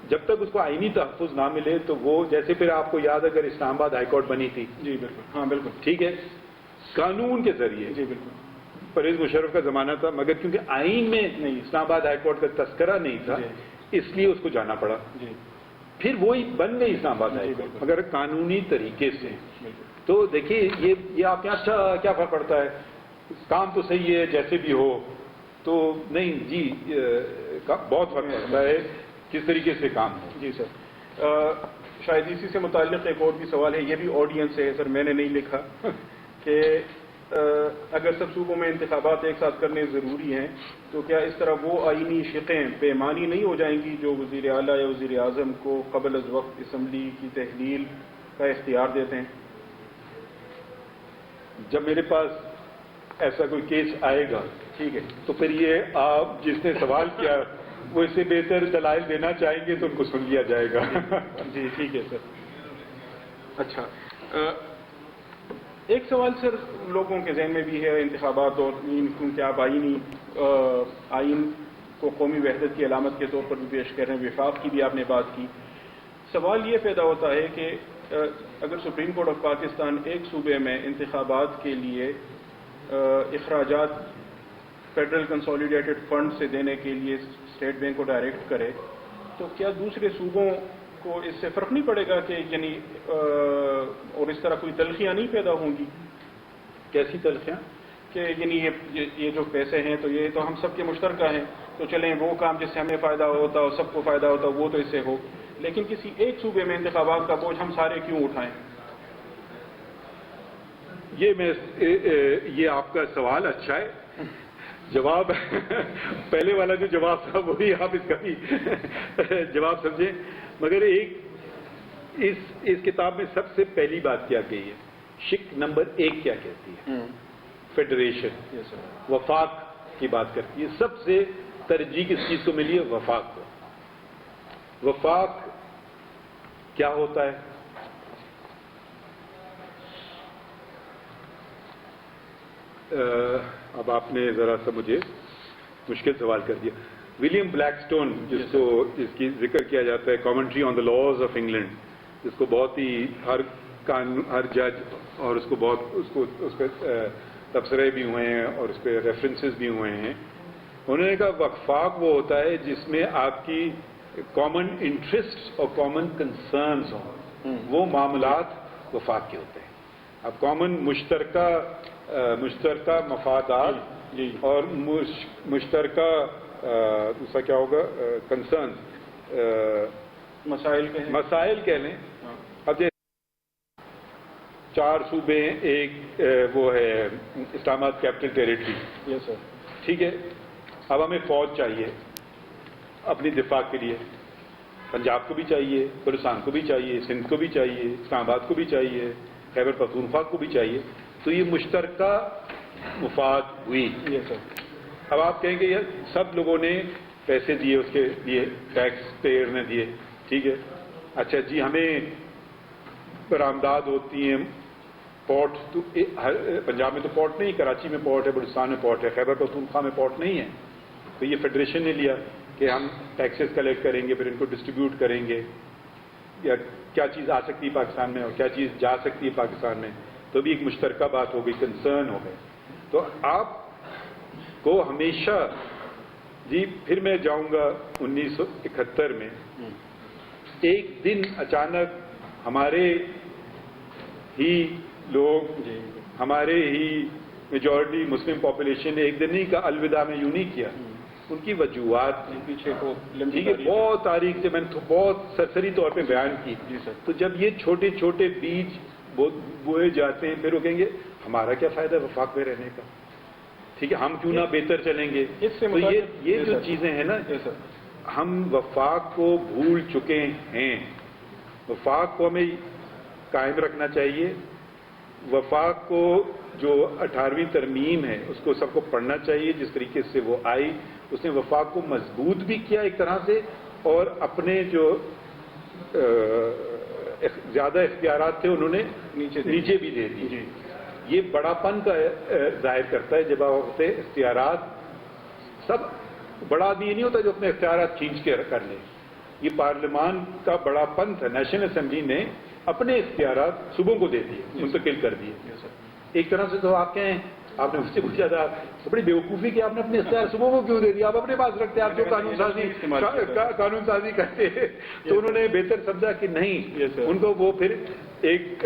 جب تک اس کو آئینی تحفظ نہ ملے تو وہ جیسے پھر آپ کو یاد اگر اسلام آباد ہائی کورٹ بنی تھی. جی بالکل. ہاں بالکل. ٹھیک ہے، قانون کے ذریعے. جی بالکل. پرویز مشرف کا زمانہ تھا، مگر کیونکہ آئین میں نہیں اسلام آباد ہائی کورٹ کا تذکرہ نہیں تھا، اس لیے اس کو جانا پڑا. جی. پھر وہی بن گئی اسلام آباد ہائی کورٹ مگر قانونی طریقے سے. تو دیکھیے یہ آپ کے اچھا کیا فرق پڑتا ہے، کام تو صحیح ہے جیسے بھی ہو. تو نہیں جی، بہت فرق پڑتا ہے کس طریقے سے کام ہو. جی سر. شاید اسی سے متعلق ایک اور بھی سوال ہے، یہ بھی آڈینس سے ہے سر، میں نے نہیں لکھا، کہ اگر سب صوبوں میں انتخابات ایک ساتھ کرنے ضروری ہیں تو کیا اس طرح وہ آئینی شقیں پیمانی نہیں ہو جائیں گی جو وزیر اعلیٰ یا وزیر اعظم کو قبل از وقت اسمبلی کی تحلیل کا اختیار دیتے ہیں؟ جب میرے پاس ایسا کوئی کیس آئے گا، ٹھیک ہے، تو پھر یہ آپ جس نے سوال کیا وہ اس سے بہتر دلائل دینا چاہیں گے تو ان کو سن لیا جائے گا. جی ٹھیک ہے سر. اچھا، ایک سوال سر لوگوں کے ذہن میں بھی ہے انتخابات اور کیونکہ آپ آئین کو قومی وحدت کی علامت کے طور پر بھی پیش کر رہے ہیں، وفاق کی بھی آپ نے بات کی. سوال یہ پیدا ہوتا ہے کہ اگر سپریم کورٹ آف پاکستان ایک صوبے میں انتخابات کے لیے اخراجات فیڈرل کنسالیڈیٹڈ فنڈ سے دینے کے لیے اسٹیٹ بینک کو ڈائریکٹ کرے تو کیا دوسرے صوبوں کو اس سے فرق نہیں پڑے گا کہ یعنی اور اس طرح کوئی تلخیاں نہیں پیدا ہوں گی؟ کیسی تلخیاں؟ کہ یعنی یہ جو پیسے ہیں تو یہ تو ہم سب کے مشترکہ ہیں، تو چلیں وہ کام جس سے ہمیں فائدہ ہوتا ہو، سب کو فائدہ ہوتا ہو، وہ تو اس سے ہو، لیکن کسی ایک صوبے میں انتخابات کا بوجھ ہم سارے کیوں اٹھائیں؟ یہ آپ کا سوال اچھا ہے، جواب پہلے والا جو جواب تھا وہی آپ اس کا بھی جواب سمجھیں، مگر اس کتاب میں سب سے پہلی بات کیا کہی ہے، شق نمبر 1 کیا کہتی ہے؟ فیڈریشن، وفاق کی بات کرتی ہے. سب سے ترجیح کس چیز کو ملی ہے؟ وفاق کو. وفاق کیا ہوتا ہے؟ اب آپ نے ذرا سا مجھے مشکل سوال کر دیا. ولیم بلیک سٹون جس کی ذکر کیا جاتا ہے، commentary on the laws of England, جس کو بہت ہی ہر جج اور اس پہ تبصرے بھی ہوئے ہیں اور اس پہ ریفرنسز بھی ہوئے ہیں. انہوں نے کہا وفاق وہ ہوتا ہے جس میں آپ کی کامن انٹرسٹ اور کامن کنسرنز ہوں، وہ معاملات وفاق کے ہوتے ہیں. اب کامن مشترکہ مفادات اور مشترکہ دوسرا کیا ہوگا، کنسرن، مسائل کہہ لیں. اب جیسے 4 صوبے ہیں، ایک وہ ہے اسلام آباد کیپٹل ٹیریٹری، ٹھیک ہے. اب ہمیں فوج چاہیے اپنی دفاع کے لیے، پنجاب کو بھی چاہیے، بلوچستان کو بھی چاہیے، سندھ کو بھی چاہیے، اسلام آباد کو بھی چاہیے، خیبر پختونخوا کو بھی چاہیے. تو یہ مشترکہ مفاد ہوئی. اب آپ کہیں گے یار سب لوگوں نے پیسے دیے، اس کے لیے ٹیکس پیئر نے دیے، ٹھیک ہے. اچھا جی، ہمیں برآمدات ہوتی ہیں، پورٹ تو پنجاب میں تو پورٹ نہیں، کراچی میں پورٹ ہے، بلوچستان میں پورٹ ہے، خیبر پختونخوا میں پورٹ نہیں ہے. تو یہ فیڈریشن نے لیا کہ ہم ٹیکسز کلیکٹ کریں گے، پھر ان کو ڈسٹریبیوٹ کریں گے، یا کیا چیز آ سکتی ہے پاکستان میں اور کیا چیز جا سکتی ہے پاکستان میں. تو بھی ایک مشترکہ بات ہو گئی، کنسرن ہو گئے. تو آپ کو ہمیشہ جی، پھر میں جاؤں گا 1971 میں، ایک دن اچانک ہمارے ہی لوگ، ہمارے ہی میجورٹی مسلم پاپولیشن نے ایک دن نہیں کہا الوداع، میں یوں نہیں کیا. ان کی وجوہات پیچھے کو ٹھیک ہے، بہت تاریخ سے میں نے بہت سرسری طور پہ بیان کی. تو جب یہ چھوٹے چھوٹے بیج بوئے جاتے ہیں، پھر وہ کہیں گے ہمارا کیا فائدہ وفاق میں رہنے کا، ٹھیک ہے، ہم کیوں نہ بہتر چلیں گے. تو یہ جو چیزیں ہیں نا، ہم وفاق کو بھول چکے ہیں. وفاق کو ہمیں قائم رکھنا چاہیے. وفاق کو جو 18ویں ترمیم ہے اس کو سب کو پڑھنا چاہیے. جس طریقے سے وہ آئی، اس نے وفاق کو مضبوط بھی کیا ایک طرح سے، اور اپنے جو زیادہ اختیارات تھے انہوں نے نیچے بھی دے دیے. یہ بڑا پن کا ظاہر کرتا ہے جب آپ اختیارات، سب بڑا آدمی یہ نہیں ہوتا جو اپنے اختیارات کھینچ کے کر لے. یہ پارلیمان کا بڑا پن تھا. نیشنل اسمبلی نے اپنے اختیارات صوبوں کو دے دیے، منتقل کر دیے. ایک طرح سے تو آپ کہیں آپ نے اس سے کچھ زیادہ بڑی بیوقوفی کہ آپ نے اپنے اختیار صوبوں کو کیوں دے دیا، آپ اپنے پاس رکھتے، آپ جو قانون سازی کرتے. تو انہوں نے بہتر سمجھا کہ نہیں، ان کو وہ پھر ایک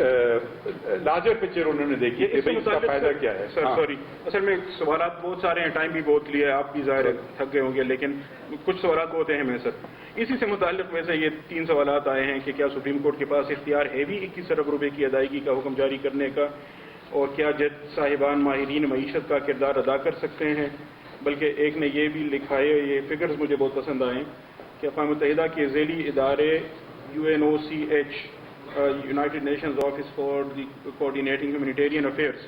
لارجر پکچر انہوں نے دیکھی کہ اس کا فائدہ کیا ہے. سوری، اصل میں سوالات بہت سارے ہیں، ٹائم بھی بہت لیا ہے، آپ بھی ظاہر تھک گئے ہوں گے، لیکن کچھ سوالات بہت اہم ہیں سر. اسی سے متعلق ویسے یہ 3 سوالات آئے ہیں کہ کیا سپریم کورٹ کے پاس اختیار ہے بھی 21 ارب روپے کی ادائیگی کا حکم جاری کرنے کا، اور کیا جج صاحبان ماہرین معیشت کا کردار ادا کر سکتے ہیں. بلکہ ایک نے یہ بھی لکھا ہے، یہ فگرز مجھے بہت پسند آئے، کہ اقوام متحدہ کے ذیلی ادارے UNOCH، United Nations office for the coordinating humanitarian affairs,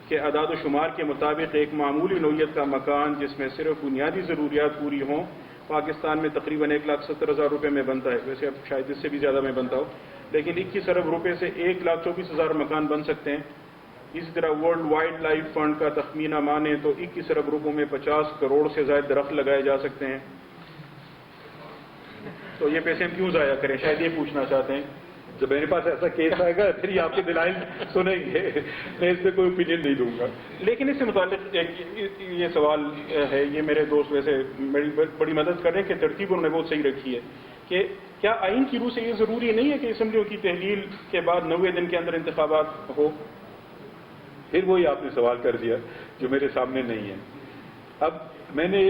کے اعداد و شمار کے مطابق ایک معمولی نوعیت کا مکان جس میں صرف بنیادی ضروریات پوری ہوں پاکستان میں تقریباً 1,70,000 روپے میں بنتا ہے. ویسے اب شاید اس سے بھی زیادہ میں بنتا ہو، لیکن 21 ارب روپے سے 1,24,000 مکان بن سکتے ہیں. اسی طرح ورلڈ وائلڈ لائف فنڈ کا تخمینہ مانے تو 21 ارب روپوں میں 50 کروڑ سے زائد درخت لگائے جا سکتے ہیں. تو یہ پیسے ہم کیوں ضائع کریں، شاید یہ پوچھنا چاہتے ہیں. جب میرے پاس ایسا کیس آئے گا پھر یہ آپ کے دلائل سنیں گے، میں اس پہ کوئی اوپینین نہیں دوں گا. لیکن اس سے متعلق یہ سوال ہے، یہ میرے دوست ویسے بڑی مدد کر رہے ہیں کہ ترتیب انہوں نے بہت صحیح رکھی ہے. کہ کیا آئین کی روح سے یہ ضروری نہیں ہے کہ اسمبلیوں کی تحلیل کے بعد 90 دن کے اندر انتخابات ہو؟ پھر وہی آپ نے سوال کر دیا جو میرے سامنے نہیں ہے. اب میں نے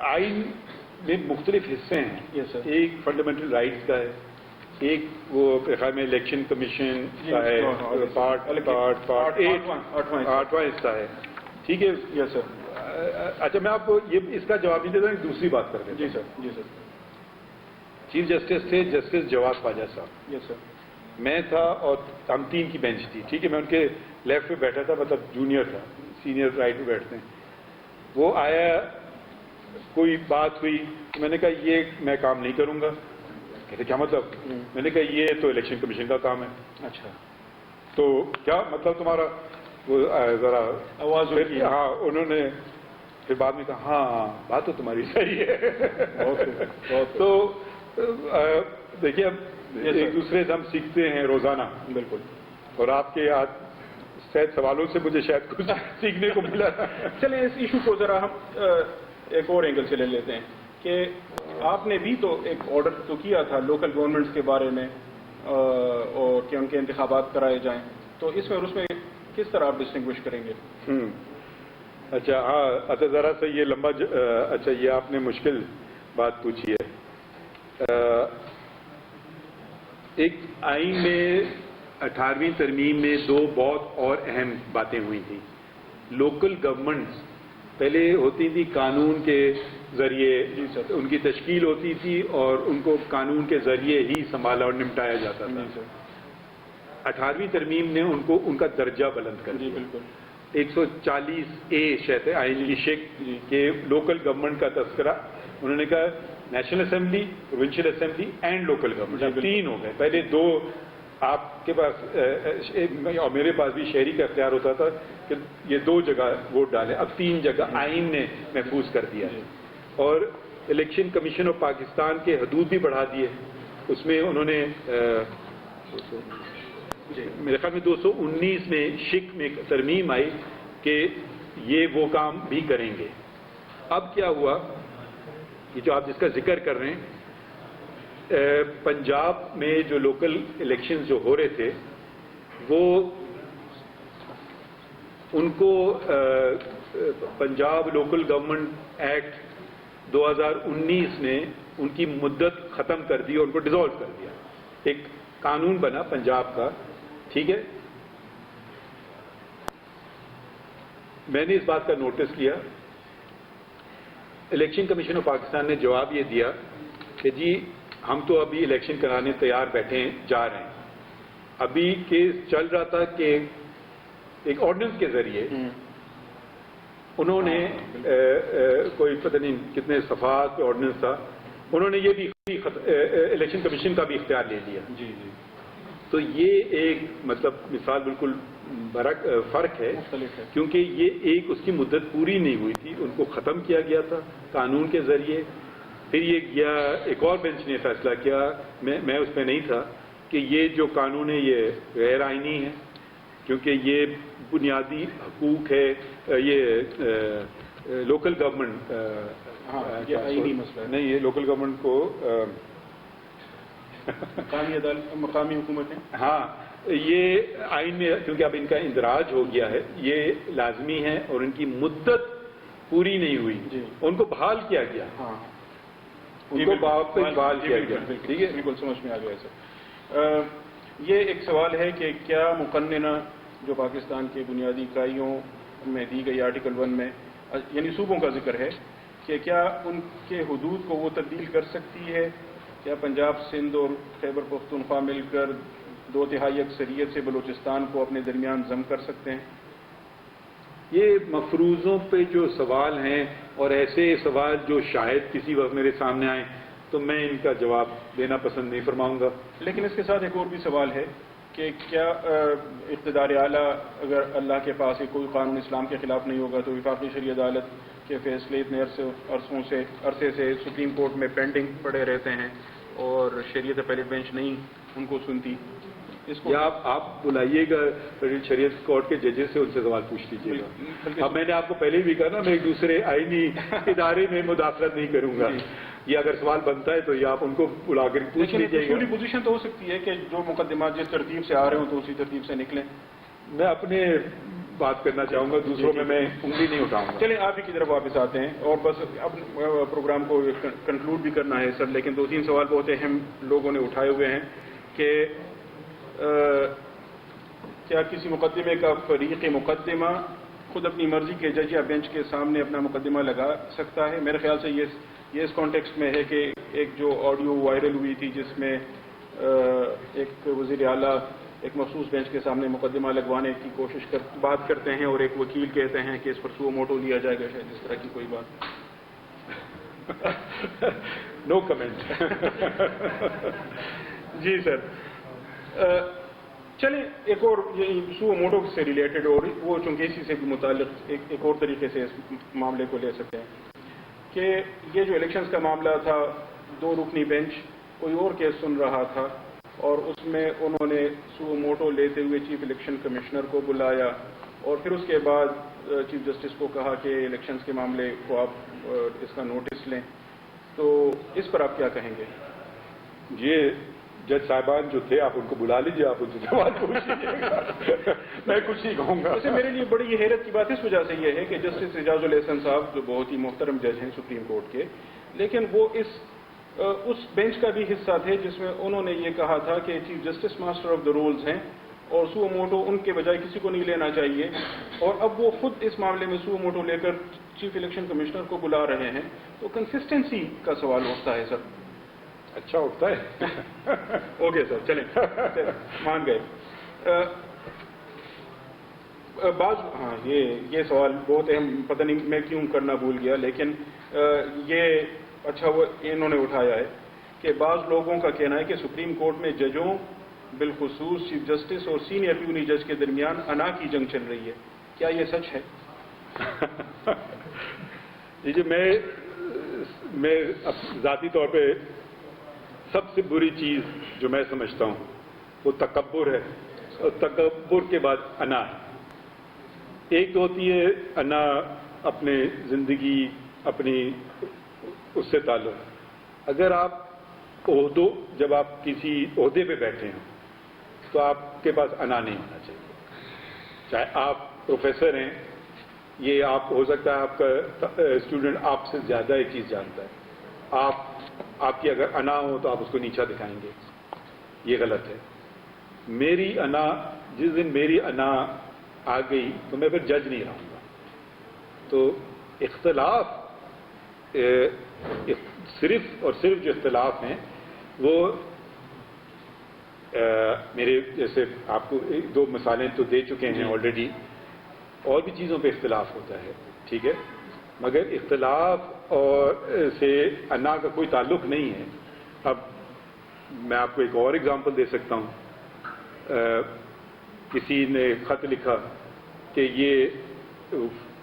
آئین میں مختلف حصے ہیں. Yes, sir. ایک فنڈامنٹل رائٹس کا ہے, ایک وہ خیال میں الیکشن کمیشن کا ہے, پارٹ 8واں حصہ ہے. ٹھیک ہے. یس سر. اچھا میں آپ کو یہ اس کا جواب نہیں دیتا ہوں, دوسری بات کر دیتا ہوں. جی سر. جی سر. چیف جسٹس تھے جسٹس جواد خواجہ صاحب. یس سر. میں تھا اور ہم 3 کی بینچ تھی. ٹھیک ہے. میں ان کے لیفٹ پہ بیٹھا تھا, مطلب جونیئر تھا, سینئر رائٹ پہ بیٹھتے ہیں. وہ آیا, کوئی بات ہوئی, میں نے کہا یہ میں کام نہیں کروں گا. کہتے کیا مطلب؟ میں نے کہا یہ تو الیکشن کمیشن کا کام ہے. اچھا. تو کیا مطلب تمہارا؟ وہ ذرا آواز ہوئی. ہاں, انہوں نے پھر بعد میں کہا ہاں بات تو تمہاری صحیح ہے. تو دیکھیے اب ایک دوسرے سے ہم سیکھتے ہیں روزانہ. بالکل. اور آپ کے آج شاید سوالوں سے مجھے شاید کچھ سیکھنے کو ملا. چلیں اس ایشو کو ذرا ہم ایک اور اینگل سے لے لیتے ہیں کہ آپ نے بھی تو ایک آرڈر تو کیا تھا لوکل گورنمنٹس کے بارے میں اور کہ ان کے انتخابات کرائے جائیں, تو اس میں اور اس میں کس طرح آپ ڈسٹنگوش کریں گے؟ اچھا ہاں, اچھا ذرا سا یہ لمبا اچھا یہ آپ نے مشکل بات پوچھی ہے. ایک آئین میں 18ویں ترمیم میں 2 بہت اور اہم باتیں ہوئی تھیں. لوکل گورنمنٹس پہلے ہوتی تھی قانون کے ذریعے, ان کی تشکیل ہوتی تھی اور ان کو قانون کے ذریعے ہی سنبھالا اور نمٹایا جاتا تھا. 18ویں ترمیم نے ان کو ان کا درجہ بلند کر دیا. 140A شاید ہے آئین کی شک کہ لوکل گورنمنٹ کا تذکرہ, انہوں نے کہا national assembly, provincial assembly and local government, 3 ہو گئے. پہلے 2 آپ کے پاس اور میرے پاس بھی شہری کا اختیار ہوتا تھا کہ یہ 2 جگہ ووٹ ڈالیں, اب 3 جگہ آئین نے محفوظ کر دیا. اور الیکشن کمیشن آف پاکستان کے حدود بھی بڑھا دیے. اس میں انہوں نے میرے خیال میں 219 میں شک میں ترمیم آئی کہ یہ وہ کام بھی کریں گے. اب کیا ہوا, یہ جو آپ جس کا ذکر کر رہے ہیں, پنجاب میں جو لوکل الیکشن جو ہو رہے تھے وہ ان کو پنجاب لوکل گورنمنٹ ایکٹ 2019 نے ان کی مدت ختم کر دی اور ان کو ڈیزالو کر دیا. ایک قانون بنا پنجاب کا. ٹھیک ہے. میں نے اس بات کا نوٹس کیا, الیکشن کمیشن آف پاکستان نے جواب یہ دیا کہ جی ہم تو ابھی الیکشن کرانے تیار بیٹھے جا رہے ہیں. ابھی کیس چل رہا تھا کہ ایک آرڈیننس کے ذریعے انہوں نے کوئی پتہ نہیں کتنے صفحات کا آرڈیننس تھا, انہوں نے یہ بھی الیکشن کمیشن کا بھی اختیار لے لیا. جی جی. تو یہ ایک مطلب مثال بالکل فرق ہے, کیونکہ یہ ایک اس کی مدت پوری نہیں ہوئی تھی, ان کو ختم کیا گیا تھا قانون کے ذریعے. پھر یہ گیا ایک اور بینچ نے فیصلہ کیا, میں اس میں نہیں تھا, کہ یہ جو قانون ہے یہ غیر آئینی ہے کیونکہ یہ بنیادی حقوق ہے. یہ لوکل گورنمنٹ یہ آئینی مسئلہ نہیں, یہ لوکل گورنمنٹ کو مقامی حکومتیں, ہاں یہ آئین میں کیونکہ اب ان کا اندراج ہو گیا ہے یہ لازمی ہے, اور ان کی مدت پوری نہیں ہوئی. ان کو بحال کیا گیا. ہاں ان کو واپس بحال کیا گیا. ٹھیک ہے, بالکل سمجھ میں آ گیا سر. یہ ایک سوال ہے کہ کیا مقننہ جو پاکستان کے بنیادی اکائیوں میں دی گئی آرٹیکل 1 میں یعنی صوبوں کا ذکر ہے کہ کیا ان کے حدود کو وہ تبدیل کر سکتی ہے؟ کیا پنجاب, سندھ اور خیبر پختونخوا مل کر 2/3 اکثریت سے بلوچستان کو اپنے درمیان ضم کر سکتے ہیں؟ یہ مفروضوں پہ جو سوال ہیں اور ایسے سوال جو شاید کسی وقت میرے سامنے آئیں تو میں ان کا جواب دینا پسند نہیں فرماؤں گا. لیکن اس کے ساتھ ایک اور بھی سوال ہے کہ کیا اقتدار اعلیٰ اگر اللہ کے پاس کوئی قانون اسلام کے خلاف نہیں ہوگا تو وفاقی شرعی عدالت کے فیصلے اتنے عرصے سے سپریم کورٹ میں پینڈنگ پڑے رہتے ہیں اور شریعت اپیلیٹ بینچ نہیں ان کو سنتی. اس کو یا آپ بلائیے گا شریعت کورٹ کے ججز سے, ان سے سوال پوچھ لیجیے گا. اب میں نے آپ کو پہلے بھی کہا نا, میں ایک دوسرے آئینی ادارے میں مداخلت نہیں کروں گا. یہ اگر سوال بنتا ہے تو یہ آپ ان کو بلا کر پوچھ لیکن لیجیے گا. اصولی پوزیشن تو ہو سکتی ہے کہ جو مقدمات جس ترتیب سے آ رہے ہوں تو اسی ترتیب سے نکلیں. میں اپنے بات کرنا چاہوں گا, دوسروں میں انگلی نہیں اٹھاؤں گا. چلیں آپ ہی کی طرف واپس آتے ہیں اور بس اب پروگرام کو کنکلوڈ بھی کرنا ہے سر, لیکن 2-3 سوال بہت اہم لوگوں نے اٹھائے ہوئے ہیں کہ کیا کسی مقدمے کا فریق مقدمہ خود اپنی مرضی کے جج یا بینچ کے سامنے اپنا مقدمہ لگا سکتا ہے؟ میرے خیال سے یہ اس کانٹیکسٹ میں ہے کہ ایک جو آڈیو وائرل ہوئی تھی جس میں ایک وزیر اعلیٰ ایک مخصوص بینچ کے سامنے مقدمہ لگوانے کی بات کرتے ہیں اور ایک وکیل کہتے ہیں کہ اس پر سو موٹو لیا جائے گا, شاید اس طرح کی کوئی بات. نو کمنٹ. جی سر, چلیں ایک اور سو موٹو سے ریلیٹڈ اور وہ چونکہ اسی سے بھی متعلق ایک اور طریقے سے اس معاملے کو لے سکتے ہیں کہ یہ جو الیکشنز کا معاملہ تھا, 2 رکنی بینچ کوئی اور کیس سن رہا تھا اور اس میں انہوں نے سو موٹو لیتے ہوئے چیف الیکشن کمشنر کو بلایا اور پھر اس کے بعد چیف جسٹس کو کہا کہ الیکشنز کے معاملے کو آپ اس کا نوٹس لیں. تو اس پر آپ کیا کہیں گے؟ یہ جج صاحبان جو تھے آپ ان کو بلا لیجیے, آپ ان سے سوال پوچھ لیجیے گا. میں کچھ نہیں کہوں گا. ویسے میرے لیے بڑی حیرت کی بات اس وجہ سے یہ ہے کہ جسٹس اعجاز الاحسن صاحب جو بہت ہی محترم جج ہیں سپریم کورٹ کے, لیکن وہ اس بینچ کا بھی حصہ تھے جس میں انہوں نے یہ کہا تھا کہ chief justice master of the rules ہیں اور سو موٹو ان کے بجائے کسی کو نہیں لینا چاہیے, اور اب وہ خود اس معاملے میں سو موٹو لے کر چیف الیکشن کمشنر کو بلا رہے ہیں. تو کنسسٹنسی کا سوال اٹھتا ہے سر. اچھا اٹھتا ہے. اوکے سر, چلیں مان گئے. ہاں یہ سوال بہت اہم, پتہ نہیں میں کیوں کرنا بھول گیا, لیکن یہ اچھا وہ انہوں نے اٹھایا ہے کہ بعض لوگوں کا کہنا ہے کہ سپریم کورٹ میں ججوں بالخصوص چیف جسٹس اور سینئر پیونی جج کے درمیان انا کی جنگ چل رہی ہے. کیا یہ سچ ہے؟ دیکھیے میں ذاتی طور پہ سب سے بری چیز جو میں سمجھتا ہوں وہ تکبر ہے, اور تکبر کے بعد انا ہے. ایک تو ہوتی ہے انا اپنے زندگی اپنی اس سے تعلق. اگر آپ جب آپ کسی عہدے پہ بیٹھے ہیں تو آپ کے پاس انا نہیں ہونا چاہیے. چاہے آپ پروفیسر ہیں, یہ آپ ہو سکتا ہے آپ کا اسٹوڈنٹ آپ سے زیادہ ایک چیز جانتا ہے, آپ کی اگر انا ہو تو آپ اس کو نیچا دکھائیں گے, یہ غلط ہے. میری انا, جس دن میری انا آ گئی تو میں پھر جج نہیں رہوں گا. تو اختلاف صرف اور صرف جو اختلاف ہیں وہ میرے جیسے آپ کو 2 مثالیں تو دے چکے ہیں آلریڈی, اور بھی چیزوں پہ اختلاف ہوتا ہے, ٹھیک ہے, مگر اختلاف اور سے انا کا کوئی تعلق نہیں ہے. اب میں آپ کو ایک اور اگزامپل دے سکتا ہوں. کسی نے خط لکھا کہ یہ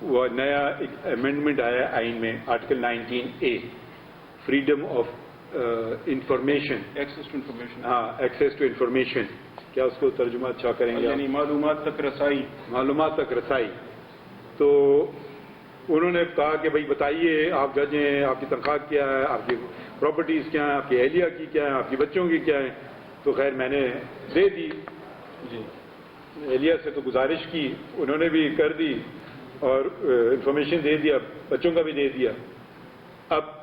وہ نیا ایک امینڈمنٹ آیا آئین میں, article 19A, freedom of information, access to information. ہاں, ایکسیس ٹو انفارمیشن. کیا اس کو ترجمہ اچھا کریں گے؟ یعنی معلومات تک رسائی. معلومات تک رسائی. تو انہوں نے کہا کہ بھائی بتائیے, آپ جج ہیں, آپ کی تنخواہ کیا ہے, آپ کی پراپرٹیز کیا ہیں, آپ کی اہلیہ کی کیا ہے, آپ کی بچوں کی کیا ہے. تو خیر میں نے دے دی. جی, اہلیہ سے تو گزارش کی, انہوں نے بھی کر دی اور انفارمیشن دے دیا, بچوں کا بھی دے دیا. اب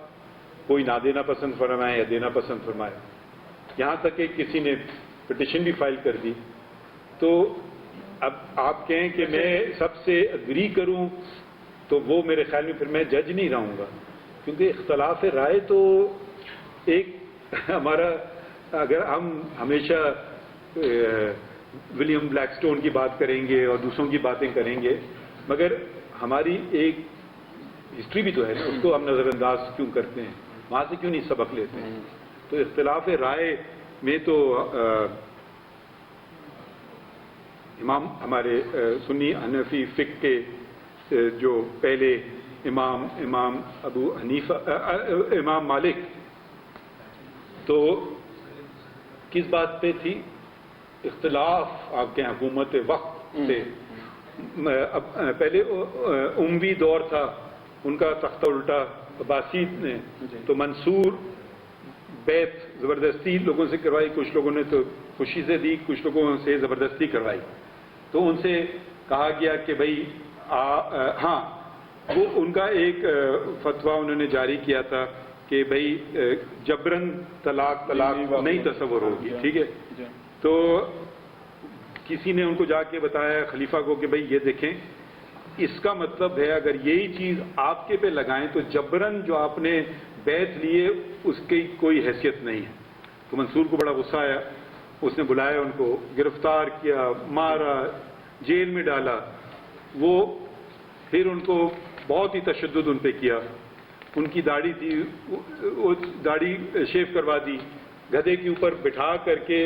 کوئی نہ دینا پسند فرمائے یا دینا پسند فرمائے, یہاں تک کہ کسی نے پٹیشن بھی فائل کر دی. تو اب آپ کہیں کہ میں سب سے اگری کروں تو وہ میرے خیال میں پھر میں جج نہیں رہوں گا, کیونکہ اختلاف رائے تو ایک ہمارا, اگر ہم ہمیشہ ولیم بلیک سٹون کی بات کریں گے اور دوسروں کی باتیں کریں گے, مگر ہماری ایک ہسٹری بھی تو ہے نا, اس کو ہم نظر انداز کیوں کرتے ہیں, وہاں سے کیوں نہیں سبق لیتے ہیں. تو اختلاف رائے میں تو امام ہمارے سنی حنفی فقہ کے جو پہلے امام ابو حنیفہ امام مالک, تو کس بات پہ تھی اختلاف آپ کے حکومت وقت سے. پہلے اموی دور تھا, ان کا تختہ الٹا عباسی نے تو منصور بیت زبردستی لوگوں سے کروائی، کچھ لوگوں نے تو خوشی سے دی، کچھ لوگوں سے زبردستی کروائی. تو ان سے کہا گیا کہ بھائی ہاں وہ ان کا ایک فتویٰ انہوں نے جاری کیا تھا کہ بھائی جبرن طلاق نہیں تصور ہوگی. ٹھیک ہے، تو کسی نے ان کو جا کے بتایا خلیفہ کو کہ بھائی یہ دیکھیں اس کا مطلب ہے اگر یہی چیز آپ کے پہ لگائیں تو جبرن جو آپ نے بیعت لیے اس کی کوئی حیثیت نہیں ہے. تو منصور کو بڑا غصہ آیا، اس نے بلایا ان کو، گرفتار کیا، مارا، جیل میں ڈالا. وہ پھر ان کو بہت ہی تشدد ان پہ کیا. ان کی داڑھی تھی وہ داڑھی شیو کروا دی، گدھے کے اوپر بٹھا کر کے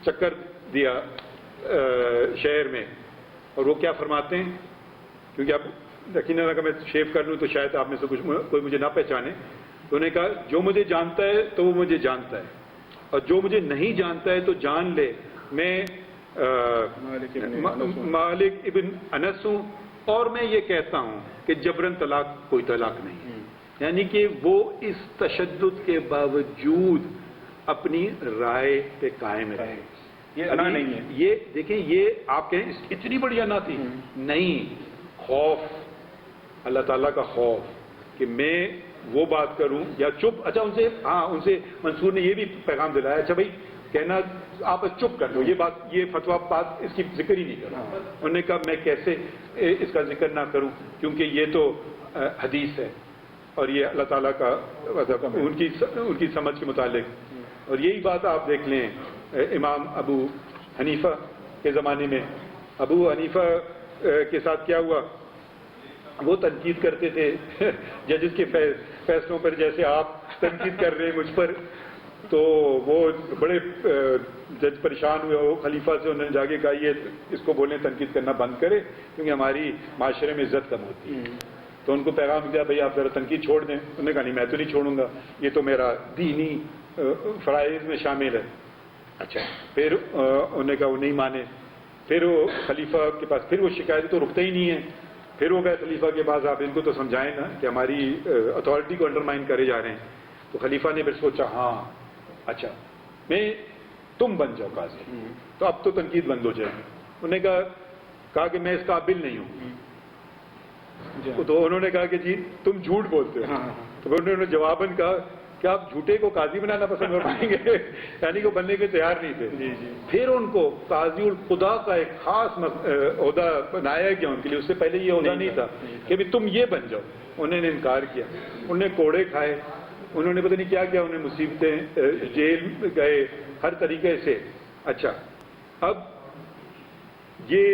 چکر دیا شہر میں. اور وہ کیا فرماتے ہیں، کیونکہ اب یقیناً اگر میں شیو کر لوں تو شاید آپ میں سے کوئی مجھے نہ پہچانے. تو انہوں نے کہا جو مجھے جانتا ہے تو وہ مجھے جانتا ہے، اور جو مجھے نہیں جانتا ہے تو جان لے میں مالک ابن انس ہوں، اور میں یہ کہتا ہوں کہ جبرن طلاق کوئی طلاق نہیں ہے. یعنی کہ وہ اس تشدد کے باوجود اپنی رائے پہ قائم رہے. یہ انا نہیں ہے، یہ دیکھیں یہ آپ کہیں اتنی بڑی انا تھی نہیں، خوف، اللہ تعالیٰ کا خوف کہ میں وہ بات کروں یا چپ. اچھا ان سے منصور نے یہ بھی پیغام دلایا، اچھا بھائی کہنا آپ چپ کر دو، یہ بات یہ فتویٰ بات اس کی ذکر ہی نہیں کرو. انہوں نے کہا میں کیسے اس کا ذکر نہ کروں کیونکہ یہ تو حدیث ہے اور یہ اللہ تعالیٰ کا ان کی سمجھ کے متعلق. اور یہی بات آپ دیکھ لیں امام ابو حنیفہ کے زمانے میں. ابو حنیفہ کے ساتھ کیا ہوا، وہ تنقید کرتے تھے ججز کے فیصلوں پر، جیسے آپ تنقید کر رہے ہیں مجھ پر. تو وہ بڑے جج پریشان ہوئے، وہ خلیفہ سے انہوں نے جا کے کہا یہ اس کو بولیں تنقید کرنا بند کرے کیونکہ ہماری معاشرے میں عزت کم ہوتی ہے. تو ان کو پیغام دیا بھائی آپ ذرا تنقید چھوڑ دیں. انہوں نے کہا نہیں میں تو نہیں چھوڑوں گا، یہ تو میرا دینی فرائض میں شامل ہے. اچھا پھر انہوں نے کہا وہ نہیں مانے. پھر وہ خلیفہ کے پاس، پھر وہ شکایت تو رکتا ہی نہیں ہے. پھر وہ گئے خلیفہ کے پاس، آپ ان کو تو سمجھائیں نا کہ ہماری اتھارٹی کو انڈرمائن کرے جا رہے ہیں. تو خلیفہ نے پھر سوچا ہاں اچھا تم بن جاؤ قاضی، تو اب تو تنقید بند ہو جائے گی. انہوں نے کہا کہ میں اس قابل نہیں ہوں. تو انہوں نے کہا کہ جی تم جھوٹ بولتے ہو. تو انہوں نے جواباً کہا کہ آپ جھوٹے کو قاضی بنانا پسند فرمائیں گے، یعنی کہ بننے کے تیار نہیں تھے. پھر ان کو قاضی الخدا کا ایک خاص عہدہ بنایا گیا ان کے لیے. اس سے پہلے یہ عہدہ نہیں تھا کہ بھی تم یہ بن جاؤ. انہوں نے انکار کیا، انہوں نے کوڑے کھائے، انہوں نے پتہ نہیں کیا کیا، انہیں مصیبتیں، جیل گئے ہر طریقے سے. اچھا اب یہ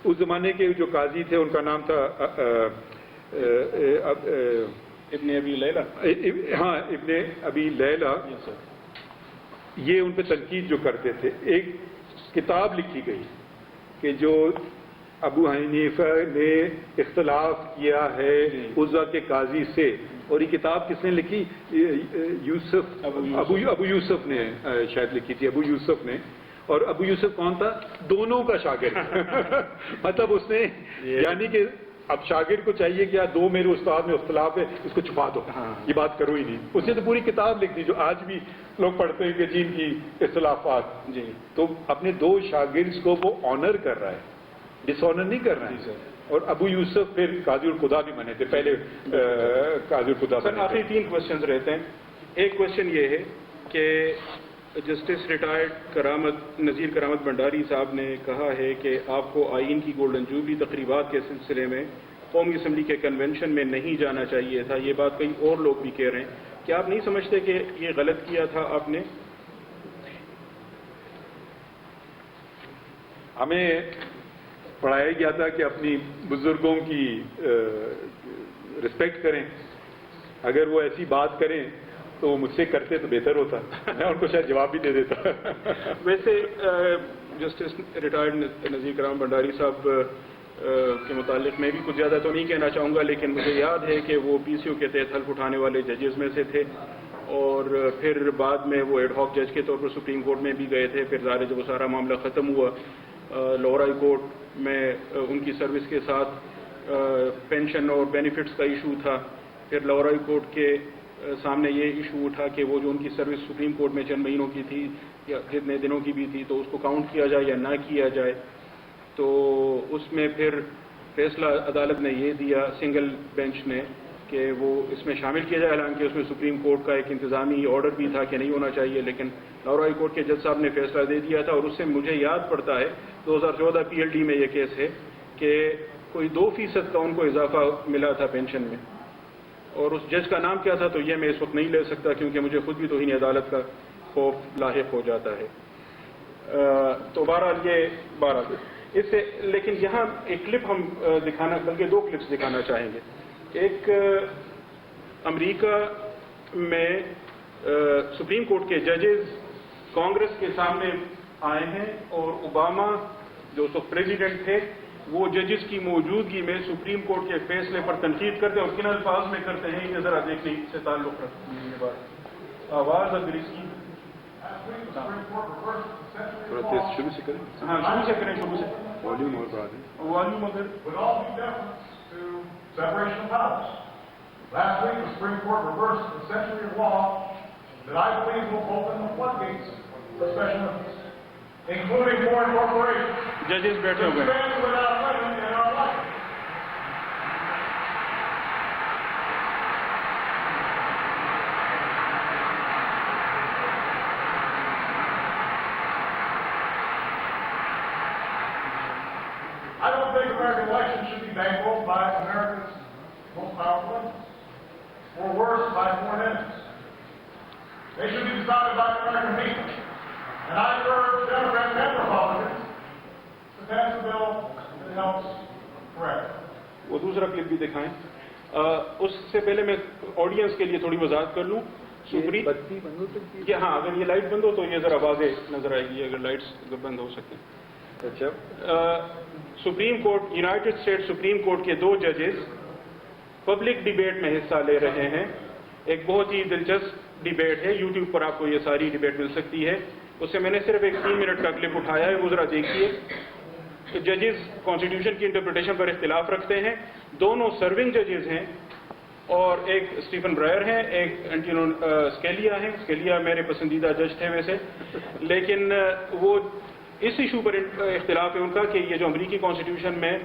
اس زمانے کے جو قاضی تھے ان کا نام تھا ابن ابی لیلہ. ہاں ابن ابی لیلہ. یہ ان پہ تنقید جو کرتے تھے، ایک کتاب لکھی گئی کہ جو ابو حنیفہ نے اختلاف کیا ہے عزا کے قاضی سے. اور یہ کتاب کس نے لکھی؟ یوسف ابو یوسف نے شاید لکھی تھی، ابو یوسف نے. اور ابو یوسف کون تھا؟ دونوں کا شاگرد. مطلب اس نے یعنی کہ اب شاگرد کو چاہیے کہ دو میرے استاد میں اختلاف ہے، اس کو چھپا دو، یہ بات کرو ہی نہیں. اس نے تو پوری کتاب لکھ دی جو آج بھی لوگ پڑھتے ہیں کہ جن کی اختلافات. تو اپنے دو شاگرد کو وہ آنر کر رہا ہے، ڈس آنر نہیں کر رہا ہے. اور ابو یوسف پھر قاضی الخدا بھی بنے تھے، پہلے قاضی الخدا بنے تھے. آخری 3 کوشچنز رہتے ہیں. ایک کوشچن یہ ہے کہ جسٹس ریٹائرڈ نذیر کرامت بھنڈاری صاحب نے کہا ہے کہ آپ کو آئین کی گولڈن جوبلی تقریبات کے سلسلے میں قومی اسمبلی کے کنونشن میں نہیں جانا چاہیے تھا. یہ بات کئی اور لوگ بھی کہہ رہے ہیں. کیا آپ نہیں سمجھتے کہ یہ غلط کیا تھا آپ نے؟ ہمیں پڑھایا گیا تھا کہ اپنی بزرگوں کی رسپیکٹ کریں. اگر وہ ایسی بات کریں تو وہ مجھ سے کرتے تو بہتر ہوتا، میں ان کو شاید جواب بھی دے دیتا. ویسے جسٹس ریٹائرڈ نذیر کرامت بھنڈاری صاحب کے متعلق میں بھی کچھ زیادہ تو نہیں کہنا چاہوں گا، لیکن مجھے یاد ہے کہ وہ پی سی او کے تحت حلف اٹھانے والے ججز میں سے تھے، اور پھر بعد میں وہ ایڈ ہاک جج کے طور پر سپریم کورٹ میں بھی گئے تھے. پھر ظاہر جب وہ سارا معاملہ ختم ہوا، لاہور ہائی کورٹ میں ان کی سروس کے ساتھ پینشن اور بینیفٹس کا ایشو تھا. پھر لاہور ہائی کورٹ کے سامنے یہ ایشو اٹھا کہ وہ جو ان کی سروس سپریم کورٹ میں چند مہینوں کی تھی یا جتنے دنوں کی بھی تھی تو اس کو کاؤنٹ کیا جائے یا نہ کیا جائے. تو اس میں پھر فیصلہ عدالت نے یہ دیا سنگل بینچ نے کہ وہ اس میں شامل کیا جائے. حالانکہ اس میں سپریم کورٹ کا ایک انتظامی آرڈر بھی تھا کہ نہیں ہونا چاہیے, لیکن لاہور ہائی کورٹ کے جج صاحب نے فیصلہ دے دیا تھا. اور اس سے مجھے یاد پڑتا ہے 2014 PLD میں یہ کیس ہے کہ کوئی 2% کا ان کو اضافہ ملا تھا پینشن میں, اور اس جج کا نام کیا تھا تو یہ میں اس وقت نہیں لے سکتا کیونکہ مجھے خود بھی توہین عدالت کا خوف لاحق ہو جاتا ہے. تو بہرحال اس سے, لیکن یہاں ایک کلپ ہم دکھانا, بلکہ 2 کلپس دکھانا چاہیں گے. ایک امریکہ میں سپریم کورٹ کے ججز کانگریس کے سامنے آئے ہیں اور اوباما جو اس وقت پریزیڈنٹ تھے وہ ججز کی موجودگی میں سپریم کورٹ کے فیصلے پر تنقید کرتے ہیں اور کن الفاظ میں کرتے ہیں یہ ذرا دیکھنے سے تعلق رکھتی ہے. یہ بات آواز اگر اس کی تھوڑا تیز شروع سے کریں. ہاں شروع سے کریں, شروع سے والیوم اور بڑھا دیں. والیوم اگر With all due deference to separation of powers. Last week, the Supreme Court reversed the century of law that I believe will open the floodgates for special interests, including foreign corporations, ججز بیٹھے to ہوئے ہیں. spend without limit in our life. I don't think American elections should be bankrolled by America's most powerful enemies, or worse, by foreign enemies. They should be decided by the American people. And I urge Democrats and Republicans to pass a bill that helps correct it. وہ دوسرا clip بھی دکھائیں. اس سے پہلے میں audience کے لیے تھوڑی وضاحت کر لوں. ہاں اگر یہ لائٹ بند ہو تو یہ ذرا واضح نظر آئے گی, اگر لائٹس بند ہو سکیں. اچھا, supreme court, United state supreme court کے 2 ججز پبلک ڈیبیٹ میں حصہ لے رہے ہیں. ایک بہت ہی دلچسپ ڈیبیٹ ہے, یوٹیوب پر آپ کو یہ ساری ڈیبیٹ مل سکتی ہے. اس سے میں نے صرف ایک 3 منٹ کا کلپ اٹھایا ہے, وہ ذرا دیکھیے. ججز کانسٹیٹیوشن کی انٹرپریٹیشن پر اختلاف رکھتے ہیں. دونوں سرونگ ججز ہیں اور ایک اسٹیفن برائر ہیں, ایک اینٹونو اسکیلیا ہیں. اسکیلیا میرے پسندیدہ جج تھے ویسے, لیکن وہ اس ایشو پر اختلاف ہے ان کا کہ یہ جو امریکی کانسٹیٹیوشن میں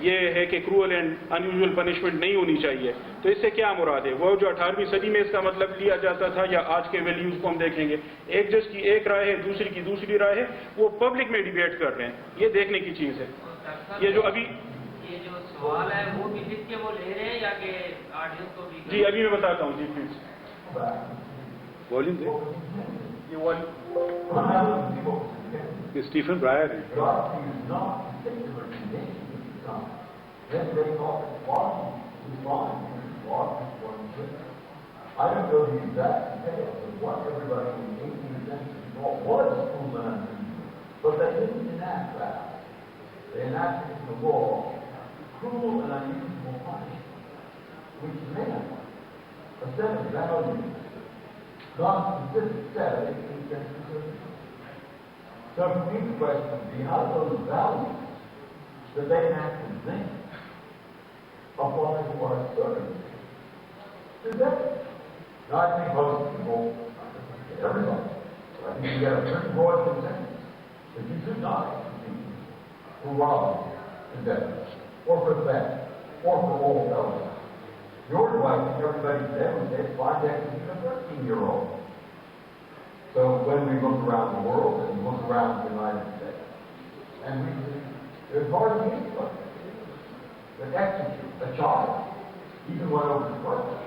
یہ ہے کہ کروئل اینڈ انیوژل پنشمنٹ نہیں ہونی چاہیے. تو اس سے کیا مراد ہے؟ وہ جو 18ویں صدی میں اس کا مطلب لیا جاتا تھا یا آج کے ویلیوز کو ہم دیکھیں گے. ایک جج کی ایک رائے ہے, دوسری کی دوسری رائے ہے, وہ پبلک میں ڈیبیٹ کر رہے ہیں. یہ دیکھنے کی چیز ہے. یہ جو ابھی یہ جو سوال ہے وہ بھی لکھ کے وہ لے رہے ہیں یا کہ آڈینس کو بھی؟ جی ابھی میں بتاتا ہوں. جی پلیز والیوم دیں. یہ والی یہ اسٹیفن برائر ہے. I don't know the exact details of what everybody in the 18th century thought was cruel and unusual, but they didn't enact that. They enacted in the law cruel and unusual punishment, which meant a set of values not specific set of 18th century citizens. So for me the question would be, how do those values that they enacted then apply to our circumstances today? Now, I think most people, everybody, I think you get a pretty broad consensus that you should not execute people who rob to death, or for theft, or for all felony. Nor do I think everybody today would say it's fine to execute a 13-year-old. So when we look around the world and look around the United States, and we see there's hardly anybody that executes a child, even when over the first.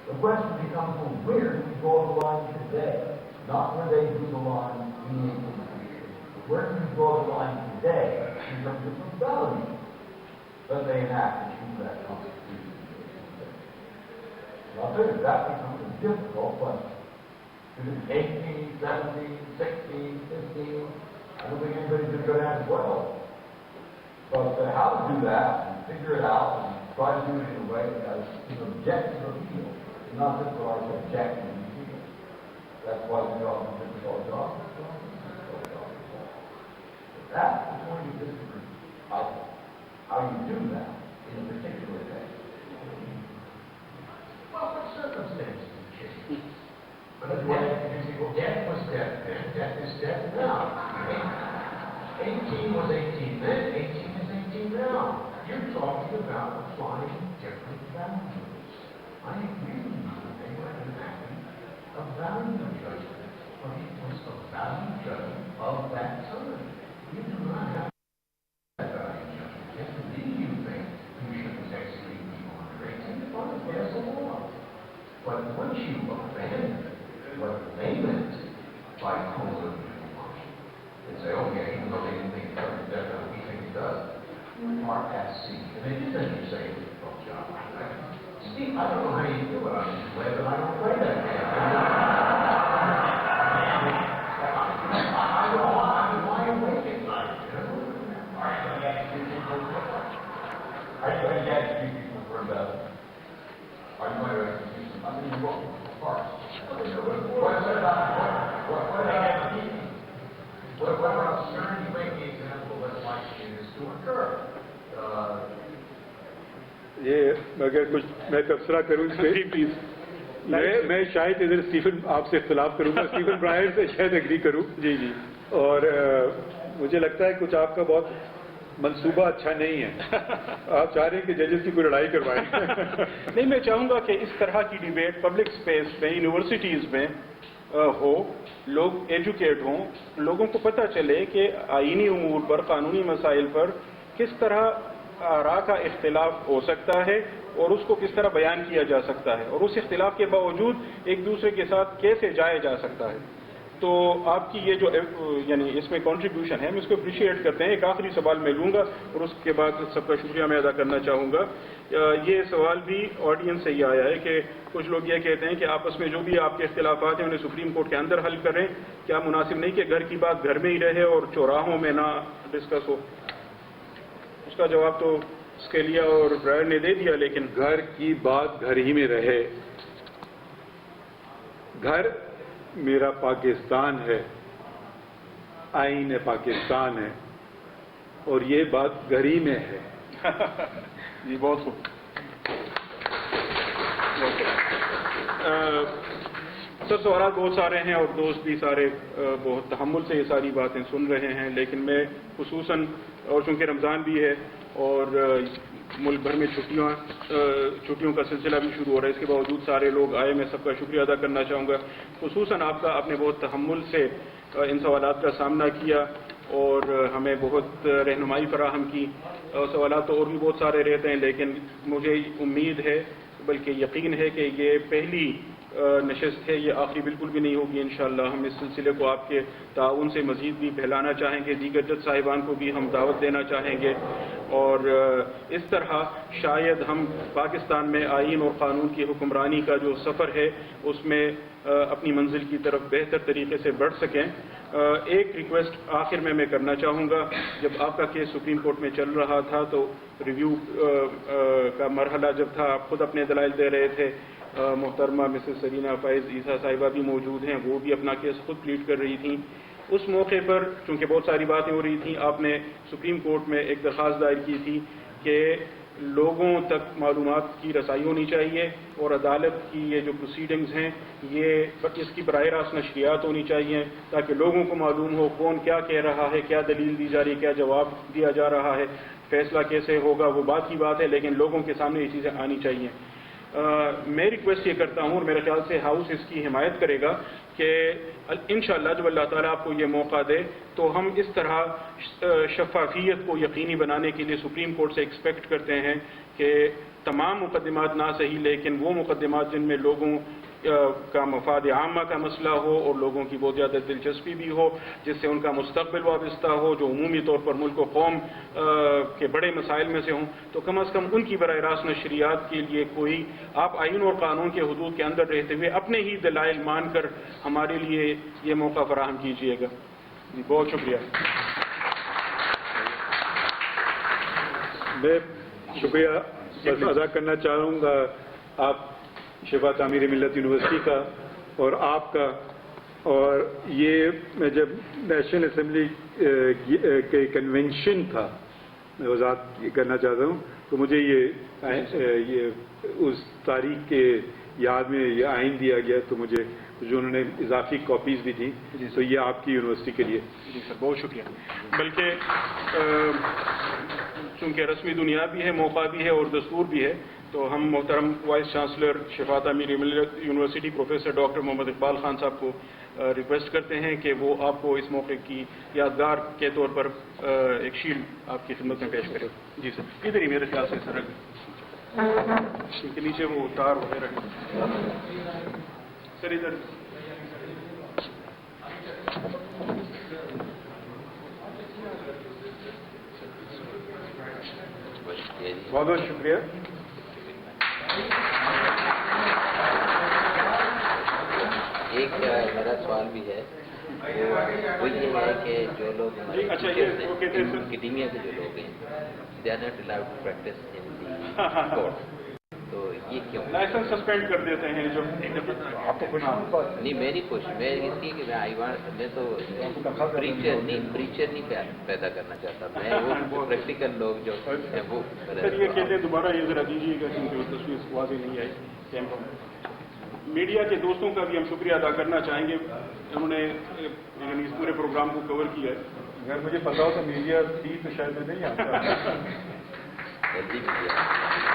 The question becomes, well, where do we draw the line today? Not where they drew the line in the 18th century. Where do we draw the line today in terms of the values that they enact into that Constitution? And I'll tell you, that becomes a difficult question. Is it 18, 17, 16, 15? I don't think anybody's going to go down to 12. But how to do that and figure it out and try to do it in a way that has an objective appeal. Not just what I object and feel. That's why we often difficult jobs. That's the point of disagree. How you do that in a particular case. you say, well, debt was debt then, debt is debt now. 18 was 18 then, 18 is 18 now. You're talking about applying different values. I agree with you that they were enacting a value judgment, but it was a value judgment of that time. You do not have that value judgment. If indeed you think you shouldn't execute people under 18, fine, pass the law. But once you abandon what they meant by cruel and function, and say, oh yeah, even though they didn't think it covered death, we think it does. Mark at sea. And they did then you say, oh John, Steve, I don't know how you do it. I'm just glad that I don't play that game. I don't know why I'm awake at night, you know? All right, let me ask you people for about. Are you going to execute some? I mean, you won't parts. What about CERN? You make the example that like is to occur. یہ اگر کچھ میں تبصرہ کروں اس پہ please میں شاید ادھر اسٹیفن آپ سے اختلاف کروں گا اسٹیفن برائر سے شاید اگری کروں جی جی اور مجھے لگتا ہے کچھ آپ کا بہت منصوبہ اچھا نہیں ہے آپ چاہ رہے ہیں کہ ججز کی کوئی لڑائی کروائیں نہیں میں چاہوں گا کہ اس طرح کی ڈیبیٹ پبلک اسپیس میں یونیورسٹیز میں ہو لوگ ایجوکیٹ ہوں لوگوں کو پتہ چلے کہ آئینی امور پر قانونی مسائل پر کس طرح آراء کا اختلاف ہو سکتا ہے اور اس کو کس طرح بیان کیا جا سکتا ہے اور اس اختلاف کے باوجود ایک دوسرے کے ساتھ کیسے جایا جا سکتا ہے تو آپ کی یہ جو یعنی اس میں کنٹریبیوشن ہے ہم اس کو اپریشیٹ کرتے ہیں ایک آخری سوال میں لوں گا اور اس کے بعد سب کا شکریہ میں ادا کرنا چاہوں گا یہ سوال بھی آڈینس سے یہ آیا ہے کہ کچھ لوگ یہ کہتے ہیں کہ آپس میں جو بھی آپ کے اختلافات ہیں انہیں سپریم کورٹ کے اندر حل کریں کیا مناسب نہیں کہ گھر کی بات گھر میں ہی رہے اور چوراہوں میں نہ ڈسکس ہو اس کا جواب تو اسکیلیا اور برائر نے دے دیا لیکن گھر کی بات گھر ہی میں رہے گھر میرا پاکستان ہے آئین پاکستان ہے اور یہ بات گھر ہی میں ہے جی بہت خوب سر سوالات بہت سارے ہیں اور دوست بھی سارے بہت تحمل سے یہ ساری باتیں سن رہے ہیں لیکن میں خصوصاً اور چونکہ رمضان بھی ہے اور ملک بھر میں چھٹیوں کا سلسلہ بھی شروع ہو رہا ہے اس کے باوجود سارے لوگ آئے میں سب کا شکریہ ادا کرنا چاہوں گا خصوصاً آپ نے بہت تحمل سے ان سوالات کا سامنا کیا اور ہمیں بہت رہنمائی فراہم کی سوالات تو اور بھی بہت سارے رہتے ہیں لیکن مجھے امید ہے بلکہ یقین ہے کہ یہ پہلی نشست ہے یہ آخری بالکل بھی نہیں ہوگی انشاءاللہ ہم اس سلسلے کو آپ کے تعاون سے مزید بھی پھیلانا چاہیں گے دیگر جج صاحبان کو بھی ہم دعوت دینا چاہیں گے اور اس طرح شاید ہم پاکستان میں آئین اور قانون کی حکمرانی کا جو سفر ہے اس میں اپنی منزل کی طرف بہتر طریقے سے بڑھ سکیں ایک ریکویسٹ آخر میں کرنا چاہوں گا جب آپ کا کیس سپریم کورٹ میں چل رہا تھا تو ریویو کا مرحلہ جب تھا آپ خود اپنے دلائل دے رہے تھے محترمہ مسز سرینا فائز عیسیٰ صاحبہ بھی موجود ہیں وہ بھی اپنا کیس خود پلیڈ کر رہی تھیں اس موقع پر چونکہ بہت ساری باتیں ہو رہی تھیں آپ نے سپریم کورٹ میں ایک درخواست دائر کی تھی کہ لوگوں تک معلومات کی رسائی ہونی چاہیے اور عدالت کی یہ جو پروسیڈنگز ہیں یہ اس کی براہ راست نشریات ہونی چاہیے تاکہ لوگوں کو معلوم ہو کون کیا کہہ رہا ہے کیا دلیل دی جا رہی ہے کیا جواب دیا جا رہا ہے فیصلہ کیسے ہوگا وہ بات کی بات ہے لیکن لوگوں کے سامنے یہ چیزیں آنی چاہیے میں ریکویسٹ یہ کرتا ہوں اور میرے خیال سے ہاؤس اس کی حمایت کرے گا کہ انشاءاللہ جب اللہ تعالیٰ آپ کو یہ موقع دے تو ہم اس طرح شفافیت کو یقینی بنانے کے لیے سپریم کورٹ سے ایکسپیکٹ کرتے ہیں کہ تمام مقدمات نہ صحیح لیکن وہ مقدمات جن میں لوگوں کا مفاد عامہ کا مسئلہ ہو اور لوگوں کی بہت زیادہ دلچسپی بھی ہو جس سے ان کا مستقبل وابستہ ہو جو عمومی طور پر ملک و قوم کے بڑے مسائل میں سے ہوں تو کم از کم ان کی براہ راست نشریات کے لیے کوئی آپ آئین اور قانون کے حدود کے اندر رہتے ہوئے اپنے ہی دلائل مان کر ہمارے لیے یہ موقع فراہم کیجیے گا جی بہت شکریہ میں شکریہ ادا کرنا چاہوں گا آپ شفا تعمیر ملت یونیورسٹی کا اور آپ کا اور یہ میں جب نیشنل اسمبلی کے کنونشن تھا میں وضاحت کرنا چاہتا ہوں تو مجھے یہ اس تاریخ کے یاد میں یہ آئین دیا گیا تو مجھے جو انہوں نے اضافی کاپیز بھی دی، تو یہ آپ کی یونیورسٹی کے لیے. جی سر، بہت شکریہ. بلکہ چونکہ رسمی دنیا بھی ہے، موقع بھی ہے اور دستور بھی ہے، تو ہم محترم وائس چانسلر شفاعت امیر یونیورسٹی پروفیسر ڈاکٹر محمد اقبال خان صاحب کو ریکویسٹ کرتے ہیں کہ وہ آپ کو اس موقع کی یادگار کے طور پر ایک شیلڈ آپ کی خدمت میں پیش کریں. جی سر، ادھر ہی میرے خیال سے سر کے نیچے وہ تار وغیرہ سر ادھر. بہت بہت شکریہ. ایک میرا سوال بھی ہے، وہ یہ ہے کہ جو لوگ ہمارے اکیڈیمیا کے جو لوگ ہیں they are not allowed to practice in court, تو یہ کیوں؟ لائسنس سسپینڈ کر دیتے ہیں جو آپ کو نہیں، میری کوشش میں اس کی کہ میں تو پریچر نہیں پیدا کرنا چاہتا، میں وہ پریکٹیکل لوگ جو ہیں وہ. سر یہ کہتے ہیں دوبارہ یہ ذرا دیجیے گا کیونکہ تصویر واضح نہیں آئی کیمرہ میں. میڈیا کے دوستوں کا بھی ہم شکریہ ادا کرنا چاہیں گے، انہوں نے یعنی اس پورے پروگرام کو کور کیا ہے. اگر مجھے پتا ہو تو میڈیا تھی تو شاید میں نہیں آتا. جلدی بھی کیا.